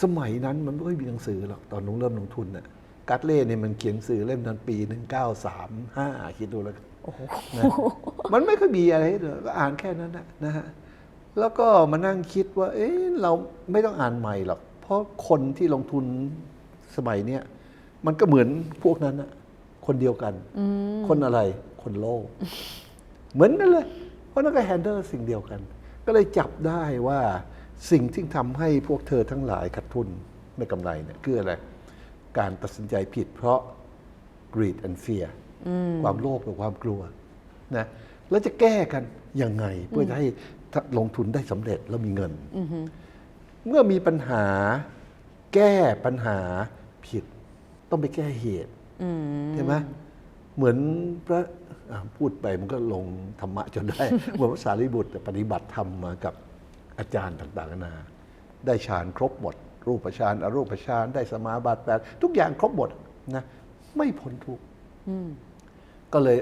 สมัยนั้นมันไม่ค่อยมีหนังสือหรอกตอนลุงเริ่มลงทุนน่ะการ์ดเล่เนี่ยมันเขียนหนังสือเล่มนั้นปี 1935คิดดูแล้วนะมันไม่ค่อยมีอะไรเลยก็อ่านแค่นั้นนะฮะแล้วก็มานั่งคิดว่าเราไม่ต้องอ่านใหม่หรอกเพราะคนที่ลงทุนสมัยเนี้ยมันก็เหมือนพวกนั้นนะคนเดียวกันคนอะไรคนโลภเหมือนกันเลยเพราะนั่นก็แฮนเดิลสิ่งเดียวกันก็เลยจับได้ว่าสิ่งที่ทำให้พวกเธอทั้งหลายขาดทุนไม่กำไรเนี่ยคืออะไรการตัดสินใจผิดเพราะ greed and fear ความโลภกับความกลัวนะแล้วจะแก้กันยังไงเพื่อจะให้ลงทุนได้สำเร็จแล้วมีเงินเมื่อมีปัญหาแก้ปัญหาผิดต้องไปแก้เหตุใช่ไหมเหมือนพระพูดไปมันก็ลงธรรมะจนได้ เหมือนพระสารีบุตรปฏิบัติธรรมมากับอาจารย์ต่างๆนานาได้ฌานครบหมดรูปฌานอรูปฌานได้สมาบัติ8ทุกอย่างครบหมดนะไม่พ้นทุกข์ก็เลย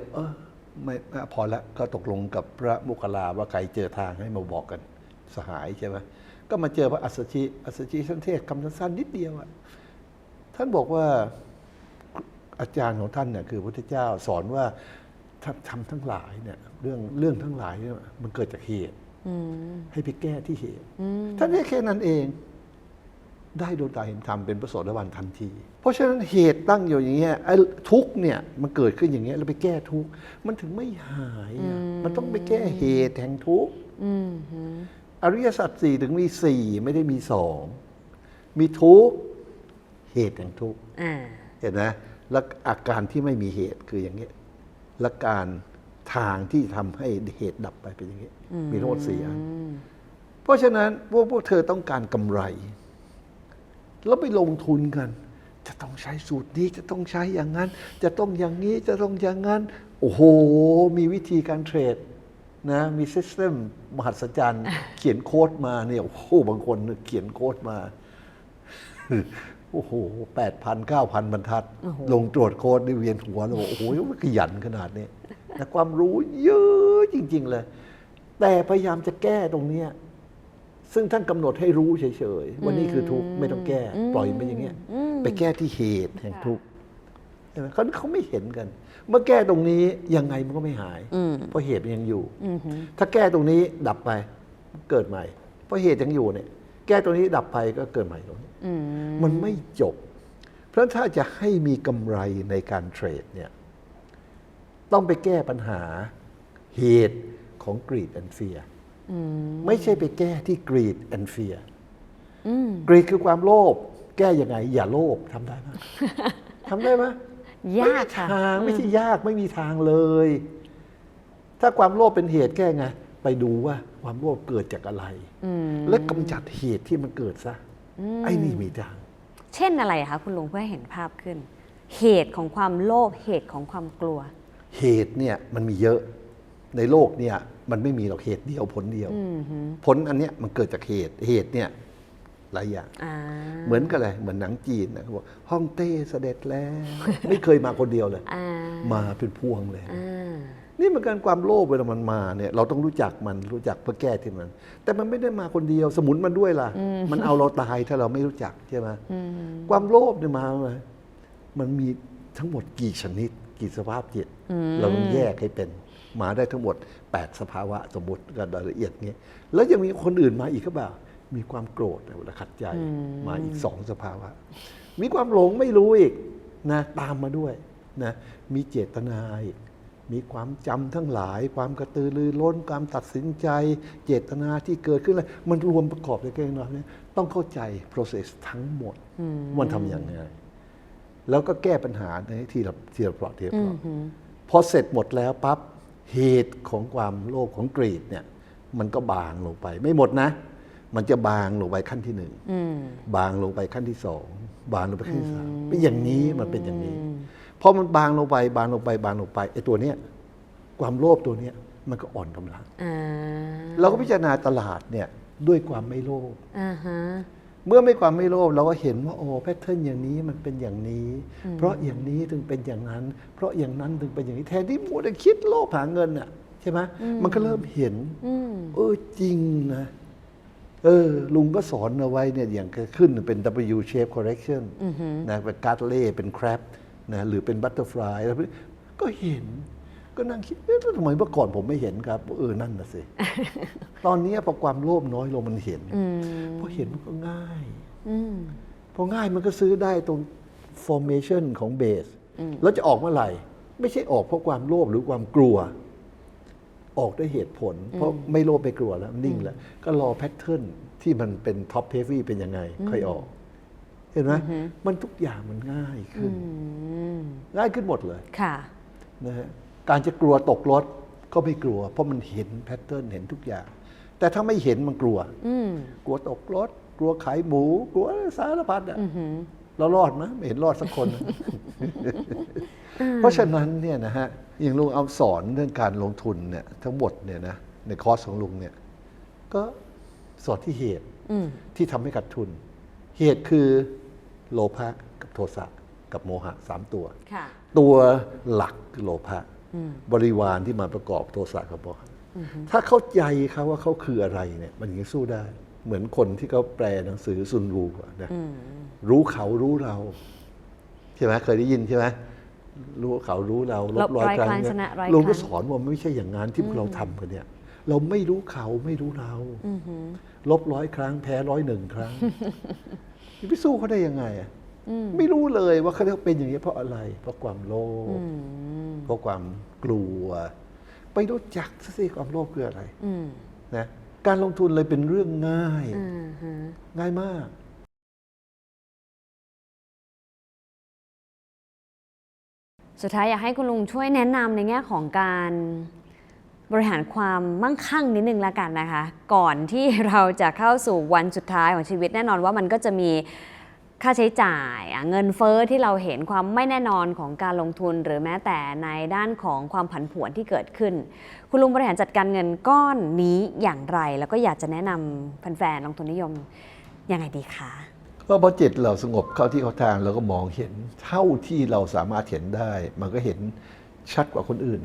ไม่พอแล้วก็ตกลงกับพระโมคคัลลาว่าใครเจอทางให้มาบอกกันสหายใช่ไหมก็มาเจอพระอัสสชิท่านเทศคำสั้นๆนิดเดียวท่านบอกว่าอาจารย์ของท่านเนี่ยคือพระพุทธเจ้าสอนว่าทำทั้งหลายเนี่ยเรื่องทั้งหลายเนี่ยมันเกิดจากเหตุให้ไปแก้ที่เหตุท่านแค่นั้นเองได้ดวงตาเห็นธรรมเป็นพระโสดาบันทันทีเพราะฉะนั้นเหตุตั้งอยู่อย่างเงี้ยทุกเนี่ยมันเกิดขึ้นอย่างเงี้ยแล้วไปแก้ทุกมันถึงไม่หายมันต้องไปแก้เหตุแห่งทุกอริยสัจ4ถึงมี4ไม่ได้มี2มีทุกเหตุแห่งทุกเห็นไหมแล้วอาการที่ไม่มีเหตุคืออย่างเงี้ยและการทางที่ทำให้เหตุดับไปเป็นอย่างเงี้ยมีทั้งหมด4อันเพราะฉะนั้นพวกเธอต้องการกำไรแล้วไปลงทุนกันจะต้องใช้สูตรนี้จะต้องใช้อย่างนั้นจะต้องอย่างนี้จะต้องอย่างนั้นโอ้โหมีวิธีการเทรดนะมีซิสเต็มมหัศจรรย์เขียนโค้ดมาเนี่ยโอ้โหบางคนเขียนโค้ดมาโอ้โห 8,000 9,000 บรรทัดลงตรวจโค้ดนี่เวียนหัวเลยโอ้โหมันขยันขนาดนี้แต่ความรู้เยอะจริงๆเลยแต่พยายามจะแก้ตรงนี้ซึ่งท่านกำหนดให้รู้เฉยๆว่านี่คือทุกข์ไม่ต้องแก้ปล่อยไปอย่างเงี้ยไปแก้ที่เหตุแห่งทุกข์ใช่ไหมเขาไม่เห็นกันเมื่อแก้ตรงนี้ยังไงมันก็ไม่หายเพราะเหตุมันยังอยู่ถ้าแก้ตรงนี้ดับไปเกิดใหม่เพราะเหตุยังอยู่เนี่ยแก้ตรงนี้ดับไปก็เกิดใหม่ตรงนี้มันไม่จบเพราะถ้าจะให้มีกำไรในการเทรดเนี่ยต้องไปแก้ปัญหาเหตุของ greed and fearไม่ใช่ไปแก้ที่ greed and fear greed คือความโลภแก้ยังไงอย่าโลภทำได้ไหมทำได้ไหมยากค่ะไม่ใช่ยากไม่มีทางเลยถ้าความโลภเป็นเหตุแก้ไงไปดูว่าความโลภเกิดจากอะไรและกำจัดเหตุที่มันเกิดซะไอ้นี่มีทางเช่นอะไรคะคุณลุงเพื่อให้เห็นภาพขึ้นเหตุของความโลภเหตุของความกลัวเหตุเนี่ยมันมีเยอะในโลกเนี่ย มันไม่มีหรอกเหตุเดียวผลเดียวผลอันเนี้ยมันเกิดจากเหตุเนี่ยหลายอย่างเหมือนกันเลยเหมือนหนังจีนนะเขาบอกฮ่องเต้เสด็จแล้ว ไม่เคยมาคนเดียวเลยมาเป็นพวงเลยนี่มันการความโลภเวลามันมาเนี่ยเราต้องรู้จักมันรู้จักเพื่อแก้ที่มัน แต่มันไม่ได้มาคนเดียวสมุนมันด้วยล่ะมันเอาเราตายถ้าเราไม่รู้จักใช่ไหมความโลภเนี่ยมามันมีทั้งหมดกี่ชนิดกี่สภาพจิตเราต้องแยกให้เป็นมาได้ทั้งหมด8สภาวะสมมติกันรายละเอียดเงี้ยแล้วยังมีคนอื่นมาอีกก็แบบมีความโกรธเวลาขัดใจมาอีก2สภาวะมีความหลงไม่รู้อีกนะตามมาด้วยนะมีเจตนาอีกมีความจำทั้งหลายความกระตือรือร้นความตัดสินใจเจตนาที่เกิดขึ้นอะไรมันรวมประกอบในแก่นอนนี้ต้องเข้าใจ process ทั้งหมดมันทำอย่างไรแล้วก็แก้ปัญหาในทีละเปราะพอเสร็จหมดแล้วปั๊บเหตุของความโลภของกรีดเนี่ยมันก็บางลงไปไม่หมดนะมันจะบางลงไปขั้นที่1บางลงไปขั้นที่2บางลงไปขั้นที่3เป็นอย่างนี้มันเป็นอย่างนี้พอมันบางลงไปบางลงไปบางลงไปไอ้ตัวเนี้ยความโลภตัวเนี้ยมันก็อ่อนกำลังเราก็พิจารณาตลาดเนี่ยด้วยความไม่โลภเมื่อไม่ความไม่โลภเราก็เห็นว่าโอ้แพทเทิร์นอย่างนี้มันเป็นอย่างนี้เพราะอย่างนี้ถึงเป็นอย่างนั้นเพราะอย่างนั้นถึงเป็นอย่างนี้แทนที่มัวแต่คิดโลภหาเงินอ่ะใช่ไหมมันก็เริ่มเห็นจริงนะลุงก็สอนเอาไว้เนี่ยอย่างขึ้นเป็น W shape correction นะเป็นการ์ดเล่เป็นแครปนะหรือเป็นบัตเตอร์ฟลายแล้วก็เห็นก็นั่งคิดทำไมเมื่อก่อนผมไม่เห็นครับนั่นน่ะสิ ตอนนี้พอความโลภน้อยลงมันเห็นพอเห็นมันก็ง่ายพอง่ายมันก็ซื้อได้ตรง formation ของเบสแล้วจะออกเมื่อไหร่ไม่ใช่ออกเพราะความโลภหรือความกลัวออกด้วยเหตุผลเพราะไม่โลภไม่กลัวแล้วนิ่งแล้วก็รอแพทเทิร์นที่มันเป็นท็อปเฮฟวี่เป็นยังไงค่อยออกเห็นไหมมันทุกอย่างมันง่ายขึ้นง่ายขึ้นหมดเลยนะฮะการจะกลัวตกรถก็ไม่กลัวเพราะมันเห็นแพทเทิร์นเห็นทุกอย่างแต่ถ้าไม่เห็นมันกลัวกลัวตกรถกลัวขายหมูกลัวสารพัดอ่ะเรารอดไหมไม่เห็นรอดสักคน เพราะฉะนั้นเนี่ยนะฮะอย่างลุงเอาสอนเรื่องการลงทุนเนี่ยทั้งหมดเนี่ยนะในคอร์สของลุงเนี่ยก็สอนที่เหตุที่ทำให้ขาดทุนเหตุคือโลภะกับโทสะกับโมหะ3ตัวตัวหลักคือโลภะบริวารที่มาประกอบโทสะกับโมหะถ้าเข้าใจเขาว่าเขาคืออะไรเนี่ยมันยังสู้ได้เหมือนคนที่เขาแปลหนังสือซุนวูนะรู้เขารู้เราใช่ไหมเคยได้ยินใช่ไหมรู้เขารู้เราลบร้อยครั้งลุงก็สอนว่าไม่ใช่อย่างนั้นที่พวกเราทำกันเนี่ยเราไม่รู้เขาไม่รู้เราลบ100 ครั้งแพ้101 ครั้งไปสู้เขาได้ยังไงอ่ะไม่รู้เลยว่าเขาเป็นอย่างนี้เพราะอะไรเพราะความโลภเพราะความกลัวไปรู้จักสิความโลภคืออะไรนะการลงทุนเลยเป็นเรื่องง่ายง่ายมากสุดท้ายอยากให้คุณลุงช่วยแนะนำในแง่ของการบริหารความมั่งคั่งนิดนึงละกันนะคะก่อนที่เราจะเข้าสู่วันสุดท้ายของชีวิตแน่นอนว่ามันก็จะมีค่าใช้จ่ายเงินเฟ้อที่เราเห็นความไม่แน่นอนของการลงทุนหรือแม้แต่ในด้านของความผันผวนที่เกิดขึ้นคุณลุงบริหารจัดการเงินก้อนนี้อย่างไรแล้วก็อยากจะแนะนำแฟนๆลงทุนนิยมยังไงดีคะก็พอจิตเราสงบเข้าที่เข้าทางเราก็มองเห็นเท่าที่เราสามารถเห็นได้มันก็เห็นชัดกว่าคนอื่น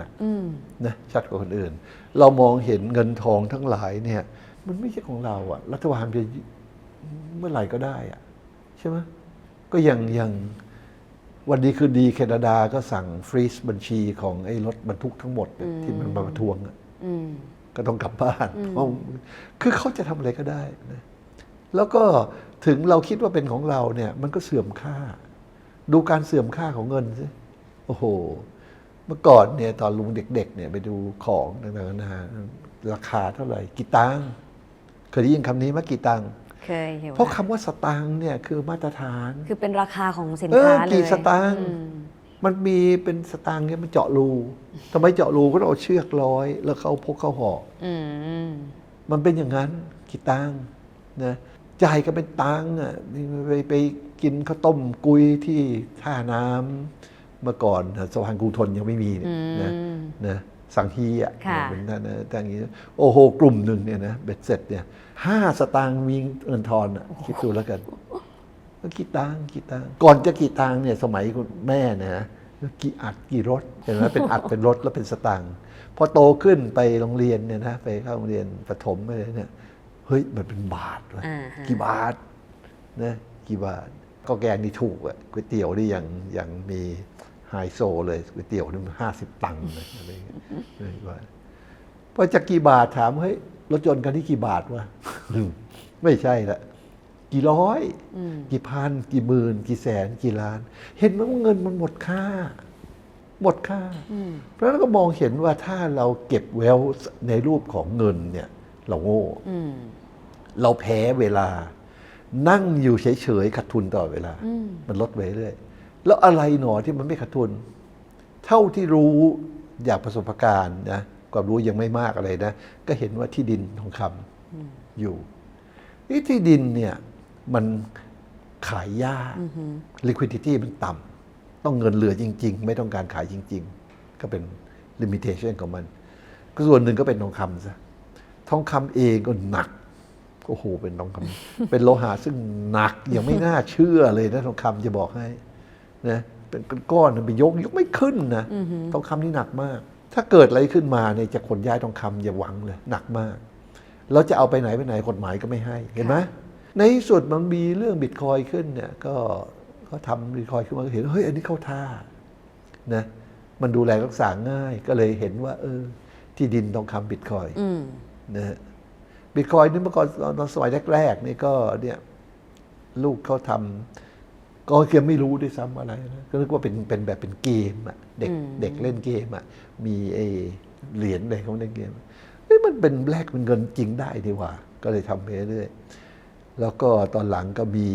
นะชัดกว่าคนอื่นเรามองเห็นเงินทองทั้งหลายเนี่ยมันไม่ใช่ของเราอะรัฐบาลจะเมื่อไหร่ก็ได้อะใช่ไหมก็อย่างวันดีคือดีแคนาดาก็สั่งฟรีซบัญชีของไอ้รถบรรทุกทั้งหมดที่มันมาประท้วงก็ต้องกลับบ้านคือเขาจะทำอะไรก็ได้นะแล้วก็ถึงเราคิดว่าเป็นของเราเนี่ยมันก็เสื่อมค่าดูการเสื่อมค่าของเงินสิโอ้โหเมื่อก่อนเนี่ยตอนลุงเด็กๆเนี่ยไปดูของต่างๆนานาราคาเท่าไหร่กี่ตังค์เคยได้ยินคำนี้ไหมกี่ตังค์เคยเพราะคำว่าสตางค์เนี่ยคือมาตรฐานคือเป็นราคาของสินค้าเลยกี่สตางค์มันมีเป็นสตางค์เนี่ยมันเจาะรูทำไมเจาะรูก็ต้องเอาเชือกร้อยแล้วเขาพกเข้าห่อมันเป็นอย่างนั้นกี่ตังค์นะจ่ายก็เป็นตังค์อ่ะไปกินข้าวต้มกุยที่ท่าน้ำเมื่อก่อนสะพานกรุงธนยังไม่มีนะ สังฮีอ่ะ ค่ะ เป็นนั่นนะแต่อย่างนี้โอ้โหกลุ่มหนึ่งเนี่ยนะเบ็ดเสร็จเนี่ย5 สตางค์มีเงินทอนอ่ะคิดดูแล้วกันก็กี่ตังค์ก่อนจะกี่ตังค์เนี่ยสมัยคุณแม่นะกี่อัดกี่รถเห็นไหมเป็นอัดเป็นรถแล้วเป็นสตางค์พอโตขึ้นไปโรงเรียนเนี่ยนะไปเข้าโรงเรียนประถมไปเลยเนี่ยเฮ้ยมันเป็นบาทวะ กี่บาทนะกี่บาทก็แกงนี่ถูกอะก๋วยเตี๋ยวนี่ยังมีไฮโซเลยก๋วยเตี๋ยวนี่มัน50 ตังค์เลยอะไรอย่างเงี้ยว่าพอจะกี่บาทถามเฮ้ยรถยนต์คันนี้กี่บาทวะ ไม่ใช่ละกี่ร้อยกี่พันกี่หมื่นกี่แสนกี่ล้าน เห็นไหมว่าเงินมันหมดค่าเพราะฉะนั้นก็มองเห็นว่าถ้าเราเก็บแววในรูปของเงินเนี่ยเราโง่เราแพ้เวลานั่งอยู่เฉยๆขาดทุนตลอดเวลามันลดไปเรื่อยแล้วอะไรหนอที่มันไม่ขาดทุน เท่าที่รู้จากประสบการณ์นะความรู้ยังไม่มากอะไรนะ ก็เห็นว่าที่ดินทองคำอยู่นี่ที่ดินเนี่ยมันขายยาก liquidity มันต่ำต้องเงินเหลือจริงๆ ไม่ต้องการขายจริงๆ ก็เป็น limitation ของมันก็ส่วนหนึ่งก็เป็นทองคำซะทองคำเองก็หนักโอ้โหเป็นทองคำ เป็นโลหะซึ่งหนักยังไม่น่าเชื่อเลยนะทองคำจะบอกให้นะเป็นก้อนไปยกไม่ขึ้นนะทองคำนี่หนักมาก ถ้าเกิดอะไรขึ้นมาเนี่ยจะขนย้ายทองคำอย่าหวังเลยหนักมากแล้วจะเอาไปไหนกฎหมายก็ไม่ให้เห็นไหมในที่สุดมันมีเรื่องบิตคอยขึ้นเนี่ยก็ทำบิตคอยขึ้นมาก็เห็นเฮ้ยอันนี้เข้าท่านะมันดูแลรักษาง่ายก็เลยเห็นว่าที่ดินทองคำบิตคอยนะฮะบิตคอยนี่เมื่อก่อนตอนสมัยแรกๆนี่ก็เนี่ยลูกเขาทำก็ยังไม่รู้ด้วยซ้ำอะไรนะก็นึกว่าเป็นแบบเป็นเกมอ่ะเด็กเล่นเกมอ่ะมีเหรียญอะไรเขาเล่นเกมมันเป็นแลกเป็นเงินจริงได้ดีกว่าก็เลยทำไปเรื่อยแล้วก็ตอนหลังก็มี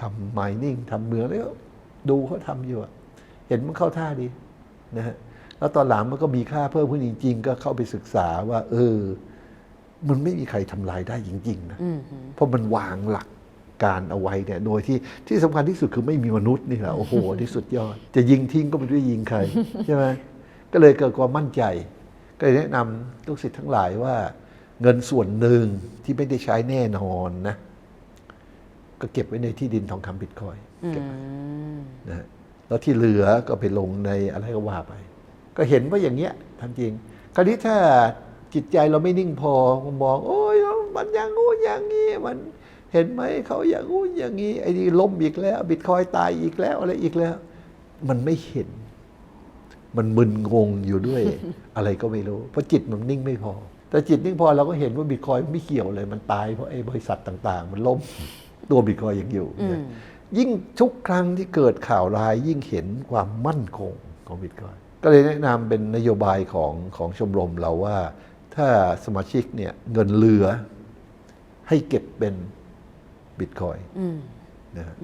ทำไมนิ่งทำเมืองแล้วดูเขาทำอยู่เห็นมันเข้าท่าดีนะฮะแล้วตอนหลังมันก็มีค่าเพิ่มขึ้นจริงๆก็เข้าไปศึกษาว่ามันไม่มีใครทำลายได้จริงๆนะเพราะมันวางหลักการเอาไว้เนี่ยโดยที่สำคัญที่สุดคือไม่มีมนุษย์นี่แหละโอ้โหที่สุดยอดจะยิงทิ้งก็ไม่รู้จะยิงใครใช่ไหมก็เลยเกิดความมั่นใจก็เลยแนะนำลูกศิษย์ทั้งหลายว่าเงินส่วนหนึ่งที่ไม่ได้ใช้แน่นอนนะก็เก็บไว้ในที่ดินทองคำบิตคอยน์เก็บไว้นะฮะแล้วที่เหลือก็ไปลงในอะไรก็ว่าไปก็เห็นว่าอย่างเงี้ยทำจริงคราวนี้ถ้าจิตใจเราไม่นิ่งพอมองโอ้ยมันอย่างงู้อย่างงี้มันเห็นไหมเขาอย่างงู้อย่างงี้ไอ้นี่ล้มอีกแล้วบิตคอยน์ตายอีกแล้วอะไรอีกแล้วมันไม่เห็นมันมึนงงอยู่ด้วย อะไรก็ไม่รู้เพราะจิตมันนิ่งไม่พอแต่จิตนิ่งพอเราก็เห็นว่าบิตคอยน์ไม่เกี่ยวเลยมันตายเพราะไอ้บริษัทต่างๆมันล้มตัวบิตคอยน์ยังอยู่ยิ่งทุกครั้งที่เกิดข่าวร้ายยิ่งเห็นความมั่นคงของบิตคอยน์ก็เลยแนะนำเป็นนโยบายของชมรมเราว่าถ้าสมาชิกเนี่ยเงินเหลือให้เก็บเป็นบิตคอยน์นะฮะ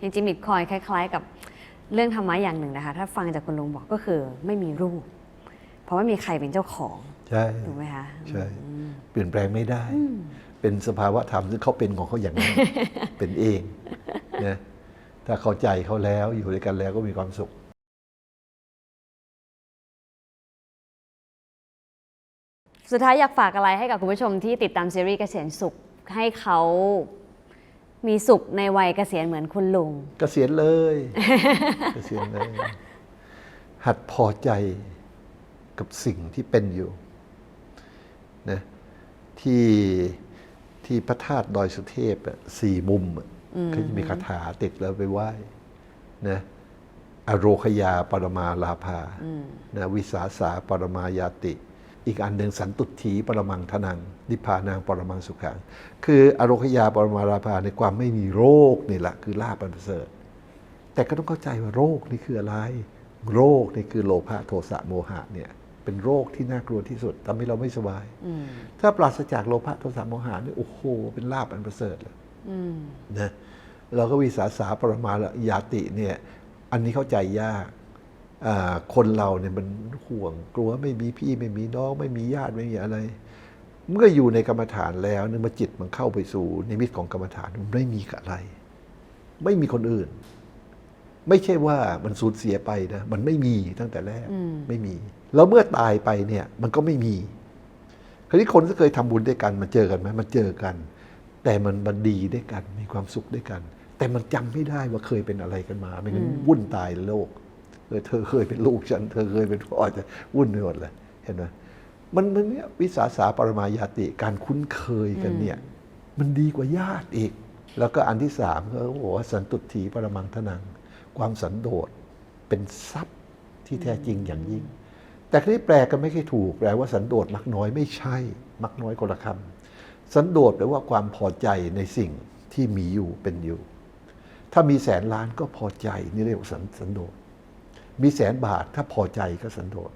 จริงๆบิตคอยน์คล้ายๆกับเรื่องธรรมะอย่างหนึ่งนะคะถ้าฟังจากคุณลุงบอกก็คือไม่มีรูปเพราะไม่มีใครเป็นเจ้าของใช่ถูกไหมคะใช่เปลี่ยนแปลงไม่ได้เป็นสภาวะธรรมซึ่งเขาเป็นของเขาอย่างนั้น เป็นเองนะถ้าเข้าใจเขาแล้วอยู่ด้วยกันแล้วก็มีความสุขสุดท้ายอยากฝากอะไรให้กับคุณผู้ชมที่ติดตามซีรีส์เกษียณสุขให้เขามีสุขในวัยเกษียณเหมือนคุณลุงเกษียณเลย เกษียณเลยหัดพอใจกับสิ่งที่เป็นอยู่นะที่พระธาตุดอยสุเทพ4 มุมเขาจะมีคาถาติดแล้วไปไหว้นะอโรคยาปรมาลาภานะวิสาสาปรมายาติอีกอันหนึ่งสันตุถีปรมังทนังนิพพานังปรมังสุขังคืออโรคยาปรมาลาภาในความไม่มีโรคนี่แหละคือลาภอันประเสริฐแต่ก็ต้องเข้าใจว่าโรคนี่คืออะไรโรคนี่คือโลภะโทสะโมหะเนี่ยเป็นโรคที่น่ากลัวที่สุดทำให้เราไม่สบายถ้าปราศจากโลภะโทสะโมหะนี่โอ้โหเป็นลาภอันประเสริฐเลยนะเราก็วิสาสาปรมายาติเนี่ยอันนี้เข้าใจยากคนเราเนี่ยมันห่วงกลัวไม่มีพี่ไม่มีน้องไม่มีญาติไม่มีอะไรเมื่ออยู่ในกรรมฐานแล้วเนี่ยจิตมันเข้าไปสู่นิมิตของกรรมฐานมันไม่มีอะไรไม่มีคนอื่น ไม่ใช่ว่ามันสูญเสียไปนะมันไม่มีตั้งแต่แรกไม่มีแล้วเมื่อตายไปเนี่ยมันก็ไม่มีคราวนี้คนที่เคยทำบุญด้วยกันมันเจอกันไหมมันเจอกัน แต่มันบันดีด้วยกันมีความสุขด้วยกัน แต่มันจำไม่ได้ว่าเคยเป็นอะไรกันมาไม่งั้นวุ่นตายโลกเธอเคยเป็นลูกฉันเธอเคยเป็นพ่อจะวุ่นไปหมดเลยเห็นไหมมันเนี่ยวิสาสาปรมายาติการคุ้นเคยกันเนี่ยมันดีกว่าญาติอีกแล้วก็อันที่สามก็บอกว่าสันตุถีปรมังทนังความสันโดษเป็นทรัพย์ที่แท้จริงอย่างยิ่งแต่ที่แปลกันไม่ใช่ถูกแปลว่าสันโดษมักน้อยไม่ใช่มักน้อยคนละคำสันโดษแปลว่าความพอใจในสิ่งที่มีอยู่เป็นอยู่ถ้ามีแสนล้านก็พอใจนี่เรียกว่าสันโดษมีแสนบาทถ้าพอใจก็สันโดษ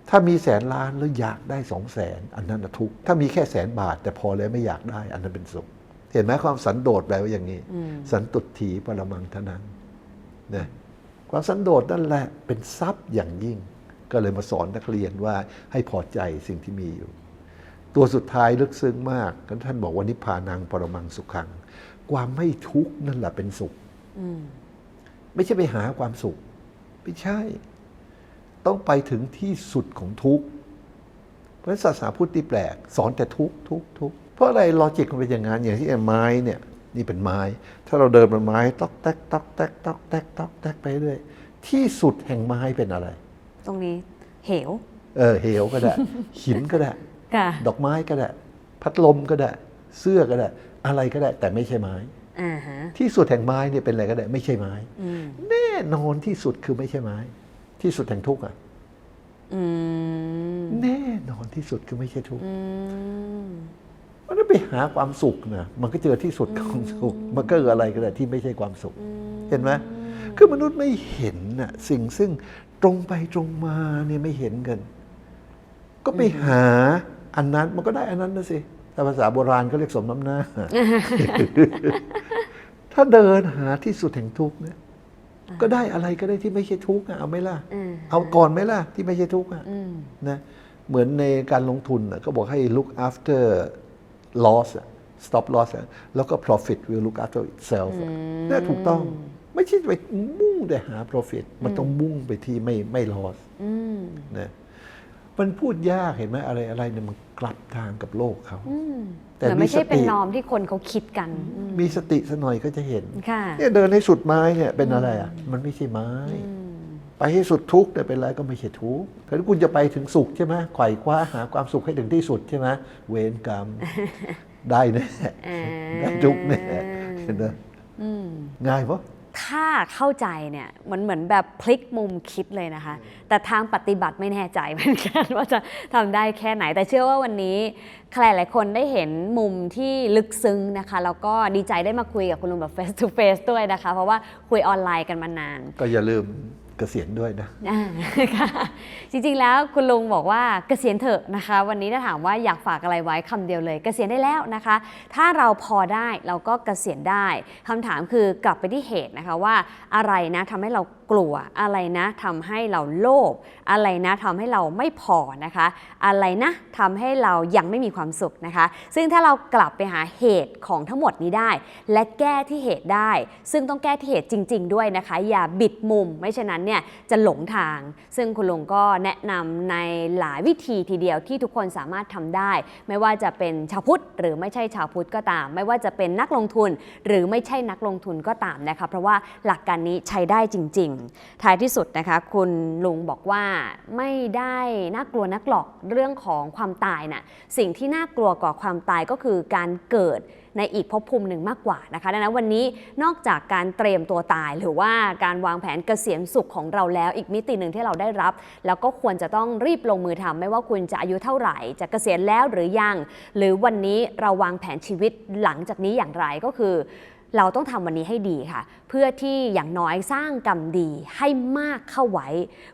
ถ้ามีแสนล้านแล้วอยากได้200,000อันนั้นทุกข์ถ้ามีแค่100,000 บาทแต่พอแล้วไม่อยากได้อันนั้นเป็นสุขเห็นไหมความสันโดษแปลว่าอย่างนี้สันตุถีปรมังทนังนะความสันโดษนั่นแหละเป็นทรัพย์อย่างยิ่งก็เลยมาสอนนักเรียนว่าให้พอใจสิ่งที่มีอยู่ตัวสุดท้ายลึกซึ้งมากท่านบอกว่านิพพานังปรมังสุขังความไม่ทุกข์นั่นแหละเป็นสุขไม่ใช่ไปหาความสุขไม่ใช่ต้องไปถึงที่สุดของทุกข์เพราะศาสนาพุทธที่แปลกสอนแต่ทุกข์เพราะอะไรลอจิกมันเป็นอย่างนั้นอย่างที่ไม้เนี่ยนี่เป็นไม้ถ้าเราเดินบนไม้ตอกแตกตอกแตกตอกแตกตอกแตกไปเรื่อยที่สุดแห่งไม้เป็นอะไรตรงนี้เหวเหวก็ได้ หินก็ได้ดอกไม้ก็ได้พัดลมก็ได้เสื้อก็ได้อะไรก็ได้แต่ไม่ใช่ไม้ที่สุดแห่งไม้เนี่ยเป็นอะไรก็ได้ไม่ใช่ไม้แน่นอนที่สุดคือไม่ใช่ไม้ที่สุดแห่งทุกข์แน่นอนที่สุดคือไม่ใช่ทุกข์มันต้องไปหาความสุขนะมันก็เจอที่สุดของสุขมันก็อะไรก็ได้ที่ไม่ใช่ความสุขเห็นไหมคือมนุษย์ไม่เห็นน่ะสิ่งซึ่งตรงไปตรงมาเนี่ยไม่เห็นกันก็ไปหาอันนั้นมันก็ได้อันนั้นนะสิแต่ภาษาโบราณก็เรียกสมน้ำหน้า ถ้าเดินหาที่สุดแห่งทุกข์เนี่ยก็ได้อะไรก็ได้ที่ไม่ใช่ทุกข์เอาไหมล่ะเอาก่อนไหมล่ะที่ไม่ใช่ทุกข์นะเหมือนในการลงทุนก็บอกให้ look after loss stop loss แล้วก็ profit will look after itself นั่นถูกต้องไม่ใช่ไปมุ่งแต่หา profit มันต้องมุ่งไปที่ไม่ loss นะมันพูดยากเห็นไหมอะไรเนี่ยมันกลับทางกับโลกเขาแต่ไม่ใช่เป็นนอมที่คนเขาคิดกันมีสติสักหน่อยก็จะเห็นเนี่ยเดินให้สุดไม้เนี่ยเป็นอะไรมันไม่ใช่ไม้ไปให้สุดทุกข์แต่เป็นอะไรก็ไม่ใช่ทุกข์ถ้าคุณจะไปถึงสุขใช่ไหมไขว่คว้าหาความสุขให้ถึงที่สุดใช่ไหมเวรกรรมได้แน่ได้ทุกข์แน่เห็นไหมง่ายปะถ้าเข้าใจเนี่ยมันเหมือนแบบพลิกมุมคิดเลยนะคะแต่ทางปฏิบัติไม่แน่ใจเหมือนกันว่าจะทำได้แค่ไหนแต่เชื่อว่าวันนี้ใครหลายคนได้เห็นมุมที่ลึกซึ้งนะคะแล้วก็ดีใจได้มาคุยกับคุณลุงแบบ face to face ด้วยนะคะเพราะว่าคุยออนไลน์กันมานานก็อย่าลืมเกษียณด้วยนะจริงๆแล้วคุณลุงบอกว่าเกษียณเถอะนะคะวันนี้ถ้าถามว่าอยากฝากอะไรไว้คำเดียวเลยเกษียณได้แล้วนะคะถ้าเราพอได้เราก็เกษียณได้คำถามคือกลับไปที่เหตุนะคะว่าอะไรนะทำให้เรากลัวอะไรนะทำให้เราโลภอะไรนะทำให้เราไม่พอนะคะอะไรนะทำให้เรายังไม่มีความสุขนะคะซึ่งถ้าเรากลับไปหาเหตุของทั้งหมดนี้ได้และแก้ที่เหตุได้ซึ่งต้องแก้ที่เหตุจริงๆด้วยนะคะอย่าบิดมุมไม่ฉะนั้นเนี่ยจะหลงทางซึ่งคุณลุงก็แนะนำในหลายวิธีทีเดียวที่ทุกคนสามารถทำได้ไม่ว่าจะเป็นชาวพุทธหรือไม่ใช่ชาวพุทธก็ตามไม่ว่าจะเป็นนักลงทุนหรือไม่ใช่นักลงทุนก็ตามนะคะเพราะว่าหลักการนี้ใช้ได้จริงๆท้ายที่สุดนะคะคุณลุงบอกว่าไม่ได้น่ากลัวนักหรอกเรื่องของความตายน่ะสิ่งที่น่ากลัวกว่าความตายก็คือการเกิดในอีกภพภูมิหนึ่งมากกว่านะคะดังนั้นวันนี้นอกจากการเตรียมตัวตายหรือว่าการวางแผนเกษียณสุขของเราแล้วอีกมิติหนึ่งที่เราได้รับแล้วก็ควรจะต้องรีบลงมือทำไม่ว่าคุณจะอายุเท่าไหร่จะเกษียณแล้วหรือยังหรือวันนี้เราวางแผนชีวิตหลังจากนี้อย่างไรก็คือเราต้องทำวันนี้ให้ดีค่ะเพื่อที่อย่างน้อยสร้างกรรมดีให้มากเข้าไว้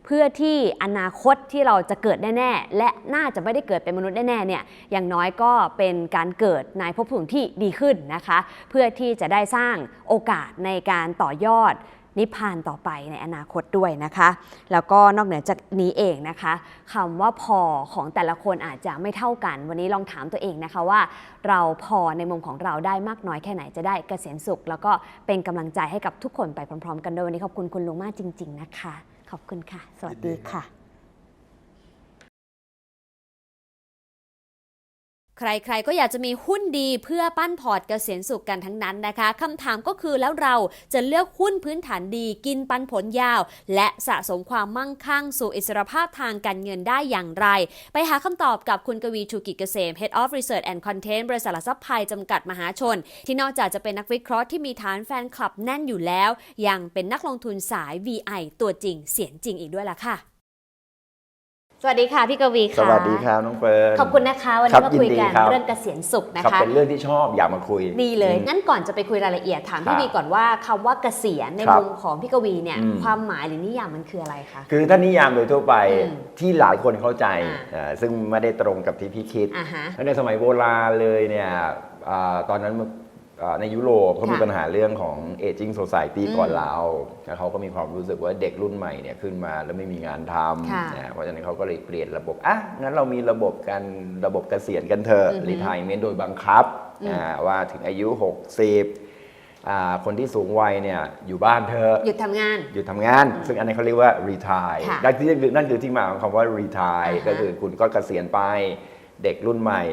เพื่อที่อนาคตที่เราจะเกิดแน่ๆและน่าจะไม่ได้เกิดเป็นมนุษย์แน่ๆเนี่ยอย่างน้อยก็เป็นการเกิดในภพภูมิที่ดีขึ้นนะคะเพื่อที่จะได้สร้างโอกาสในการต่อยอด นิพพานต่อไปในอนาคตด้วยนะคะ แล้วก็นอกเหนือจากนี้เองนะคะคำว่าพอของแต่ละคนอาจจะไม่เท่ากัน วันนี้ลองถามตัวเองนะคะว่าเราพอในมุมของเราได้มากน้อยแค่ไหนจะได้เกษียณสุขแล้วก็เป็นกำลังใจให้กับทุกคนไปพร้อมๆกันด้วยวันนี้ขอบคุณคุณลุงมากจริงๆนะคะขอบคุณค่ะสวัสดีค่ะ ใครๆก็อยากจะมีหุ้นดีเพื่อปั้นพอร์ตเกษียณสุขกันทั้งนั้นนะคะคำถามก็คือแล้วเราจะเลือกหุ้นพื้นฐานดีกินปันผลยาวและสะสมความมั่งคั่งสู่อิสรภาพทางการเงินได้อย่างไรไปหาคำตอบกับคุณกวีชูกิจเกษม Head of Research and Content บริษัทหลักทรัพย์ไทยจำกัดมหาชนที่นอกจากจะเป็นนักวิเคราะห์ที่มีฐานแฟนคลับแน่นอยู่แล้วยังเป็นนักลงทุนสาย VI ตัวจริงเสียงจริงอีกด้วยล่ะค่ะสวัสดีค่ะพี่กวีค่ะสวัสดีครับน้องเฟิร์น ขอบคุณนะคะวัน ครั นี้ บ มาคุยกัน ยินดีครับ เรื่องเกษียณสุขนะ ครับ คะ เป็นเรื่องที่ชอบอยากมาคุย ดีเลยงั้นก่อนจะไปคุยรายละเอียดถาม ครั พี่ บ วีก่อนว่าคำว่าเกษียณใน ครับ มุมของพี่กวีเนี่ย ความหมายหรือนิยามมันคืออะไรคะ คือถ้านิยามโดยทั่วไป อืม ที่หลายคนเข้าใจ ซึ่งไม่ได้ตรงกับที่พี่คิด อ่าฮะ ในสมัยโบราณเลยเนี่ยตอนนั้นในยุโรปเขามี ค่ะ ปัญหาเรื่องของ aging society อืม ก่อนเราแล้วเขาก็มีความรู้สึกว่าเด็กรุ่นใหม่เนี่ยขึ้นมาแล้วไม่มีงานท ค่ะ ำนะเพราะฉะนั้นเขาก็เลยเปลี่ยนระบบงั้นเรามีระบบเกษียณกันเถอะ retirement โดยบังคับว่าถึงอายุ 60คนที่สูงวัยเนี่ยอยู่บ้านเธอะ หยุดทำงาน หยุดทำงาน ซึ่งอันนี้เขาเรียกว่า retire ค่ะ นั่นคือที่มาของคำว่า retire อ่าฮะ ก็คือคุณก็เกษียณไปเด็กรุ่นใหม่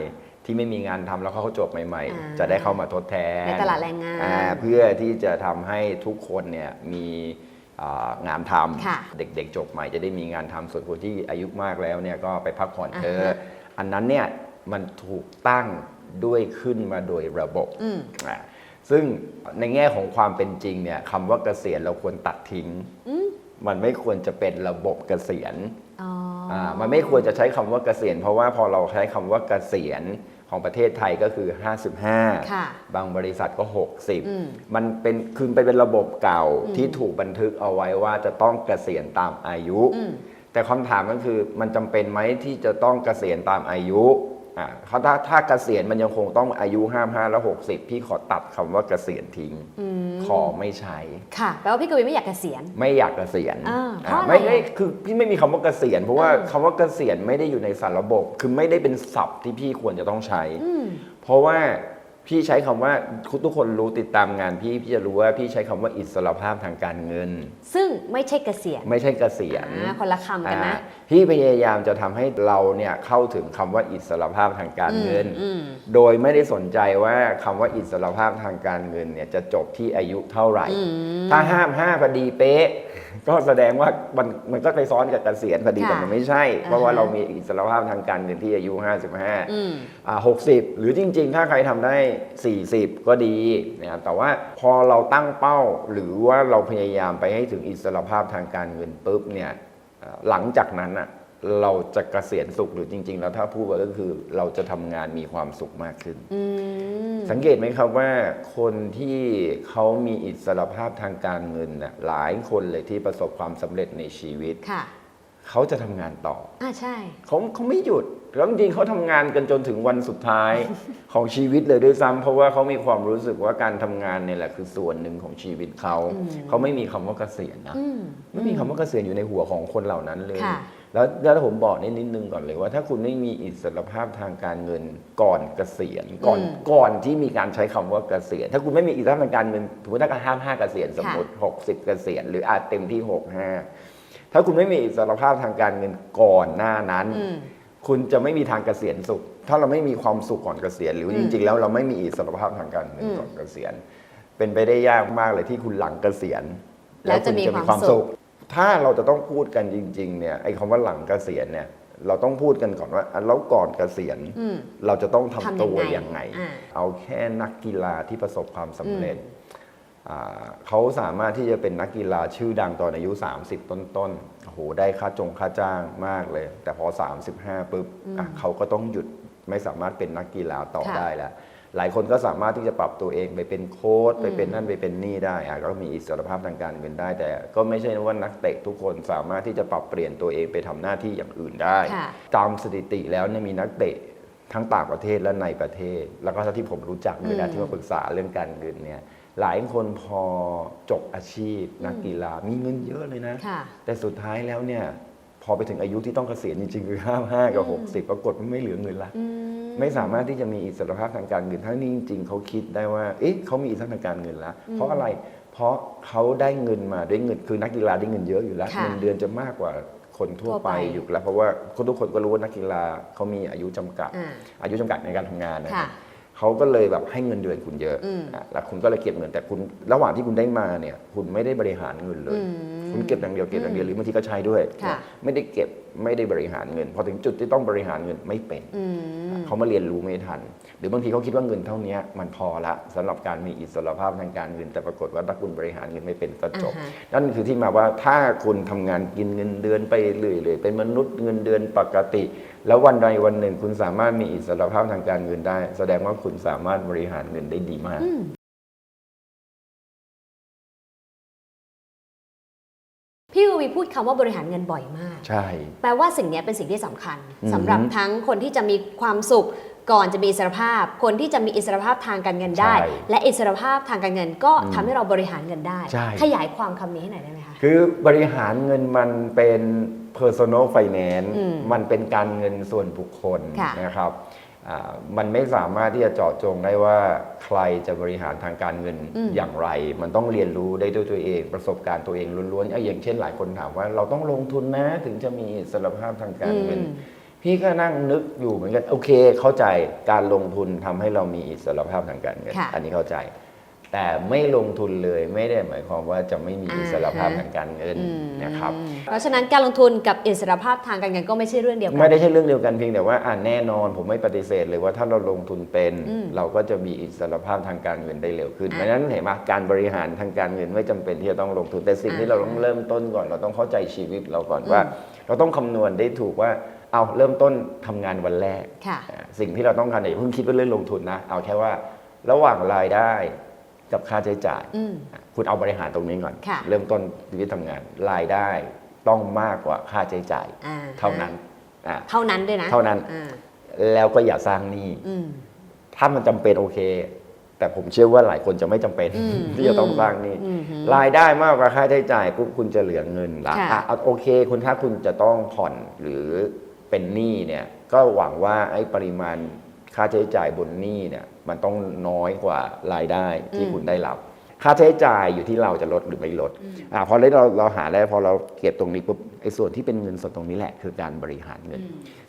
ที่ไม่มีงานทำแล้วเขาจบใหม่ๆ จะได้เข้ามาทดแทน ในตลาดแรงงาน เพื่อที่จะทำให้ทุกคนเนี่ยมีงานท ค่ะ ำเด็กๆจบใหม่จะได้มีงานทำส่วนคนที่อายุมากแล้วเนี่ยก็ไปพักผ่อนเธอะ อ่าฮะ อันนั้นเนี่ยมันถูกตั้งด้วยขึ้นมาโดยระบบซึ่งในแง่ของความเป็นจริงเนี่ยคำว่าเกษียณเราควรตัดทิ้ง มันไม่ควรจะเป็นระบบเกษียณ มันไม่ควรจะใช้คำว่าเกษียณเพราะว่าพอเราใช้คำว่าเกษียณของประเทศไทยก็คือ ค่ะ 55 บางบริษัทก็ 60 มันเป็นระบบเก่าที่ถูกบันทึกเอาไว้ว่าจะต้องเกษียณตามอายุ แต่คำถามก็คือมันจำเป็นไหมที่จะต้องเกษียณตามอายุถ้าเกษียณมันยังคงต้องอายุ 55 แล้ว 60 พี่ขอตัดคำว่าเกษียณทิ้งขอไม่ใช้ ค่ะแปลว่าพี่กวีไม่อยากเกษียณ ไม่อยากเกษียณ เพราะอะไร ไม่คือพี่ไม่มีคำว่าเกษียณเพราะว่าคำว่าเกษียณไม่ได้อยู่ในสารระบบ คือไม่ได้เป็นศัพท์ที่พี่ควรจะต้องใช้ เพราะว่าพี่ใช้คำว่าทุกคนรู้ติดตามงานพี่จะรู้ว่าพี่ใช้คำว่าอิสรภาพทางการเงิน ซึ่งไม่ใช่เกษียณ ไม่ใช่เกษียณ คนละคำกันนะ พี่พยายามจะทำให้เราเนี่ยเข้าถึงคำว่าอิสรภาพทางการเงิน โดยไม่ได้สนใจว่าคำว่าอิสรภาพทางการเงินเนี่ยจะจบที่อายุเท่าไหร่ ถ้า5พอดีเป๊ะ ก็แสดงว่ามันก็ไปซ้อนกับเกษียณพอดีแต่มันไม่ใช่ เพราะว่าเรามีอิสรภาพทางการเงินที่อายุ 55 60 หรือจริงๆ ถ้าใครทำได้ 40 ก็ดีนะครับแต่ว่าพอเราตั้งเป้าหรือว่าเราพยายามไปให้ถึงอิสรภาพทางการเงินปุ๊บเนี่ยหลังจากนั้นอ่ะเราจะเกษียณสุขหรือจริงๆแล้วถ้าพูดก็คือเราจะทำงานมีความสุขมากขึ้นสังเกตไหมครับว่าคนที่เขามีอิสรภาพทางการเงินน่ะหลายคนเลยที่ประสบความสำเร็จในชีวิต ค่ะ เขาจะทำงานต่อ ใช่ เขาไม่หยุดแล้วจริงๆเขาทำงานกันจนถึงวันสุดท้าย ของชีวิตเลยด้วยซ้ำเพราะว่าเขามีความรู้สึกว่าการทำงานเนี่ยแหละคือส่วนหนึ่งของชีวิตเขาไม่มีคำว่าเกษียณนะไม่มีคำว่าเกษียณอยู่ในหัวของคนเหล่านั้นเลย ค่ะ แล้วผมบอกนิดนึงก่อนเลยว่าถ้าคุณไม่มีอิสรภาพทางการเงินก่อนเกษียณก่อนที่มีการใช้คำว่าเกษียณถ้าคุณไม่มีอิสรภาพทางการเงินถือว่าถ้า55เกษียณสมมติ60เกษียณหรืออาจเต็มที่65ถ้าคุณไม่มีอิสรภาพทางการเงินก่อนหน้านั้น คุณจะไม่มีทางเกษียณสุข ถ้าเราไม่มีความสุขก่อนเกษียณหรือจริงๆแล้วเราไม่มีอิสรภาพทางการเงินก่อนเกษียณเป็นไปได้ยากมากเลยที่คุณหลังเกษียณ แล้วจะมีความสุข ถ้าเราจะต้องพูดกันจริงๆเนี่ยไอ้คำว่าหลังเกษียณเนี่ยเราต้องพูดกันก่อนว่าแล้วก่อนเกษียณเราจะต้องทำตัวยังไงเอาแค่นักกีฬาที่ประสบความสำเร็จเขาสามารถที่จะเป็นนักกีฬาชื่อดังตอนอายุ30ต้นๆโอ้โหได้ค่าจ้างมากเลยแต่พอ35ปุ๊บเขาก็ต้องหยุดไม่สามารถเป็นนักกีฬาต่อได้แล้วหลายคนก็สามารถที่จะปรับตัวเองไปเป็นโค้ชไปเป็นนั่นไปเป็นนี่ได้ก็มีอิสรภาพทางการเงินได้แต่ก็ไม่ใช่ว่านักเตะทุกคนสามารถที่จะปรับเปลี่ยนตัวเองไปทำหน้าที่อย่างอื่นได้ตามสถิติแล้วเนี่ยมีนักเตะทั้งต่างประเทศและในประเทศแล้วก็ที่ผมรู้จักด้วยนะที่มาปรึกษาเรื่องการเงินเนี่ย หลายคนพอจบอาชีพนักกีฬามีเงินเยอะเลยนะ ค่ะ แต่สุดท้ายแล้วเนี่ยพอไปถึงอายุที่ต้องเกษียณจริงๆคือ55กับ60ปรากฏว่าไม่เหลือเงินละไม่สามารถที่จะมีอิสรภาพทางการเงินทั้งนี้จริงๆเขาคิดได้ว่าเอ๊ะเขามีอิสรภาพทางการเงินแล้วเพราะอะไรเพราะเขาได้เงินมาด้วยเงินคือนักกีฬาได้เงินเยอะอยู่แล้ว ค่ะ เงินเดือนจะมากกว่าคนทั่ว ทั่ว ไป ไป อยู่แล้วเพราะว่าทุกคนก็รู้ว่านักกีฬาเขามีอายุจำกัด อ่า อายุจำกัดในการทำงานนะครั ค่ะ บเขาก็เลยแบบให้เงินเดือนคุณเยอะแล้วคุณก็เลยเก็บเงินแต่คุณระหว่างที่คุณได้มาเนี่ยคุณไม่ได้บริหารเงินเลย คุณเก็บอย่างเดียวเก็บอย่างเดียวหรือบางทีก็ใช้ด้วย ค่ะ ไม่ได้เก็บไม่ได้บริหารเงินพอถึงจุดที่ต้องบริหารเงินไม่เป็นเขามาเรียนรู้ไม่ทัน หรือบางทีเขาคิดว่าเงินเท่านี้มันพอละสำหรับการมีอิสรภาพทางการเงินแต่ปรากฏว่าถ้าคุณบริหารเงินไม่เป็นก็จบ นั่นคือที่มาว่าถ้าคุณทำงานกินเงินเดือนไปเรื่อยๆเป็นมนุษย์เงินเดือนปกติ แล้ววันใดวันหนึ่งคุณสามารถมีอิสรภาพทางการเงินได้ แสดงว่าคุณสามารถบริหารเงินได้ดีมาก พี่กวีพูดคำว่าบริหารเงินบ่อยมาก ใช่ แปลว่าสิ่งนี้เป็นสิ่งที่สำคัญสำหรับทั้งคนที่จะมีความสุขก่อนจะมีอิสรภาพ คนที่จะมีอิสรภาพทางการเงินได้ ใช่ และอิสรภาพทางการเงินก็ทำให้เราบริหารเงินได้ ใช่ ขยายความคำนี้ให้หน่อยได้ไหมคะ คือบริหารเงินมันเป็น personal finance มันเป็นการเงินส่วนบุคคล ค่ะ นะครับมันไม่สามารถที่จะเจาะจงได้ว่าใครจะบริหารทางการเงินอย่างไร มันต้องเรียนรู้ได้ด้วยตัวเองประสบการณ์ตัวเองล้วนๆอย่างเช่นหลายคนถามว่าเราต้องลงทุนนะถึงจะมีอิสรภาพทางการเงิน พี่ก็นั่งนึกอยู่เหมือนกันโอเคเข้าใจการลงทุนทำให้เรามีอิสรภาพทางการเงิน ค่ะ อันนี้เข้าใจ แต่ไม่ลงทุนเลยไม่ได้หมายความว่าจะไม่มีอิสรภาพทางการเงินนะครับ เพราะฉะนั้นการลงทุนกับอิสรภาพทางการเงินก็ไม่ใช่เรื่องเดียวกั ไม่ได้ใช่เรื่องเดียวกันเพียงแต่ว่าแน่นอนผมไม่ปฏิเสธเลยว่าถ้าเราลงทุนเป็น เราก็จะมีอิสรภาพทางการเงินได้เร็วขึ้นเพราะฉะนั้นเห็นไหมการบริหารทางการเงินไม่จำเป็นที่จะต้องลงทุนแต่สิ่งที่เราต้องเริ่มต้นก่อนเราต้องเข้าใจชีวิตเราก่อนว่า เราต้องคำนวณได้ถูกว่าเอาเริ่มต้นทำงานวันแรก ค่ะ สิ่งที่เราต้องการอย่าเพิ่งคิดว่าเรื่องลงทุนนะเอาแค่ว่าระหว่างรายได้กับค่าใช้จ่ายคุณเอาบริหารตรงนี้ก่อน ค่ะ เริ่มต้นชีวิตทำงานรายได้ต้องมากกว่าค่าใช้จ่าย อ่า เท่านั้น เท่านั้นด้วยนะ เท่านั้น อ่า แล้วก็อย่าสร้างหนี้ อืม ถ้ามันจำเป็นโอเค แต่ผมเชื่อว่าหลายคนจะไม่จำเป็น ที่จะต้องสร้างหนี้รายได้มากกว่าค่าใช้จ่ายปุ๊บคุณจะเหลือเงินละ ค่ะ โอเคคุณถ้าคุณจะต้องผ่อนหรือเป็นหนี้เนี่ยก็หวังว่าไอ้ปริมาณค่าใช้จ่ายบนหนี้เนี่ยมันต้องน้อยกว่ารายได้ที่คุณได้รับ ค่าใช้จ่ายอยู่ที่เราจะลดหรือไม่ลดพอเราหาแล้วพอเราเก็บตรงนี้ปุ๊บไอ้ส่วนที่เป็นเงินสดตรงนี้แหละคือการบริหารเงิน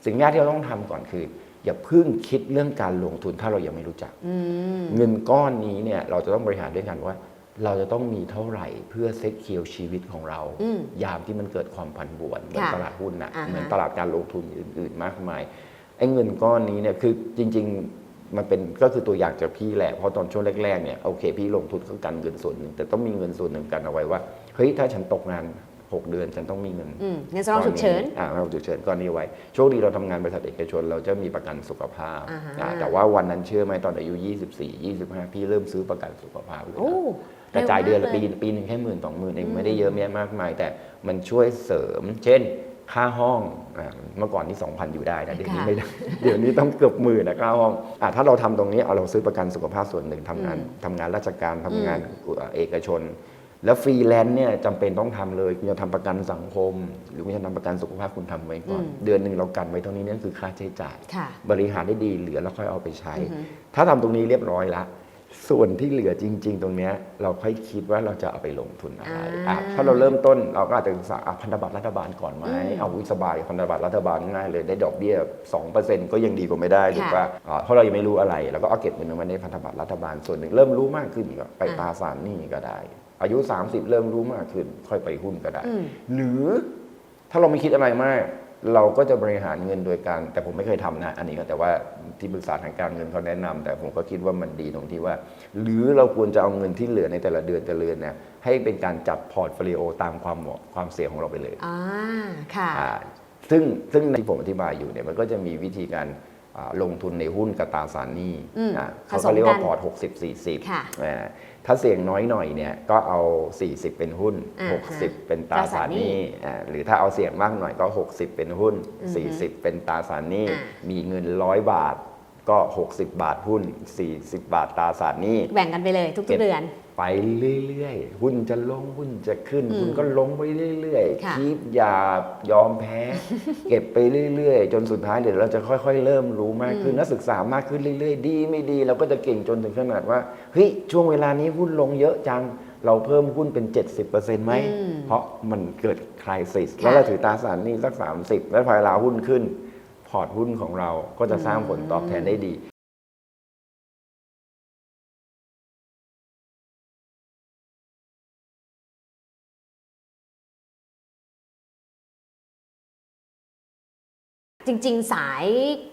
สิ่งแรกที่เราต้องทำก่อนคือ อย่าเพิ่งคิดเรื่องการลงทุนถ้าเรายังไม่รู้จักเงินก้อนนี้เนี่ยเราจะต้องบริหารด้วยกันว่า เราจะต้องมีเท่าไหร่เพื่อเซ็ตเคียวชีวิตของเรา ยามที่มันเกิดความผันผวนเหมือนตลาดหุ้นนะเหมือนตลาดการลงทุนอื่นๆมากมายไอ้เงินก้อนนี้เนี่ยคือจริงๆมันเป็นก็คือตัวอย่างจากพี่แหละเพราะตอนช่วงแรกๆเนี่ยโอเคพี่ลงทุนก็กันเงินส่วนหนึ่งแต่ต้องมีเงินส่วนหนึ่งกันเอาไว้ว่าเฮ้ยถ้าฉันตกงาน6 เดือนฉันต้องมีเงิน เงินสำรองฉุกเฉิน สำรองฉุกเฉินก้อนนี้ไว้โชคดีเราทำงานบริษัทเอกชนเราจะมีประกันสุขภาพ แต่ว่าวันนั้นเชื่อไหมตอนอายุ24 25พี่เริ่มซื้อประกันสุขภาพเลย โอ้ แต่จ่ายเดือนละ เร็วมากเลย ปีหนึ่งแค่10,000-20,000เองไม่ได้เยอะแยะมากมาย แต่มันช่วยเสริม เช่น ค่าห้องเมื่อก่อนนี่ 2,000 อยู่ได้นะเดี๋ยวนี้ไม่ได้ เดี๋ยวนี้ต้องเกือบ10,000นะค่าห้องถ้าเราทำตรงนี้เอาเราซื้อประกันสุขภาพส่วนหนึ่งทำงานราชการทำงานเอกชน แล้วฟรีแลนซ์เนี่ยจำเป็นต้องทำเลยคุณจะทำประกันสังคม หรือคุณจะทำประกันสุขภาพคุณทำไว้ก่อนเดือนหนึ่งเรากันไว้เท่านี้นั่นคือค่าใช้จ่าย ค่ะ บริหารได้ดีเหลือแล้วค่อยเอาไปใช้ ถ้าทำตรงนี้เรียบร้อยแล้วส่วนที่เหลือจริง ๆ ตรงเนี้ยเราค่อยคิดว่าเราจะเอาไปลงทุนอะไรถ้าเราเริ่มต้นเราก็อาจจะศึกษาพันธบัตรรัฐบาลก่อนไหมเอาวิสบายพันธบัตรรัฐบาลง่ายเลยได้ดอกเบี้ย 2% ก็ยังดีกว่าไม่ได้ถูกป่ะเพราะเรายังไม่รู้อะไรแล้วก็เอาเก็บเงินไว้ในพันธบัตรรัฐบาลส่วนหนึ่งเริ่มรู้มากขึ้นก็ไปตราสารหนี้ก็ได้ อายุ 30 เริ่มรู้มากขึ้นค่อยไปหุ้นก็ได้ หรือถ้าเราไม่คิดอะไรมากเราก็จะบริหารเงินโดยการแต่ผมไม่เคยทำนะอันนี้ก็แต่ว่าที่ปรึกษาทางการเงินเขาแนะนำแต่ผมก็คิดว่ามันดีตรงที่ว่า หรือเราควรจะเอาเงินที่เหลือในแต่ละเดือนเนี่ยให้เป็นการจัดพอร์ตโฟลิโอตามความเหมาะความเสี่ยงของเราไปเลย ค่ะ ซึ่งในที่ผมอธิบายอยู่เนี่ยมันก็จะมีวิธีการลงทุนในหุ้นกับตราสารหนี้เขาก็เรียกว่าพอร์ต 60-40 ถ้าเสี่ยงน้อยหน่อยเนี่ยก็เอา 40 เป็นหุ้น 60 เป็นตราสารหนี้หรือถ้าเอาเสี่ยงมากหน่อยก็ 60 เป็นหุ้น 40 เป็นตราสารหนี้มีเงิน100 บาท ก็60 บาทหุ้น40 บาทตราสารหนี้ แบ่งกันไปเลยทุกๆเดือน ไปเรื่อยๆหุ้นจะลงหุ้นจะขึ้นหุ้นก็ลงไปเรื่อยๆ ค่ะ คีบอย่ายอมแพ้ เก็บไปเรื่อยๆ จนสุดท้ายเดี๋ยวเราจะค่อยๆ เริ่มรู้มากขึ้นนักศึกษามากขึ้นเรื่อยๆดีไม่ดีเราก็จะเก่งจนถึงขนาดว่าเฮ้ยช่วงเวลานี้หุ้นลงเยอะจังเราเพิ่มหุ้นเป็น 70%ไหมเพราะมันเกิดไครซิสแล้วเราถือตราสารหนี้สัก30แล้วพอเวลาหุ้นขึ้นพอร์ตหุ้นของเราก็จะสร้างผลตอบแทนได้ดีจริงๆสาย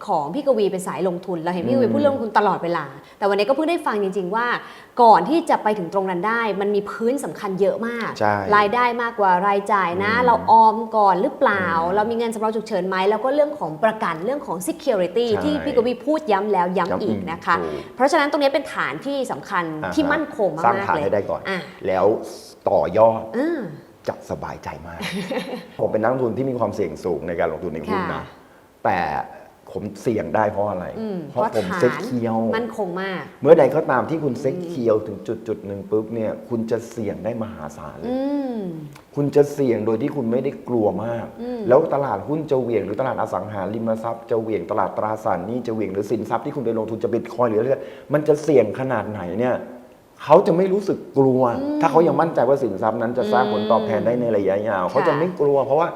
ของพี่กวีเป็นสายลงทุนเราเห็นพี่กวีพูดเรื่องลงทุนตลอดเวลาแต่วันนี้ก็เพิ่งได้ฟังจริงๆว่าก่อนที่จะไปถึงตรงนั้นได้มันมีพื้นสำคัญเยอะมาก ใช่ รายได้มากกว่ารายจ่ายนะเราออมก่อนหรือเปล่าเรามีเงินสำรองฉุกเฉินไหมแล้วก็เรื่องของประกันเรื่องของ security ใช่ ที่พี่กวีพูดย้ำแล้วย้ำอีกนะคะ ถูก เพราะฉะนั้นตรงนี้เป็นฐานที่สำคัญที่มั่นคง สร้าง มาก ฐาน ๆเลย ให้ได้ก่อน อ่ะ แล้วต่อยอด อ่า จะสบายใจมาก ผมเป็นนักลงทุนที่มีความเสี่ยงสูงในการลงทุนในหุ้น ค่ะ นะ แต่ผมเสี่ยงได้เพราะอะไร เพราะผม ฐาน เซ็ตเคียว มั่นคงมาก เมื่อใดก็ตามที่คุณเซ็ตเคียวถึงจุดหนึ่งปุ๊บเนี่ย คุณจะเสี่ยงได้มหาศาลเลย อืม คุณจะเสี่ยงโดยที่คุณไม่ได้กลัวมาก แล้วตลาดหุ้นจะเหวี่ยงหรือตลาดอสังหาริมทรัพย์จะเหวี่ยงตลาดตราสารหนี้จะเหวี่ยงหรือสินทรัพย์ที่คุณไปลงทุนจะบิตคอยน์หรืออะไรมันจะเสี่ยงขนาดไหนเนี่ยเขาจะไม่รู้สึกกลัว ถ้าเขายังมั่นใจว่าสินทรัพย์นั้นจะสร้างผลตอบแทนได้ในระยะยาวเขาจะไม่กลัวเพราะว่า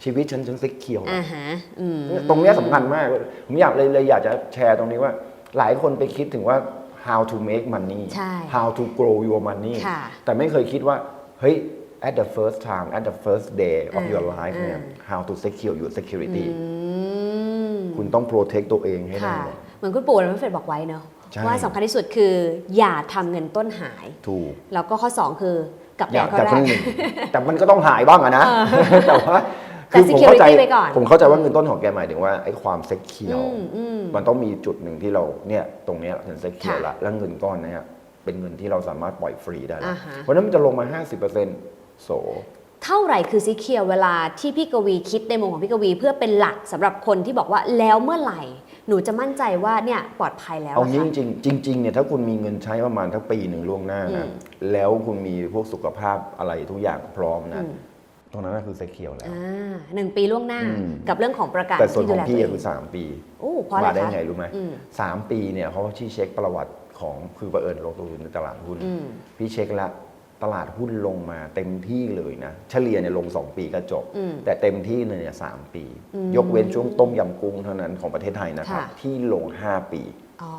ชีวิตฉันเซ็ตเคียว อ่าฮะอืม ตรงเนี้ยสำคัญมากผมอยากเลยอยากจะแชร์ตรงนี้ว่า หลายคนไปคิดถึงว่า how to make money ใช่ how to grow your money ค่ะ แต่ไม่เคยคิดว่าเฮ้ย at the first time at the first day of your life เนี่ย how to secure your security คุณต้อง protect ตัวเองให้ได้ ค่ะ เหมือนคุณปู่และแม่เฟรดบอกไว้เนอะ ใช่ ว่าสำคัญที่สุดคืออย่าทำเงินต้นหาย ถูก แล้วก็ข้อ 2 คือกลับ อยาก ข้อ แต่ แร ครั้ ก งหนึ่ง แต่มันก็ต้องหายบ้างอะนะ แต่ว่า แต่ ผมเข้าใจ security ไว้ก่อน ผมเข้าใจว่าเงินต้นของแกหมายถึงว่าไอ้ความเซ็กเคียว อืม มันต้องมีจุดหนึ่งที่เราเนี่ยตรงเนี้ยเห็นเซ็กเคียว ค่ะ ละแล้วเงินก้อนเนี้ยเป็นเงินที่เราสามารถปล่อยฟรีได้แล้ว อ่าฮะ เพราะฉะนั้นมันจะลงมา 50%โส เท่าไหร่คือซีเคียวเวลาที่พี่กวีคิดในมุมของพี่กวีเพื่อเป็นหลักสำหรับคนที่บอกว่าแล้วเมื่อไหร่ หนูจะมั่นใจว่าเนี่ยปลอดภัยแล้ว เอา อะ งี้ ค่ะ จริงๆเนี่ยถ้าคุณมีเงินใช้ประมาณทั้งปีหนึ่งล่วงหน้านะแล้วคุณมีพวกสุขภาพอะไรทุกอย่างพร้อมนะตรงนั้นก็คือเซ็กเคียวแล้ว 1 ปีล่วงหน้า อืม กับเรื่องของประกัน แต่ส่วน ที่ ข ดู อง แลตั พี่ วเอ อะ ง คือ3 ปี โอ้เพราะอะไร มาได้ คะ ไงรู้ไหม 3 ปีเนี่ยเพราะว่าพี่เช็คประวัติของคือประเอิญลงทุนในตลาดหุ้น พี่เช็คแล้วตลาดหุ้นลงมาเต็มที่เลยนะเฉลี่ยเนี่ยลง 2 ปีก็จบ แต่เต็มที่เลยเนี่ย3 ปี ยกเว้นช่วงต้มยำกุ้งเท่านั้นของประเทศไทยนะครับ ค่ะ ที่ลง 5 ปี อ๋อ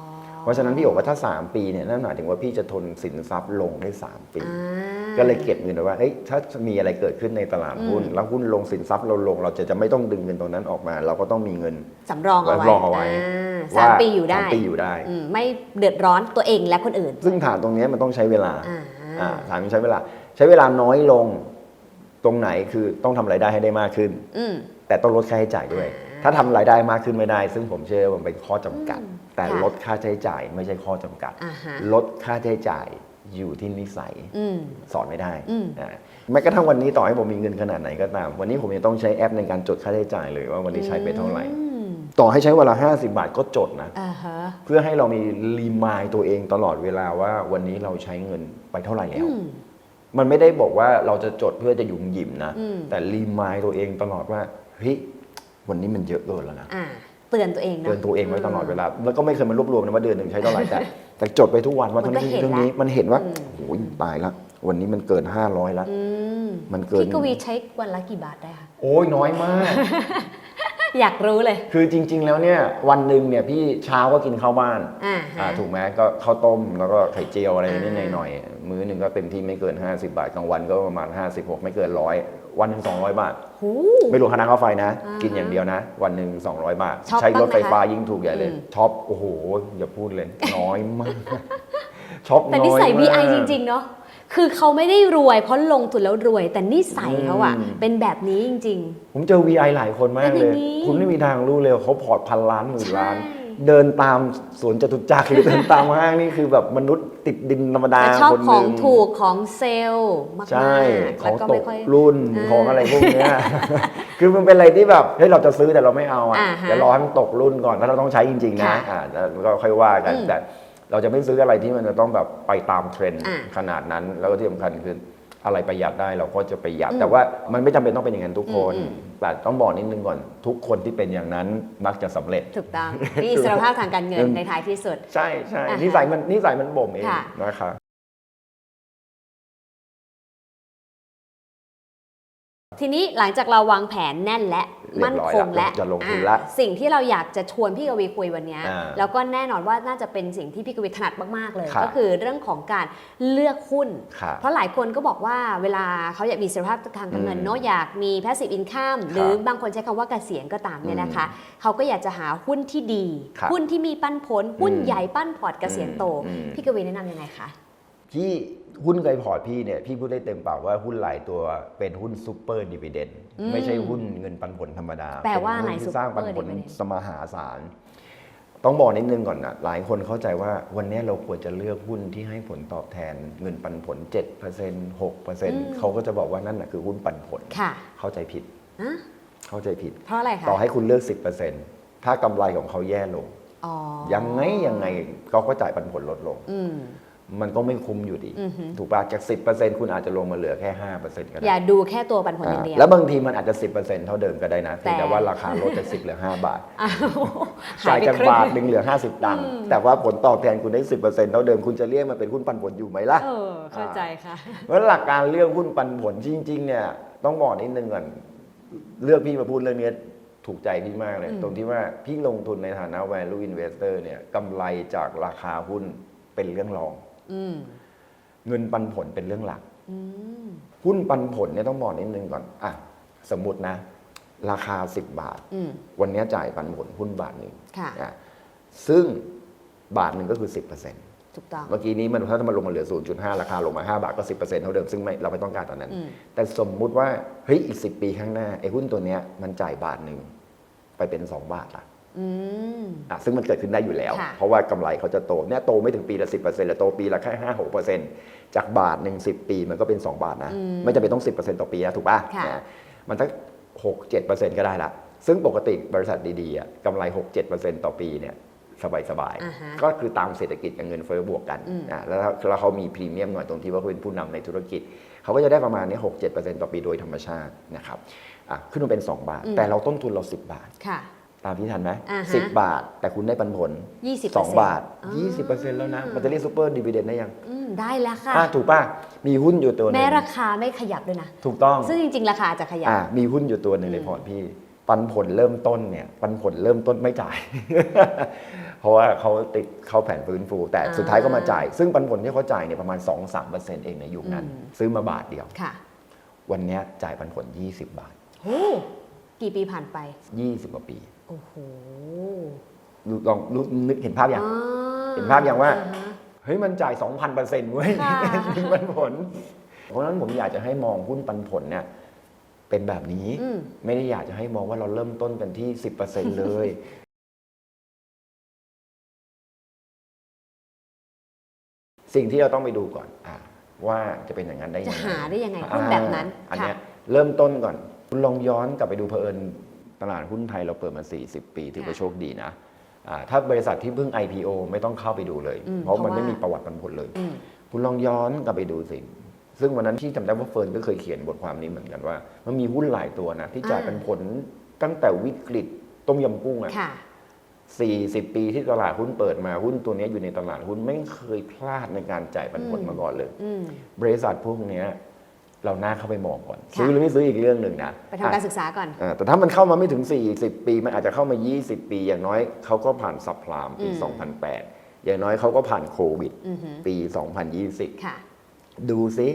เพราะฉะนั้นพี่บอกว่าถ้า 3 ปีเนี่ยนั่นหมายถึงว่าพี่จะทนสินทรัพย์ลงได้ 3 ปี อ่า ก็เลยเก็บเงินไว้ว่าเฮ้ยถ้ามีอะไรเกิดขึ้นในตลาดหุ้น แล้วหุ้นลงสินทรัพย์เราลง เราจะไม่ต้องดึงเงินตรงนั้นออกมา เราก็ต้องมีเงิน สำรองเอาไว้ สำรองเอาไว้ สามปีอยู่ได้ 3 ปีอยู่ได้ ไม่เดือดร้อนตัวเองและคนอื่น ซึ่งฐานตรงเนี้ยมันต้องใช้เวลา อ่า ฐานมันใช้เวลาน้อยลงตรงไหนคือต้องทำรายได้ให้ได้มากขึ้น แต่ต้องลดค่าใช้จ่ายด้วย ถ้าทำรายได้มากขึ้นไม่ได้ ซึ่งผมเชื่อว่ามันเป็นข้อจำกัด แต่ ค่ะ ลดค่าใช้จ่ายไม่ใช่ข้อจำกัด อ่าฮะ ลดค่าใช้จ่ายอยู่ที่นิสัย อืม สอนไม่ได้ อืม แม้กระทั่งวันนี้ต่อให้ผมมีเงินขนาดไหนก็ตาม วันนี้ผมยังต้องใช้แอปในการจดค่าใช้จ่ายเลยว่าวันนี้ใช้ไปเท่าไหร่ ต่อให้ใช้เวลา50 บาทก็จดนะ อ่าฮะ เพื่อให้เรามีรีมายตัวเองตลอดเวลาว่าวันนี้เราใช้เงินไปเท่าไหร่แล้ว มันไม่ได้บอกว่าเราจะจดเพื่อจะหยุ่มหยิมนะ แต่รีมายตัวเองตลอดว่าเฮ้ยวันนี้มันเยอะเกินแล้วนะ เตือนตัวเองเนอะ เตือนตัวเองไว้ตลอดเวลา แล้วก็ไม่เคยมารวบรวมนะว่าเดือนหนึ่งใช้เท่าไหร่แต่จดไปทุกวันว่า มัน เท่า ก็ นี้ เห็น เรื่องนี้ ละ มันเห็นว่าโอ้ยตายแล้ววันนี้มันเกิน500แล้วมันเกิน พี่กวีใช้วันละกี่บาทได้คะ โอ้ยน้อยมาก อยากรู้เลย คือจริง ๆ แล้วเนี่ยวันหนึ่งเนี่ยพี่เช้าก็กินข้าวบ้าน ฮะ ถูกไหมก็ข้าวต้มแล้วก็ไข่เจียวอะไรนิดหน่อยๆมื้อหนึ่งก็เต็มที่ไม่เกิน50 บาทกลางวันก็ประมาณ56ไม่เกิน100วันหนึ่ง200 บาท หู ไม่รวมค่าน้ำค่าไฟนะ กินอย่างเดียวนะ วันหนึ่ง200 บาท ช็อป ใช้รถไฟฟ้า บ้างไหมคะ ยิ่งถูกใหญ่เลยช็อปโอ้โหอย่าพูดเลย น้อยมากช็อปน้อย แต่ มาก นิสัย VI จริง ๆ เนาะ คือเขาไม่ได้รวยเพราะลงทุนแล้วรวย แต่นิสัยเขาอะเป็นแบบนี้จริง ผมเจอ VI หลายคนมาก เป็นอ เล ย่าย งนี้ คุณไม่มีทางรู้เลยว่าเขาพอร์ตพันล้านหมื่นล้าน ใช่ เดินตามสวนจตุจักรหรือเดินตามห้างนี่คือแบบมนุษย์ติดดินธรรมดา แต่ชอบ คนห ของ นึ่ง ถูกของเซลล์มากๆ ใช่ข แล้ว อง ก็ ต ไม่ ก ค่อย รุ่น อ่า ของอะไรพวกเนี้ย คือมันเป็นอะไรที่แบบเฮ้ยเราจะซื้อแต่เราไม่เอาอ่ะ อ่าฮะ เดี๋ยวรอให้มันตกรุ่นก่อนถ้าเราต้องใช้จริงๆนะ ค่ะ แล้วก็ค่อยว่ากัน อืม แต่เราจะไม่ซื้ออะไรที่มันจะต้องแบบไปตามเทรนด์ อ่า ขนาดนั้น แล้วก็ที่สำคัญคืออะไรประหยัดได้เราก็จะประหยัด อืม แต่ว่ามันไม่จำเป็นต้องเป็นอย่างนั้นทุกคน อืม แต่ต้องบอกนิดนึงก่อนทุกคนที่เป็นอย่างนั้นมักจะสำเร็จ ถูกต้องมีอิสรภาพทางการเงินในท้ายที่สุด ใช่ใช่ อ่าฮะ นิสัยมันบ่มเอง ค่ะ นะครับ ทีนี้หลังจากเราวางแผนแน่นและ เรีย มั่น บร้อย คงและ จะลงทุนละ สิ่งที่เราอยากจะชวนพี่กวีคุยวันนี้ อ่า แล้วก็แน่นอนว่าน่าจะเป็นสิ่งที่พี่กวีถนัดมากๆเลย ครับ ก็คือเรื่องของการเลือกหุ้น ครับ เพราะหลายคนก็บอกว่าเวลาเขาอยากมีอิสรภาพทางการเงิน อืม เนาะอยากมี passive income หรือบางคนใช้คำว่าเกษียณก็ตามเนี่ยนะคะเขาก็อยากจะหาหุ้นที่ดี ครับ หุ้นที่มีปันผลหุ้น อืม ใหญ่ปั้นพอร์ตเกษียณโต อืม พี่กวีแนะนำยังไงคะ ที่หุ้นเคยพอร์ตพี่เนี่ยพี่พูดได้เต็มปากว่าหุ้นหลายตัวเป็นหุ้นซูเปอร์ดิวิเดนด์ไม่ใช่หุ้นเงินปันผลธรรมดา แปลว่าอะไร เป็นหุ้นที่สร้างปันผล Super Dividend สมหาศาล ต้องบอกนิดนึงก่อนนะหลายคนเข้าใจว่าวันนี้เราควรจะเลือกหุ้นที่ให้ผลตอบแทนเงินปันผล 7% 6%เขาก็จะบอกว่านั่นนะคือหุ้นปันผล ค่ะ เข้าใจผิด อะ เข้าใจผิด เพราะอะไรคะ ต่อให้คุณเลือก 10%ถ้ากำไรของเขาแย่ลง อ๋อ ยังไงเขาก็จ่ายปันผลลดลง อืม มันก็ไม่คุ้มอยู่ดี อือฮึ ถูกป่ะจาก 10%คุณอาจจะลงมาเหลือแค่ 5%ก็ได้ อย่าดูแค่ตัวปันผลอย่างเดียว แล้วบางทีมันอาจจะ 10%เท่าเดิมก็ได้นะเพียง แต่ แต่ว่าราคาลดจาก 10 เหลือ 5 บาท อ้าวหา จ่าย ย ไป จาก ครึ่ง บาทหนึ่งเหลือ 50 ตังค์แต่ว่าผลตอบแทนคุณได้ 10%เท่าเดิมคุณจะเรียกมันเป็นหุ้นปันผลอยู่ไหมล่ะ เออเข้าใจค่ะ เพราะหลักการเลือกหุ้นปันผลจริงๆเนี่ยต้องบอกนิดนึงก่อนเลือกพี่มาพูดเรื่องนี้ถูกใจพี่มากเลย ตรงที่ว่าพี่ลงทุนในฐานะ value investor เนี่ยกำไรจากราคาหุ้นเป็นเรื่องรอง อืม เงินปันผลเป็นเรื่องหลัก อืม หุ้นปันผลเนี่ยต้องบอกนิดนึงก่อนอ่ะสมมตินะ ราคา 10 บาท อืม วันนี้จ่ายปันผลหุ้นบาทหนึ่ง ค่ะ นะซึ่งบาทหนึ่งก็คือ 10% ถูกต้อง เมื่อกี้นี้มันถ้ามันลงมาเหลือ 0.5 ราคาลงมา 5 บาทก็ 10%เท่าเดิมซึ่งไม่เราไม่ต้องการตอนนั้น อืม แต่สมมุติว่าเฮ้ยอีก 10 ปีข้างหน้าไอ้หุ้นตัวเนี้ยมันจ่ายบาทหนึ่งไปเป็น 2 บาทละ อืม ซึ่งมันเกิดขึ้นได้อยู่แล้ว ค่ะ เพราะว่ากำไรเขาจะโตเนี่ยโตไม่ถึงปีละ 10%เลยโตปีละแค่ 5-6%จากบาทหนึ่ง10 ปีมันก็เป็น 2 บาทนะ ไม่จำเป็นต้อง 10%ต่อปีนะถูกป่ะ ค่ะ นะมันตั้ง6-7%ก็ได้ละซึ่งปกติบริษัทดีๆอ่ะกำไร 6-7% ต่อปีเนี่ยสบาย อ่าฮะ ๆก็คือตามเศรษฐกิจกับเงินเฟ้อบวกกันแล้วเขามีพรีเมียมหน่อยตรงที่ว่าเขาเป็นผู้นำในธุรกิจเขาก็จะได้ประมาณนี้ 6-7% ต่อปีโดยธรรมชาตินะครับขึ้นมาเป็น 2 บาท แต่เราต้นทุนเรา 10 บาท ค่ะ ตามที่ทันไหม อ่าฮะ 10 บาท แต่คุณได้ปันผล 20% 2 บาท อ๋อ 20%แล้วนะ มันจะเรียกซูเปอร์ดิวิเดนได้ยัง ได้แล้วค่ะ ถูกป่ะ มีหุ้นอยู่ตัวหนึ แม้ ง ราคาไม่ขยับด้วยนะ ถูกต้อง ซึ่งจริง ๆ ราคาจะขยับ มีหุ้นอยู่ตัวหนึ่งในพอร์ตพี่ ปันผลเริ่มต้นเนี่ย ปันผลเริ่มต้นไม่จ่าย เพราะว่าเขาติดเข้าแผนฟื้นฟู แต่สุดท้ายก็มาจ่าย ซึ่งปันผลที่เขาจ่ายเนี่ยประมาณ 2-3% เองในยุคนั้น ซื้อมาบาทเดียว ค่ะ วันเนี้ยจ่ายปันผล 20 บาท โอ้กี่ปีผ่านไป 20 กว่าปี โอ้โห ลองนึกเห็นภาพยัง อ่ เห็นภาพยังว่า อ่ฮะ เฮ้ยมันจ่าย 2,000% เว้ย ค่ะ ถึงปันผล เพราะฉะนั้นผมอยากจะให้มองหุ้นปันผลเนี่ยเป็นแบบนี้ ไม่ได้อยากจะให้มองว่าเราเริ่มต้นกันที่ 10% เลย สิ่งที่เราต้องไปดูก่อนว่าจะเป็นอย่างนั้นได้ยังไง จะหาได้ยังไงหุ้นแบบนั้น อัน ค่ะ เนี้ยเริ่มต้นก่อน คุณลองย้อนกลับไปดูเผอิญตลาดหุ้นไทยเราเปิดมา 40 ปีถือว่าโชคดีนะถ้าบริษัทที่เพิ่ง IPO ไม่ต้องเข้าไปดูเลย เพราะมันไม่มีประวัติปันผลเลย คุณลองย้อนกลับไปดูสิ ซึ่งวันนั้นที่จำได้ว่าเฟิร์นก็เคยเขียนบทความนี้เหมือนกันว่า มันมีหุ้นหลายตัวนะที่จ่ายปันผลตั้งแต่วิกฤตต้มยำกุ้งอะ ค่ะ 40 ปีที่ตลาดหุ้นเปิดมาหุ้นตัวนี้อยู่ในตลาดหุ้นไม่เคยพลาดในการจ่ายปันผลมาก่อนเลย บริษัทพวกเนี้ยเราน่าเข้าไปมองก่อน ค่ะ ซื้อหรือไม่ซื้ออีกเรื่องหนึ่งนะ ไปทำการศึกษาก่อน แต่ถ้ามันเข้ามาไม่ถึง 40 ปีมันอาจจะเข้ามา 20 ปี อย่างน้อยเขาก็ผ่านซับพลามปี 2008 อย่างน้อยเขาก็ผ่านโควิด ปี 2020 ค่ะ ดูซิ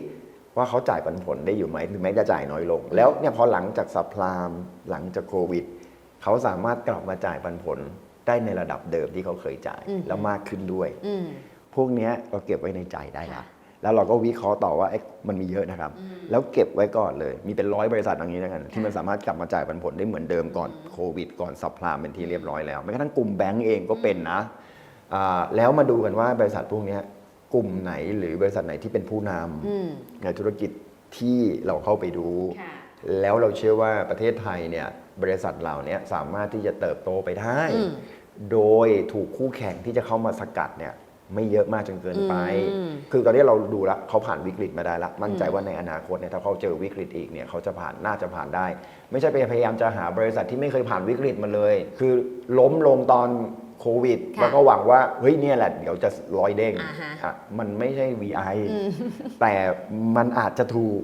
ว่าเขาจ่ายปันผลได้อยู่ไหมหรือแม้จะจ่ายน้อยลง แล้วเนี่ยพอหลังจากซับพลามหลังจากโควิดเขาสามารถกลับมาจ่ายปันผลได้ในระดับเดิมที่เขาเคยจ่ายแล้วมากขึ้นด้วย พวกเนี้ยเราเก็บไว้ในใจได้ละ แล้วเราก็วิเคราะห์ต่อว่ามันมีเยอะนะครับแล้วเก็บไว้ก่อนเลยมีเป็น100 บริษัทอย่างนี้แล้วกันที่มันสามารถกลับมาจ่ายปันผลได้เหมือนเดิมก่อนโควิดก่อนซับพลามเป็นที่เรียบร้อยแล้วแม้กระทั่งกลุ่มแบงก์เองก็เป็นนะแล้วมาดูกันว่าบริษัทพวกนี้กลุ่มไหนหรือบริษัทไหนที่เป็นผู้นำในธุรกิจที่เราเข้าไปดูแล้วเราเชื่อว่าประเทศไทยเนี่ยบริษัทเหล่านี้สามารถที่จะเติบโตไปได้โดยถูกคู่แข่งที่จะเข้ามาสกัดเนี่ยไม่เยอะมากจนเกินไป คือตอนนี้เราดูแล้วเขาผ่านวิกฤตมาได้ละมั่นใจว่าในอนาคตเนี่ยถ้าเขาเจอวิกฤตอีกเนี่ยเขาจะน่าจะผ่านได้ ไม่ใช่ไปพยายามจะหาบริษัทที่ไม่เคยผ่านวิกฤตมาเลย คือล้มลงตอนโควิดแล้วก็หวังว่าเฮ้ยเนี่ยแหละเดี๋ยวจะลอยเด้งมันไม่ใช่ VI แต่มันอาจจะถูก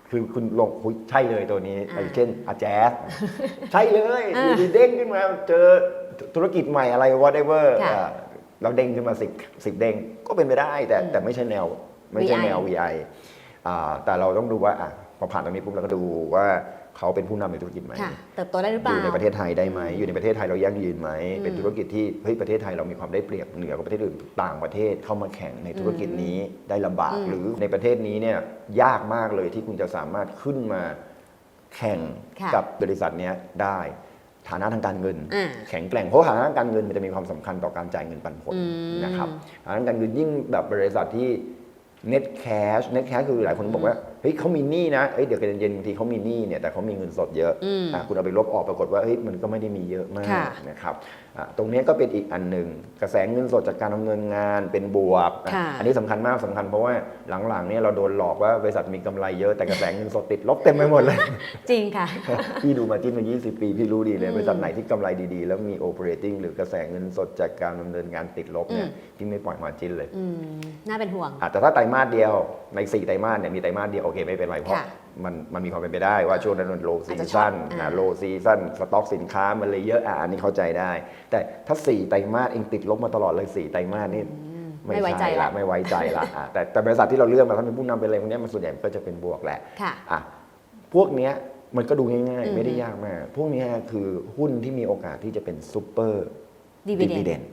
คือคุณลงใช่เลยตัวนี้เช่นแจ๊สใช่เลยอยู่เด้งขึ้นมาเจอธุรกิจใหม่อะไร whatever แล้วเด้งขึ้นมา10เด้งก็เป็นไปได้แต่ไม่ใช่แนวVI แต่เราต้องดูว่าพอผ่านตรงนี้ปุ๊บเราก็ดูว่าเขาเป็นผู้นำในธุรกิจไหมเติบโตได้หรือเปล่าอยู่ในประเทศไทยได้ไหมอยู่ในประเทศไทยเรายั่งยืนไหมเป็นธุรกิจที่เฮ้ยประเทศไทยเรามีความได้เปรียบเหนือกว่าประเทศอื่นต่างประเทศเข้ามาแข่งในธุรกิจนี้ได้ลำบากหรือในประเทศนี้เนี่ยยากมากเลยที่คุณจะสามารถขึ้นมาแข่งกับบริษัทนี้ได้ฐานะทางการเงินแข็งแกร่งเพราะฐานะทางการเงินมันจะมีความสำคัญต่อการจ่ายเงินปันผลนะครับฐานะทางการเงินยิ่งแบบบริษัทที่ net cash คือหลายคนบอกว่าเฮ้ยเขามีหนี้นะเดี๋ยวกันเย็นบางทีเขามีหนี้เนี่ยแต่เขามีเงินสดเยอะคุณเอาไปลบออกปรากฏว่าเฮ้ยมันก็ไม่ได้มีเยอะมากนะครับตรงนี้ก็เป็นอีกอันหนึ่งกระแสเงินสดจากการดำเนินงานเป็นบวกอันนี้สำคัญมากสำคัญเพราะว่าหลังๆเนี่ยเราโดนหลอกว่าบริษัทมีกำไรเยอะแต่กระแสเงินสดติดลบเต็มไปหมดเลยจริงค่ะพี่ดูมาจิ้นมา20 ปีพี่รู้ดีเลยบริษัทไหนที่กำไรดีๆแล้วมี operating หรือกระแสเงินสดจากการดำเนินงานติดลบเนี่ยพี่ไม่ปล่อยมาจิ้นเลยน่าเป็นห่วงแต่ถ้าไตรมาสเดียวใน4ไตรมาสเนี่ยมีไตรมาสเดียวโอเคไม่เป็นไรเพราะมันมีความเป็นไปได้ว่าช่วงนั้นมันโลซีซั่นสต็อกสินค้ามันเลยเยอะอันนี้เข้าใจได้แต่ถ้า4ไตรมาสเองติดลบมาตลอดเลย4ไตรมาสนี่ไม่ไว้ใจละแต่บริษัทที่เราเลือกมาถ้าเป็นผู้นำเป็นอะไรพวกนี้มันส่วนใหญ่ก็จะเป็นบวกแหละพวกนี้มันก็ดูง่ายๆไม่ได้ยากมากพวกนี้คือหุ้นที่มีโอกาสที่จะเป็นซูเปอร์ดิวิเดนด์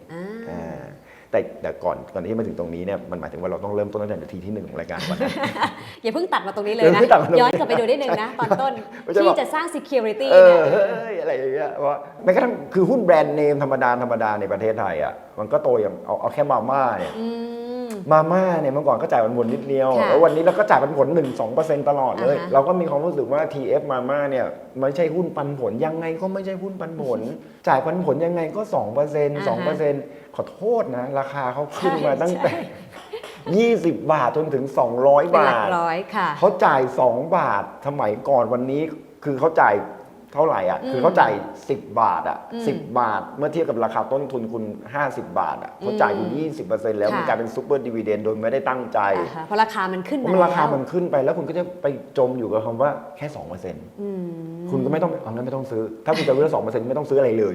แต่ก่อนที่มาถึงตรงนี้เนี่ยมันหมายถึงว่าเราต้องเริ่มต้นตั้งแต่นาทีที่1ของรายการก่อนนะอย่าเพิ่งตัดมาตรงนี้เลยนะย้อนกลับไปดูนิดนึงนะตอนต้นที่จะสร้าง security เนี่ยอะไรอย่างเงี้ยว่าแม้กระทั่งคือหุ้นแบรนด์เนมธรรมดาในประเทศไทยอ่ะมันก็โตอย่างเอาแค่มาม่าเนี่ยเมื่อก่อนก็จ่ายปันผลนิดเดียวแล้ววันนี้เราก็จ่ายปันผล 1-2% ตลอดเลยเราก็มีความรู้สึกว่า TF มาม่าเนี่ยไม่ใช่หุ้นปันผลยังไงก็ไม่ใช่หุ้นปันผลจ่ายปันผลยังไงก็ 2% ขอโทษนะราคาเขาขึ้นมาตั้งแต่20 บาทจนถึง200 บาทเขาจ่าย2 บาทสมัยก่อนวันนี้คือเขาจ่ายเท่าไหร่อ่ะคือเขาจ่าย10 บาทอ่ะ10 บาทเมื่อเทียบกับราคาต้นทุนคุณ50 บาทอ่ะเขาจ่ายอยู่ 20% แล้วมันกลายเป็นซุปเปอร์ดิวิเดนด์โดยไม่ได้ตั้งใจเพราะราคามันขึ้นราคามันขึ้นไปแล้วคุณก็จะไปจมอยู่กับคำว่าแค่ 2% คุณก็ไม่ต้องงั้นไม่ต้องซื้อถ้าคุณจะซื้อ 2% ไม่ต้องซื้ออะไรเลย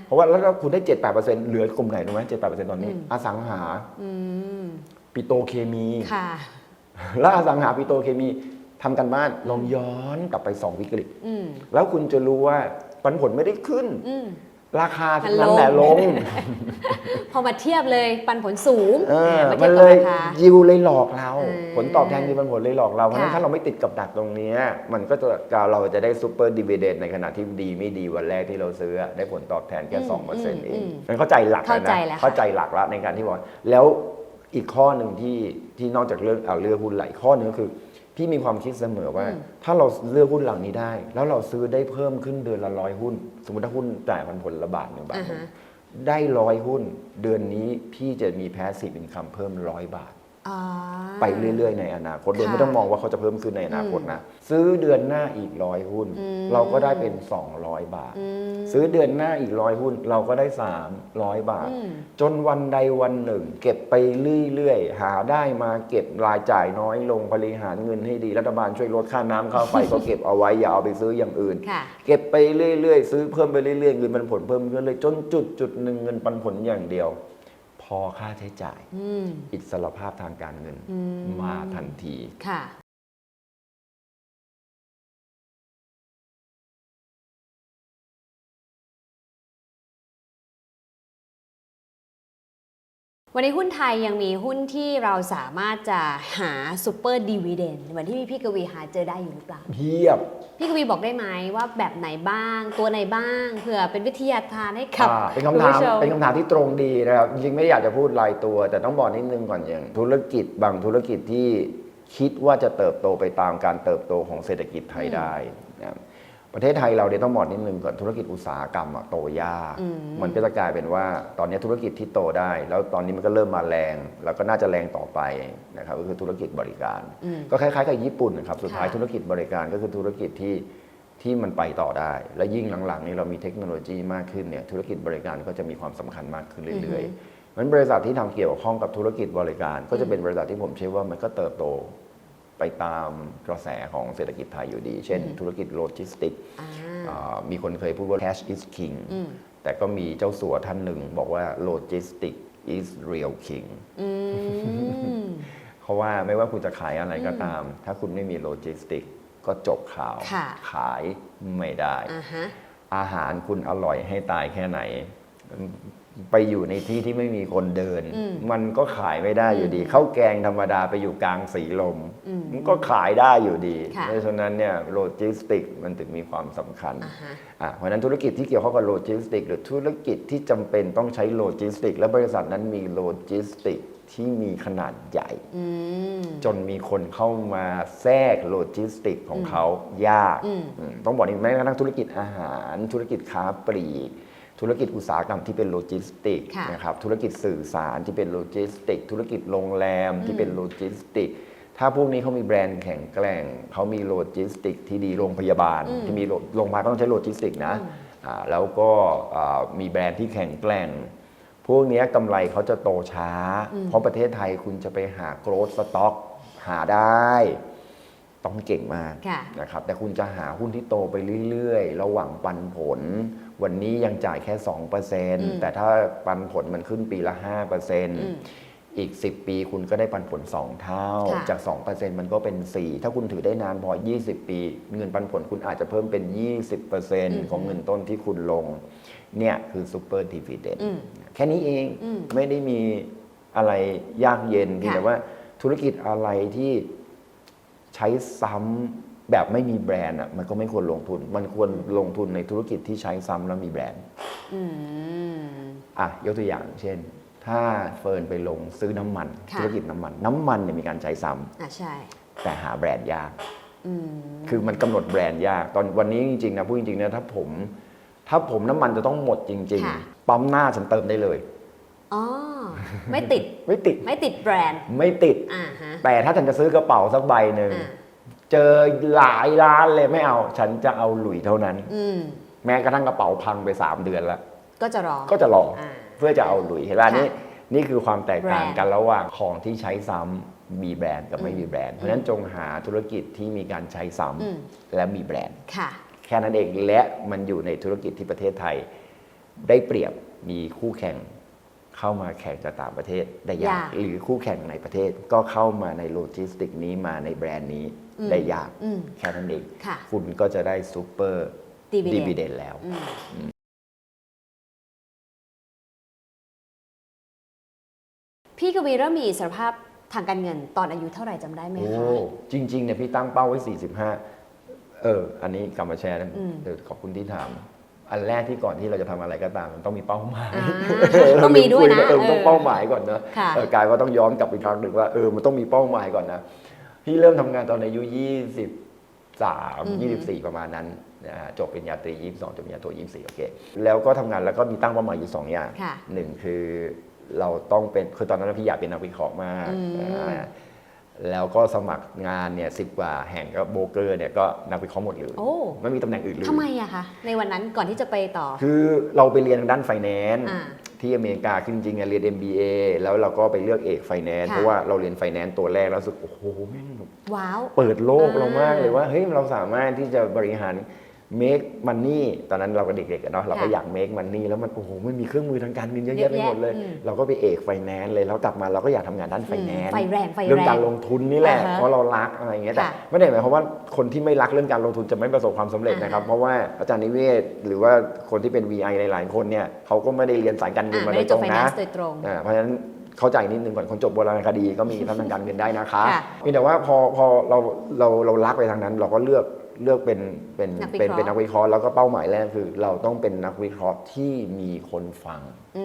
เพราะว่าแล้วคุณได้ 7-8% เหลือกลุ่มไหนรู้ไหม 7-8% ตอนนี้อสังหาปิโตรเคมีแล้วอสังหาปิโตรเคมีทำกันบ้านลองย้อนกลับไป2 วิกฤตแล้วคุณจะรู้ว่าปันผลไม่ได้ขึ้นราคาทั้งแต่ลง พอมาเทียบเลยปันผลสูงมันเลยยิวเลยหลอกเราผลตอบแทนยิวปันผลเลยหลอกเราเพราะฉะนั้นถ้าเราไม่ติดกับดักตรงนี้มันก็จะเราจะได้ซูเปอร์ดิวิเดนด์ในขณะที่ดีไม่ดีวันแรกที่เราซื้อได้ผลตอบแทนแค่ 2% เองมันเข้าใจหลักนะเข้าใจหลักแล้วในการที่บอกแล้วอีกข้อหนึ่งที่นอกจากเรื่องเลือกหุ้นหลายข้อนึงก็คือพี่มีความคิดเสมอว่าถ้าเราเลือกหุ้นเหล่านี้ได้แล้วเราซื้อได้เพิ่มขึ้นเดือนละ100 หุ้นสมมติถ้าหุ้นจ่ายปันผลละบาท1 บาทได้100 หุ้นเดือนนี้พี่จะมีแพสซีฟอินคัมเพิ่ม100 บาทไปเรื่อยๆในอนาคตโดยไม่ต้องมองว่าเขาจะเพิ่มขึ้นในอนาคตนะซื้อเดือนหน้าอีก100 หุ้นเราก็ได้เป็น200 บาทซื้อเดือนหน้าอีก100 หุ้นเราก็ได้300 บาทจนวันใดวันหนึ่งเก็บไปเรื่อยๆหาได้มาเก็บรายจ่ายน้อยลงบริหารเงินให้ดีรัฐบาลช่วยลดค่าน้ำค่าไฟก็เก็บเอาไว้อย่าเอาไปซื้ออย่างอื่นเก็บไปเรื่อยๆซื้อเพิ่มไปเรื่อยๆเงินปันผลเพิ่มขึ้นเลยจนจุดหนึ่งเงินปันผลอย่างเดียวพอค่าใช้จ่ายอิสรภาพทางการเงินมาทันที วันนี้หุ้นไทยยังมีหุ้นที่เราสามารถจะหาซูเปอร์ดีว i เดนเหมือนที่พี่กวีหาเจอได้อยู่หรือเปล่า เพียบ พี่กวีบอกได้ไหมว่าแบบไหนบ้างตัวไหนบ้างเผื่อเป็นวิทยาทานให้กับ เป็นคำถาม ณผู้ช เป็นคำถามที่ตรงดีนะครับ จริงๆไม่อยากจะพูดรายตัว แต่ต้องบอกนิดนึงก่อนอย่างธุรกิจบางธุรกิจที่คิดว่าจะเติบโตไปตามการเติบโตของเศรษฐกิจไทยได้นะครับประเทศไทยเราเนี่ยต้องบอกนิดนึงก่อนธุรกิจอุตสาหกรรมอะโตยากมันก็จะกลายเป็นว่าตอนนี้ธุรกิจที่โตได้ แล้วตอนนี้มันก็เริ่มมาแรงแล้วก็น่าจะแรงต่อไปนะครับก็คือธุรกิจบริการ ก็คล้ายๆกับญี่ปุ่นนะครับสุดท้ายธุรกิจบริการก็คือธุรกิจที่มันไปต่อได้ และยิ่งหลังๆนี้เรามีเทคโนโลยีมากขึ้นเนี่ยธุรกิจบริการก็จะมีความสำคัญมากขึ้นเรื่อยๆมันบริษัทที่ทำเกี่ยวข้องกับธุรกิจบริการ ก็จะเป็นบริษัทที่ผมเชื่อว่ามันก็เติบโตไปตามกระแสของเศรษฐกิจไทยอยู่ดี เช่น ธุรกิจโลจิสติกส์มีคนเคยพูดว่า cash is king แต่ก็มีเจ้าสัวท่านหนึ่งบอกว่า logistics is real king เพราะว่าไม่ว่าคุณจะขายอะไรก็ตาม ถ้าคุณไม่มีโลจิสติกส์ก็จบข่าว ขายไม่ได้ อาหารคุณอร่อยให้ตายแค่ไหน ไปอยู่ในที่ที่ไม่มีคนเดิน มันก็ขายไม่ได้อยู่ดีข้าวแกงธรรมดาไปอยู่กลางสีลมมันก็ขายได้อยู่ดีเพราะฉะนั้นเนี่ยโลจิสติกส์มันถึงมีความสำคัญเพราะฉะนั้นธุรกิจที่เกี่ยวข้องกับโลจิสติกส์หรือธุรกิจที่จำเป็นต้องใช้โลจิสติกส์และบริษัทนั้นมีโลจิสติกส์ที่มีขนาดใหญ่จนมีคนเข้ามาแทรกโลจิสติกส์ของเขายากต้องบอกนี่แม้กระทั่งธุรกิจอาหารธุรกิจค้าปลีกธุรกิจอุตสาหกรรมที่เป็นโลจิสติกนะครับธุรกิจสื่อสารที่เป็นโลจิสติกธุรกิจโรงแรมที่เป็นโลจิสติกถ้าพวกนี้เขามีแบรนด์แข็งแกร่งเขามีโลจิสติกที่ดีโรงพยาบาลที่มีโรงพยาบาลก็ต้องใช้โลจิสติกนะแล้วก็มีแบรนด์ที่แข็งแกร่งพวกนี้กำไรเขาจะโตช้าเพราะประเทศไทยคุณจะไปหาโกรทสต็อกหาได้ต้องเก่งมากนะครับแต่คุณจะหาหุ้นที่โตไปเรื่อยๆระหว่างปันผลวันนี้ยังจ่ายแค่ 2% แต่ถ้าปันผลมันขึ้นปีละ 5% อีก10 ปีคุณก็ได้ปันผล2 เท่าจาก 2% มันก็เป็น 4ถ้าคุณถือได้นานพอ20 ปีเงินปันผลคุณอาจจะเพิ่มเป็น 20% ของเงินต้นที่คุณลงเนี่ยคือซูเปอร์ดิวิเดนด์แค่นี้เองไม่ได้มีอะไรยากเย็นเพียงแต่ว่าธุรกิจอะไรที่ใช้ซ้ำแบบไม่มีแบรนด์อ่ะมันก็ไม่ควรลงทุนมันควรลงทุนในธุรกิจที่ใช้ซ้ำแล้วมีแบรนด์ยกตัวอย่างเช่นถ้าเฟิร์นไปลงซื้อน้ำมันธุรกิจน้ำมันเนี่ยมีการใช้ซ้ำใช่แต่หาแบรนด์ยากคือมันกำหนดแบรนด์ยากตอนวันนี้จริงๆนะพูดจริงๆนะถ้าผมน้ำมันจะต้องหมดจริงๆปั๊มหน้าฉันเติมได้เลยไม่ติดไม่ติดแบรนด์ไม่ติดแต่ถ้าฉันจะซื้อกระเป๋าสักใบหนึ่งเจอหลายร้านเลยไม่เอาฉันจะเอาหลุยเท่านั้นแม้กระทั่งกระเป๋าพังไป3 เดือนแล้วก็จะรอเพื่อจะเอาหลุยเห็นไหมนี่คือความแตกต่างกันระหว่างของที่ใช้ซ้ำมีแบรนด์กับไม่มีแบรนด์เพราะฉะนั้นจงหาธุรกิจที่มีการใช้ซ้ำและมีแบรนด์แค่นั้นเองและมันอยู่ในธุรกิจที่ประเทศไทยได้เปรียบมีคู่แข่งเข้ามาแข่งกับต่างประเทศได้ยากหรือคู่แข่งในประเทศก็เข้ามาในโลจิสติกนี้มาในแบรนด์นี้ได้ยากแค่นั้นเองคุณก็จะได้ซูเปอร์ดิวิเดนด์แล้วพี่กวีเริ่มมีอิสรภาพทางการเงินตอนอายุเท่าไหร่จำได้ไหมคะจริงๆเนี่ยพี่ตั้งเป้าไว้45อันนี้กลับมาแชร์นะเดี๋ยวขอบคุณที่ถามอันแรกที่ก่อนที่เราจะทำอะไรก็ตามมันต้องมีเป้าหมายต้องมีด้วยนะต้องเป้าหมายก่อนนะกายก็ต้องย้อนกลับอีกครั้งหนึ่งว่ามันต้องมีเป้าหมายก่อนนะพี่เริ่มทำงานตอนอายุ24ประมาณนั้นจบปริญญาตรี22จบปริญญาโท24โอเคแล้วก็ทำงานแล้วก็มีตั้งเป้าหมายอยู่2 อย่าง1คือเราต้องเป็นคือตอนนั้นพี่อยากเป็นนักวิเคราะห์มากแล้วก็สมัครงานเนี่ย10 กว่าแห่งก็โบรกเกอร์เนี่ยก็นักวิเคราะห์หมดเลยไม่มีตำแหน่งอื่นเลยทำไมอะคะในวันนั้นก่อนที่จะไปต่อคือเราไปเรียนทางด้านไฟแนนซ์ที่อเมริกาจริงๆเรียน MBA แล้วเราก็ไปเลือกเอกไฟแนนซ์เพราะว่าเราเรียนไฟแนนซ์ตัวแรกแล้วรู้สึกโอ้โหแม่งว้าวเปิดโลกเรามากเลยว่าเฮ้ยเราสามารถที่จะบริหาร make money ตอนนั้นเราก็เด็กๆเนาะเราก็อยาก make money แล้วมันโอ้โหไม่มีเครื่องมือทางการเงินเยอะแยะไปหมดเลยเราก็ไปเอกไฟแนนซ์เลยแล้วกลับมาเราก็อยากทำงานด้านไฟแนนซ์เรื่องการลงทุนนี่แหละเพราะเรารักอะไรอย่างเงี้ยแต่ไม่ได้หมายความว่าคนที่ไม่รักเรื่องการลงทุนจะไม่ประสบความสำเร็จนะครับเพราะว่าอาจารย์นิเวศหรือว่าคนที่เป็น VI หลายๆคนเนี่ยเขาก็ไม่ได้เรียนสายการเงินมาโดยตรงนะเพราะฉะนั้น เข้าใจนิดนึงก่อนคนจบโบราณคดีก็มีทางการเงินได้นะคะ ค่ะ มีแต่ว่าพอเราลักไปทางนั้น เราก็เลือกเป็น นักวิเคราะห์ เป็นนักวิเคราะห์แล้วก็เป้าหมายแรกคือ เราต้องเป็นนักวิเคราะห์ที่มีคนฟัง อื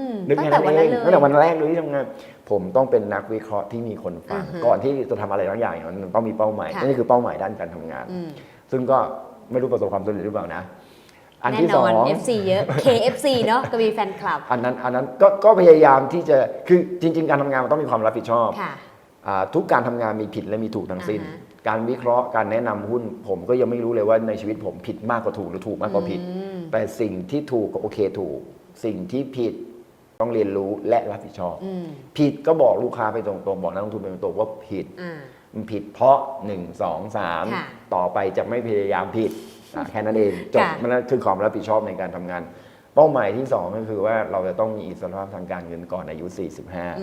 ม นึก ตั้ แค่ งแต่ นั้น วัน เอ นั้นเลย งตั้งแต่วันแรกเลยที่ทำงานผมต้องเป็นนักวิเคราะห์ที่มีคนฟัง อือฮึ ก่อนที่จะทำอะไรบางอย่างมันต้องมีเป้าหมาย ค่ะ นี่คือเป้าหมายด้านการทำงาน อืม ซึ่งก็ไม่รู้ประสบความสำเร็จหรือเปล่านะ อัน แน่ ที่ น สอ อน ง FC เยอะ KFC เนาะก็มีแฟนคลับ อันนั้นก็พยายามที่จะคือจริง ๆ การทำงานมันต้องมีความรับผิดชอบ ค่ะ ทุกการทำงานมีผิดและมีถูกทั้งสิ้น อ่าฮะ การวิเคราะห์การแนะนำหุ้น ผมก็ยังไม่รู้เลยว่าในชีวิตผมผิดมากกว่าถูกหรือถูกมากกว่าผิด แต่สิ่งที่ถูกก็โอเคถูก สิ่งที่ผิดต้องเรียนรู้และรับผิดชอบ อืม ผิดก็บอกลูกค้าไปตรงๆบอกนักลงทุนไปตรงๆว่าผิด อ่า มันผิดเพราะ 1 2 ค่ะ 3 ต่อไปจะไม่พยายามผิดแค่นั้นเองจบ ค่ะ มันคือความรับผิดชอบในการทำงาน เป้าหมายที่ 2 ก็คือว่าเราจะต้องมีอิสรภาพทางการเงินก่อนอายุ 45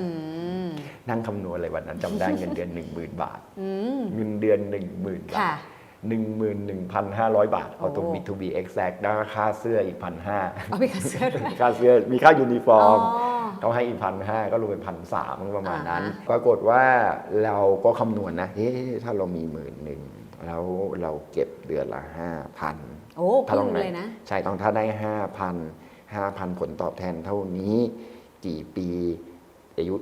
ม นั่งคำนวณเลยวันนั้นจำได้เงินเดือน 10,000 บาท อืม เงินเดือน 10,000 บา ค่ะ ท 11,500 บาท เอาตรง โอ้ to be exact แล้วก็ค่าเสื้ออีก 1,500 เอาไปกับเสื้อด้วย ค่าเสื้อมีค่ายูนิฟอร์ม อ๋อ ต้องให้อีก1,500ก็รวมเป็น1,300ประมาณนั้น อ่าฮะ ปรากฏว่าเราก็คำนวณนะถ้าเรามี10,000แล้วเราเก็บเดือนละ 5,000 โอ้ ถ้า พึ่ ต้อง ง เลยนะ ใช่ต้องถ้าได้ 5,000 ผลตอบแทนเท่านี้กี่ปีอายุ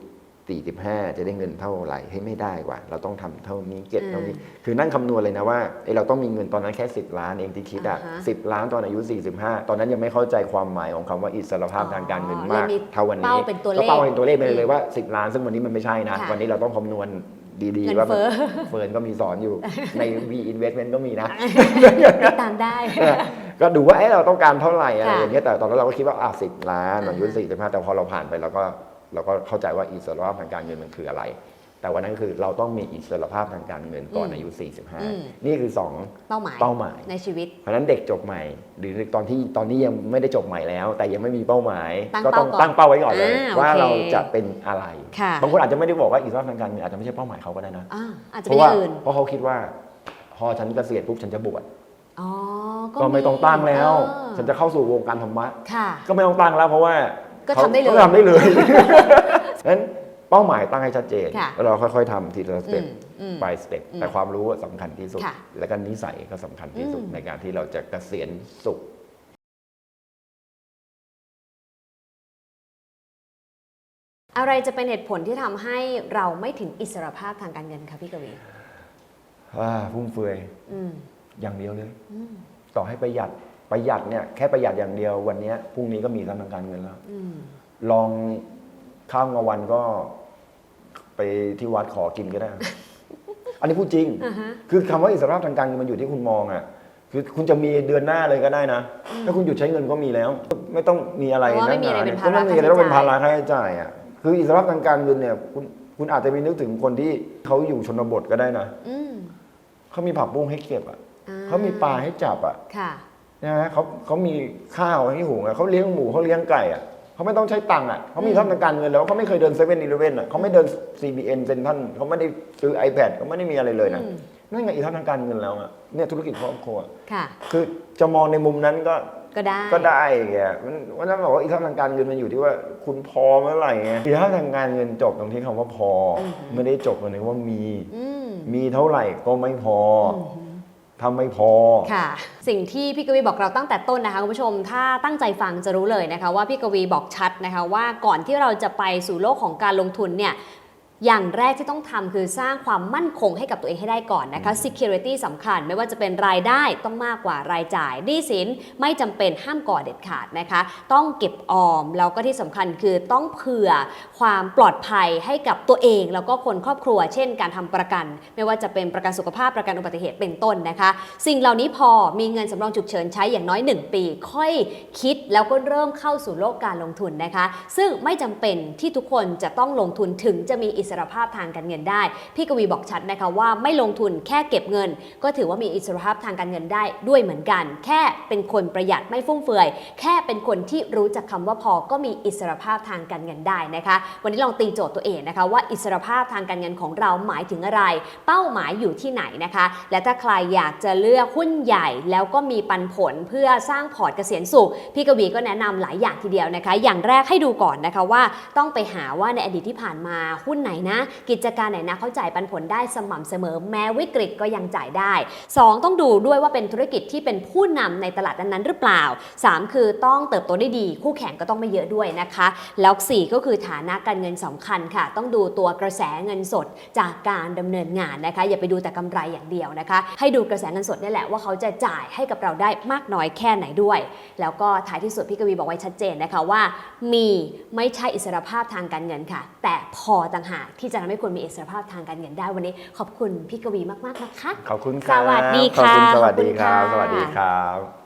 45จะได้เงินเท่าไหร่ให้ไม่ได้กว่า เราต้องทำเท่านี้เก็บเท่านี้ คือนั่งคำนวณเลยนะว่าเราต้องมีเงินตอนนั้นแค่10 ล้านเองที่คิดอ่ะ อ่าฮะ 10 ล้านตอนอายุ45ตอนนั้นยังไม่เข้าใจความหมายของคำว่าอิสรภาพทางการเงินมาก เลยมี เท่าวันนี้ เป้าเป็นตัวเลข ก็เป้าเป็นตัวเลขไปเลยว่า10 ล้านซึ่งวันนี้มันไม่ใช่นะ ค่ะ วันนี้เราต้องคำนวณดี เงิน ๆว่า เฟ้อ เฟิร์นก็มีสอนอยู่ใน V Investment ก็มีนะ ติดตามได้ ก็ดูว่าเราต้องการเท่าไหร่อะไร ค่ะ อย่างเงี้ยแต่ตอนนั้นเราก็คิดว่า10 ล้านอายุ45แต่พอเราผ่านไปเราก็เข้าใจว่าอิสรภาพทางการเงินมันคืออะไร แต่วันนั้นคือเราต้องมีอิสรภาพทางการเงินก่อนอายุ 45 นี่คือ2 เป้าหมาย ย ในชีวิต เพราะฉะนั้นเด็กจบใหม่ หรือตอนนี้ยังไม่ได้จบใหม่แล้ว แต่ยังไม่มีเป้าหมาย ตั้ง ก็ต้อง เป้าก่อน ตั้งเป้าไว้ก่อนเลย โอเค ว่าเราจะเป็นอะไร ค่ะ บางคนอาจจะไม่ได้บอกว่าอิสรภาพทางการเงินอาจจะไม่ใช่เป้าหมายเขาก็ได้นะ อาจจะ เพ เป็น ราะ อ ว่า ย่างอื่น เพราะเขาคิดว่าพอฉันเกษียณปุ๊บฉันจะบวช อ๋อ ก็ไม่ต้องตั้งแล้ว เออ ฉันจะเข้าสู่วงการธรรมะ ค่ะ ก็ไม่ต้องตั้งแล้วเพราะว่า ก็ทำได้เลย ขาทำได้เลย งั้นเป้าหมายตั้งให้ชัดเจน ค่ะ แล้วเราค่อยๆทำทีละสเต็ป อืม ไปสเต็ปแต่ความรู้สำคัญที่สุด ค่ะ และก็นิสัยก็สำคัญที่สุด อืม ในการที่เราจะเกษียณสุข อะไรจะเป็นเหตุผลที่ทำให้เราไม่ถึงอิสรภาพทางการเงินคะพี่กวี ฟุ่มเฟือย อืม อย่างเดียวเลย อืม ต่อให้ประหยัดเนี่ยแค่ประหยัดอย่างเดียววันเนี้ยพรุ่งนี้ก็มีทางการเงินแล้ว อืม ลองข้าวกลางวันก็ไปที่วัดขอกินก็ได้ อันนี้พูดจริง อ่าฮะ คือคำว่าอิสรภาพทางการเงินมันอยู่ที่คุณมองอ่ะ คือคุณจะมีเดือนหน้าเลยก็ได้นะ ถ้าคุณหยุดใช้เงินก็มีแล้ว ไม่ต้องมีอะไร เพราะว่าไม่มีอะไรเป็นภาระ ก็ไม่มีอะไรต้องเป็นภาระค่าใช้จ่ายอ่ะ คืออิสรภาพทางการเงินเนี่ยคุณอาจจะมีนึกถึงคนที่เขาอยู่ชนบทก็ได้นะ อืม เขามีผักบุ้งให้เก็บอ่ะ อ่ เขามีปลาให้จับอ่ะ ค่ะ นะฮะเขามีข้าวให้หุงอ่ะเขาเลี้ยงหมูเขาเลี้ยงไก่อ่ะเขาไม่ต้องใช้ตังค์อ่ะเขามีทรัพย์ทางการเงินแล้วเขาไม่เคยเดิน7-11อ่ะเขาไม่เดิน CBN เซ็นทรัลเขาไม่ได้ซื้อ iPad เขาไม่ได้มีอะไรเลยนะ อืม นั่นไงอิสรภาพทางการเงินแล้วอ่ะเนี่ยธุรกิจครอบครัว ค่ะ คือจะมองในมุมนั้นก็ ก็ได้ ไงมันนั้นบอกว่าอิสรภาพทางการเงินมันอยู่ที่ว่าคุณพอเมื่อไหร่ไงอิสรภาพทางการเงินจบตรงที่คำว่าพออไม่ได้จบตรงที่ว่ามี อืม มีเท่าไหร่ก็ไม่พอทำไม่พอ ค่ะ สิ่งที่พี่กวีบอกเราตั้งแต่ต้นนะคะคุณผู้ชมถ้าตั้งใจฟังจะรู้เลยนะคะว่าพี่กวีบอกชัดนะคะว่าก่อนที่เราจะไปสู่โลกของการลงทุนเนี่ยอย่างแรกที่ต้องทำคือสร้างความมั่นคงให้กับตัวเองให้ได้ก่อนนะคะ security สำคัญไม่ว่าจะเป็นรายได้ต้องมากกว่ารายจ่ายหนี้สินไม่จำเป็นห้ามก่อเด็ดขาดนะคะต้องเก็บออมแล้วก็ที่สำคัญคือต้องเผื่อความปลอดภัยให้กับตัวเองแล้วก็คนครอบครัว เช่นการทำประกัน ไม่ว่าจะเป็นประกันสุขภาพประกันอุบัติเหตุเป็นต้นนะคะ สิ่งเหล่านี้พอมีเงินสำรองฉุกเฉินใช้อย่างน้อย 1 ปี ค่อยคิดแล้วก็เริ่มเข้าสู่โลกการลงทุนนะคะ ซึ่งไม่จำเป็นที่ทุกคนจะต้องลงทุนถึงจะมีอิส สรภาพทางการเงินได้พี่กวีบอกชัดนะคะว่าไม่ลงทุนแค่เก็บเงินก็ถือว่ามีอิสรภาพทางการเงินได้ด้วยเหมือนกันแค่เป็นคนประหยัดไม่ฟุ่มเฟือยแค่เป็นคนที่รู้จักคำว่าพอก็มีอิสรภาพทางการเงินได้นะคะวันนี้ลองตีโจทย์ตัวเองนะคะว่าอิสรภาพทางการเงินของเราหมายถึงอะไรเป้าหมายอยู่ที่ไหนนะคะและถ้าใครอยากจะเลือกหุ้นใหญ่แล้วก็มีปันผลเพื่อสร้างพอร์ตเกษียณสุขพี่กวีก็แนะนำหลายอย่างทีเดียวนะคะอย่างแรกให้ดูก่อนนะคะว่าต้องไปหาว่าในอดีตที่ผ่านมาหุ้นไหนนะกิจการไหนนะเขาจ่ายปันผลได้สม่ำเสมอแม้วิกฤตก็ยังจ่ายได้2ต้องดูด้วยว่าเป็นธุรกิจที่เป็นผู้นำในตลาดนั้นๆหรือเปล่า3คือต้องเติบโตได้ดีคู่แข่งก็ต้องไม่เยอะด้วยนะคะแล้ว4ก็คือฐานะการเงินสำคัญค่ะต้องดูตัวกระแสเงินสดจากการดำเนินงานนะคะอย่าไปดูแต่กำไรอย่างเดียวนะคะให้ดูกระแสเงินสดนี่แหละว่าเขาจะจ่ายให้กับเราได้มากน้อยแค่ไหนด้วยแล้วก็ท้ายที่สุดพี่กวีบอกไว้ชัดเจนนะคะว่ามีไม่ใช่อิสรภาพทางการเงินค่ะแต่พอต่างหากที่จะทำให้คุณมีอิสรภาพทางการเงินได้วันนี้ขอบคุณพี่กวีมากๆนะคะ ขอบคุณครับ สวัสดี ขอบ ค่ะ คุณสวัสดี ขอบคุณ ครับ ค่ะ สวัสดีครับ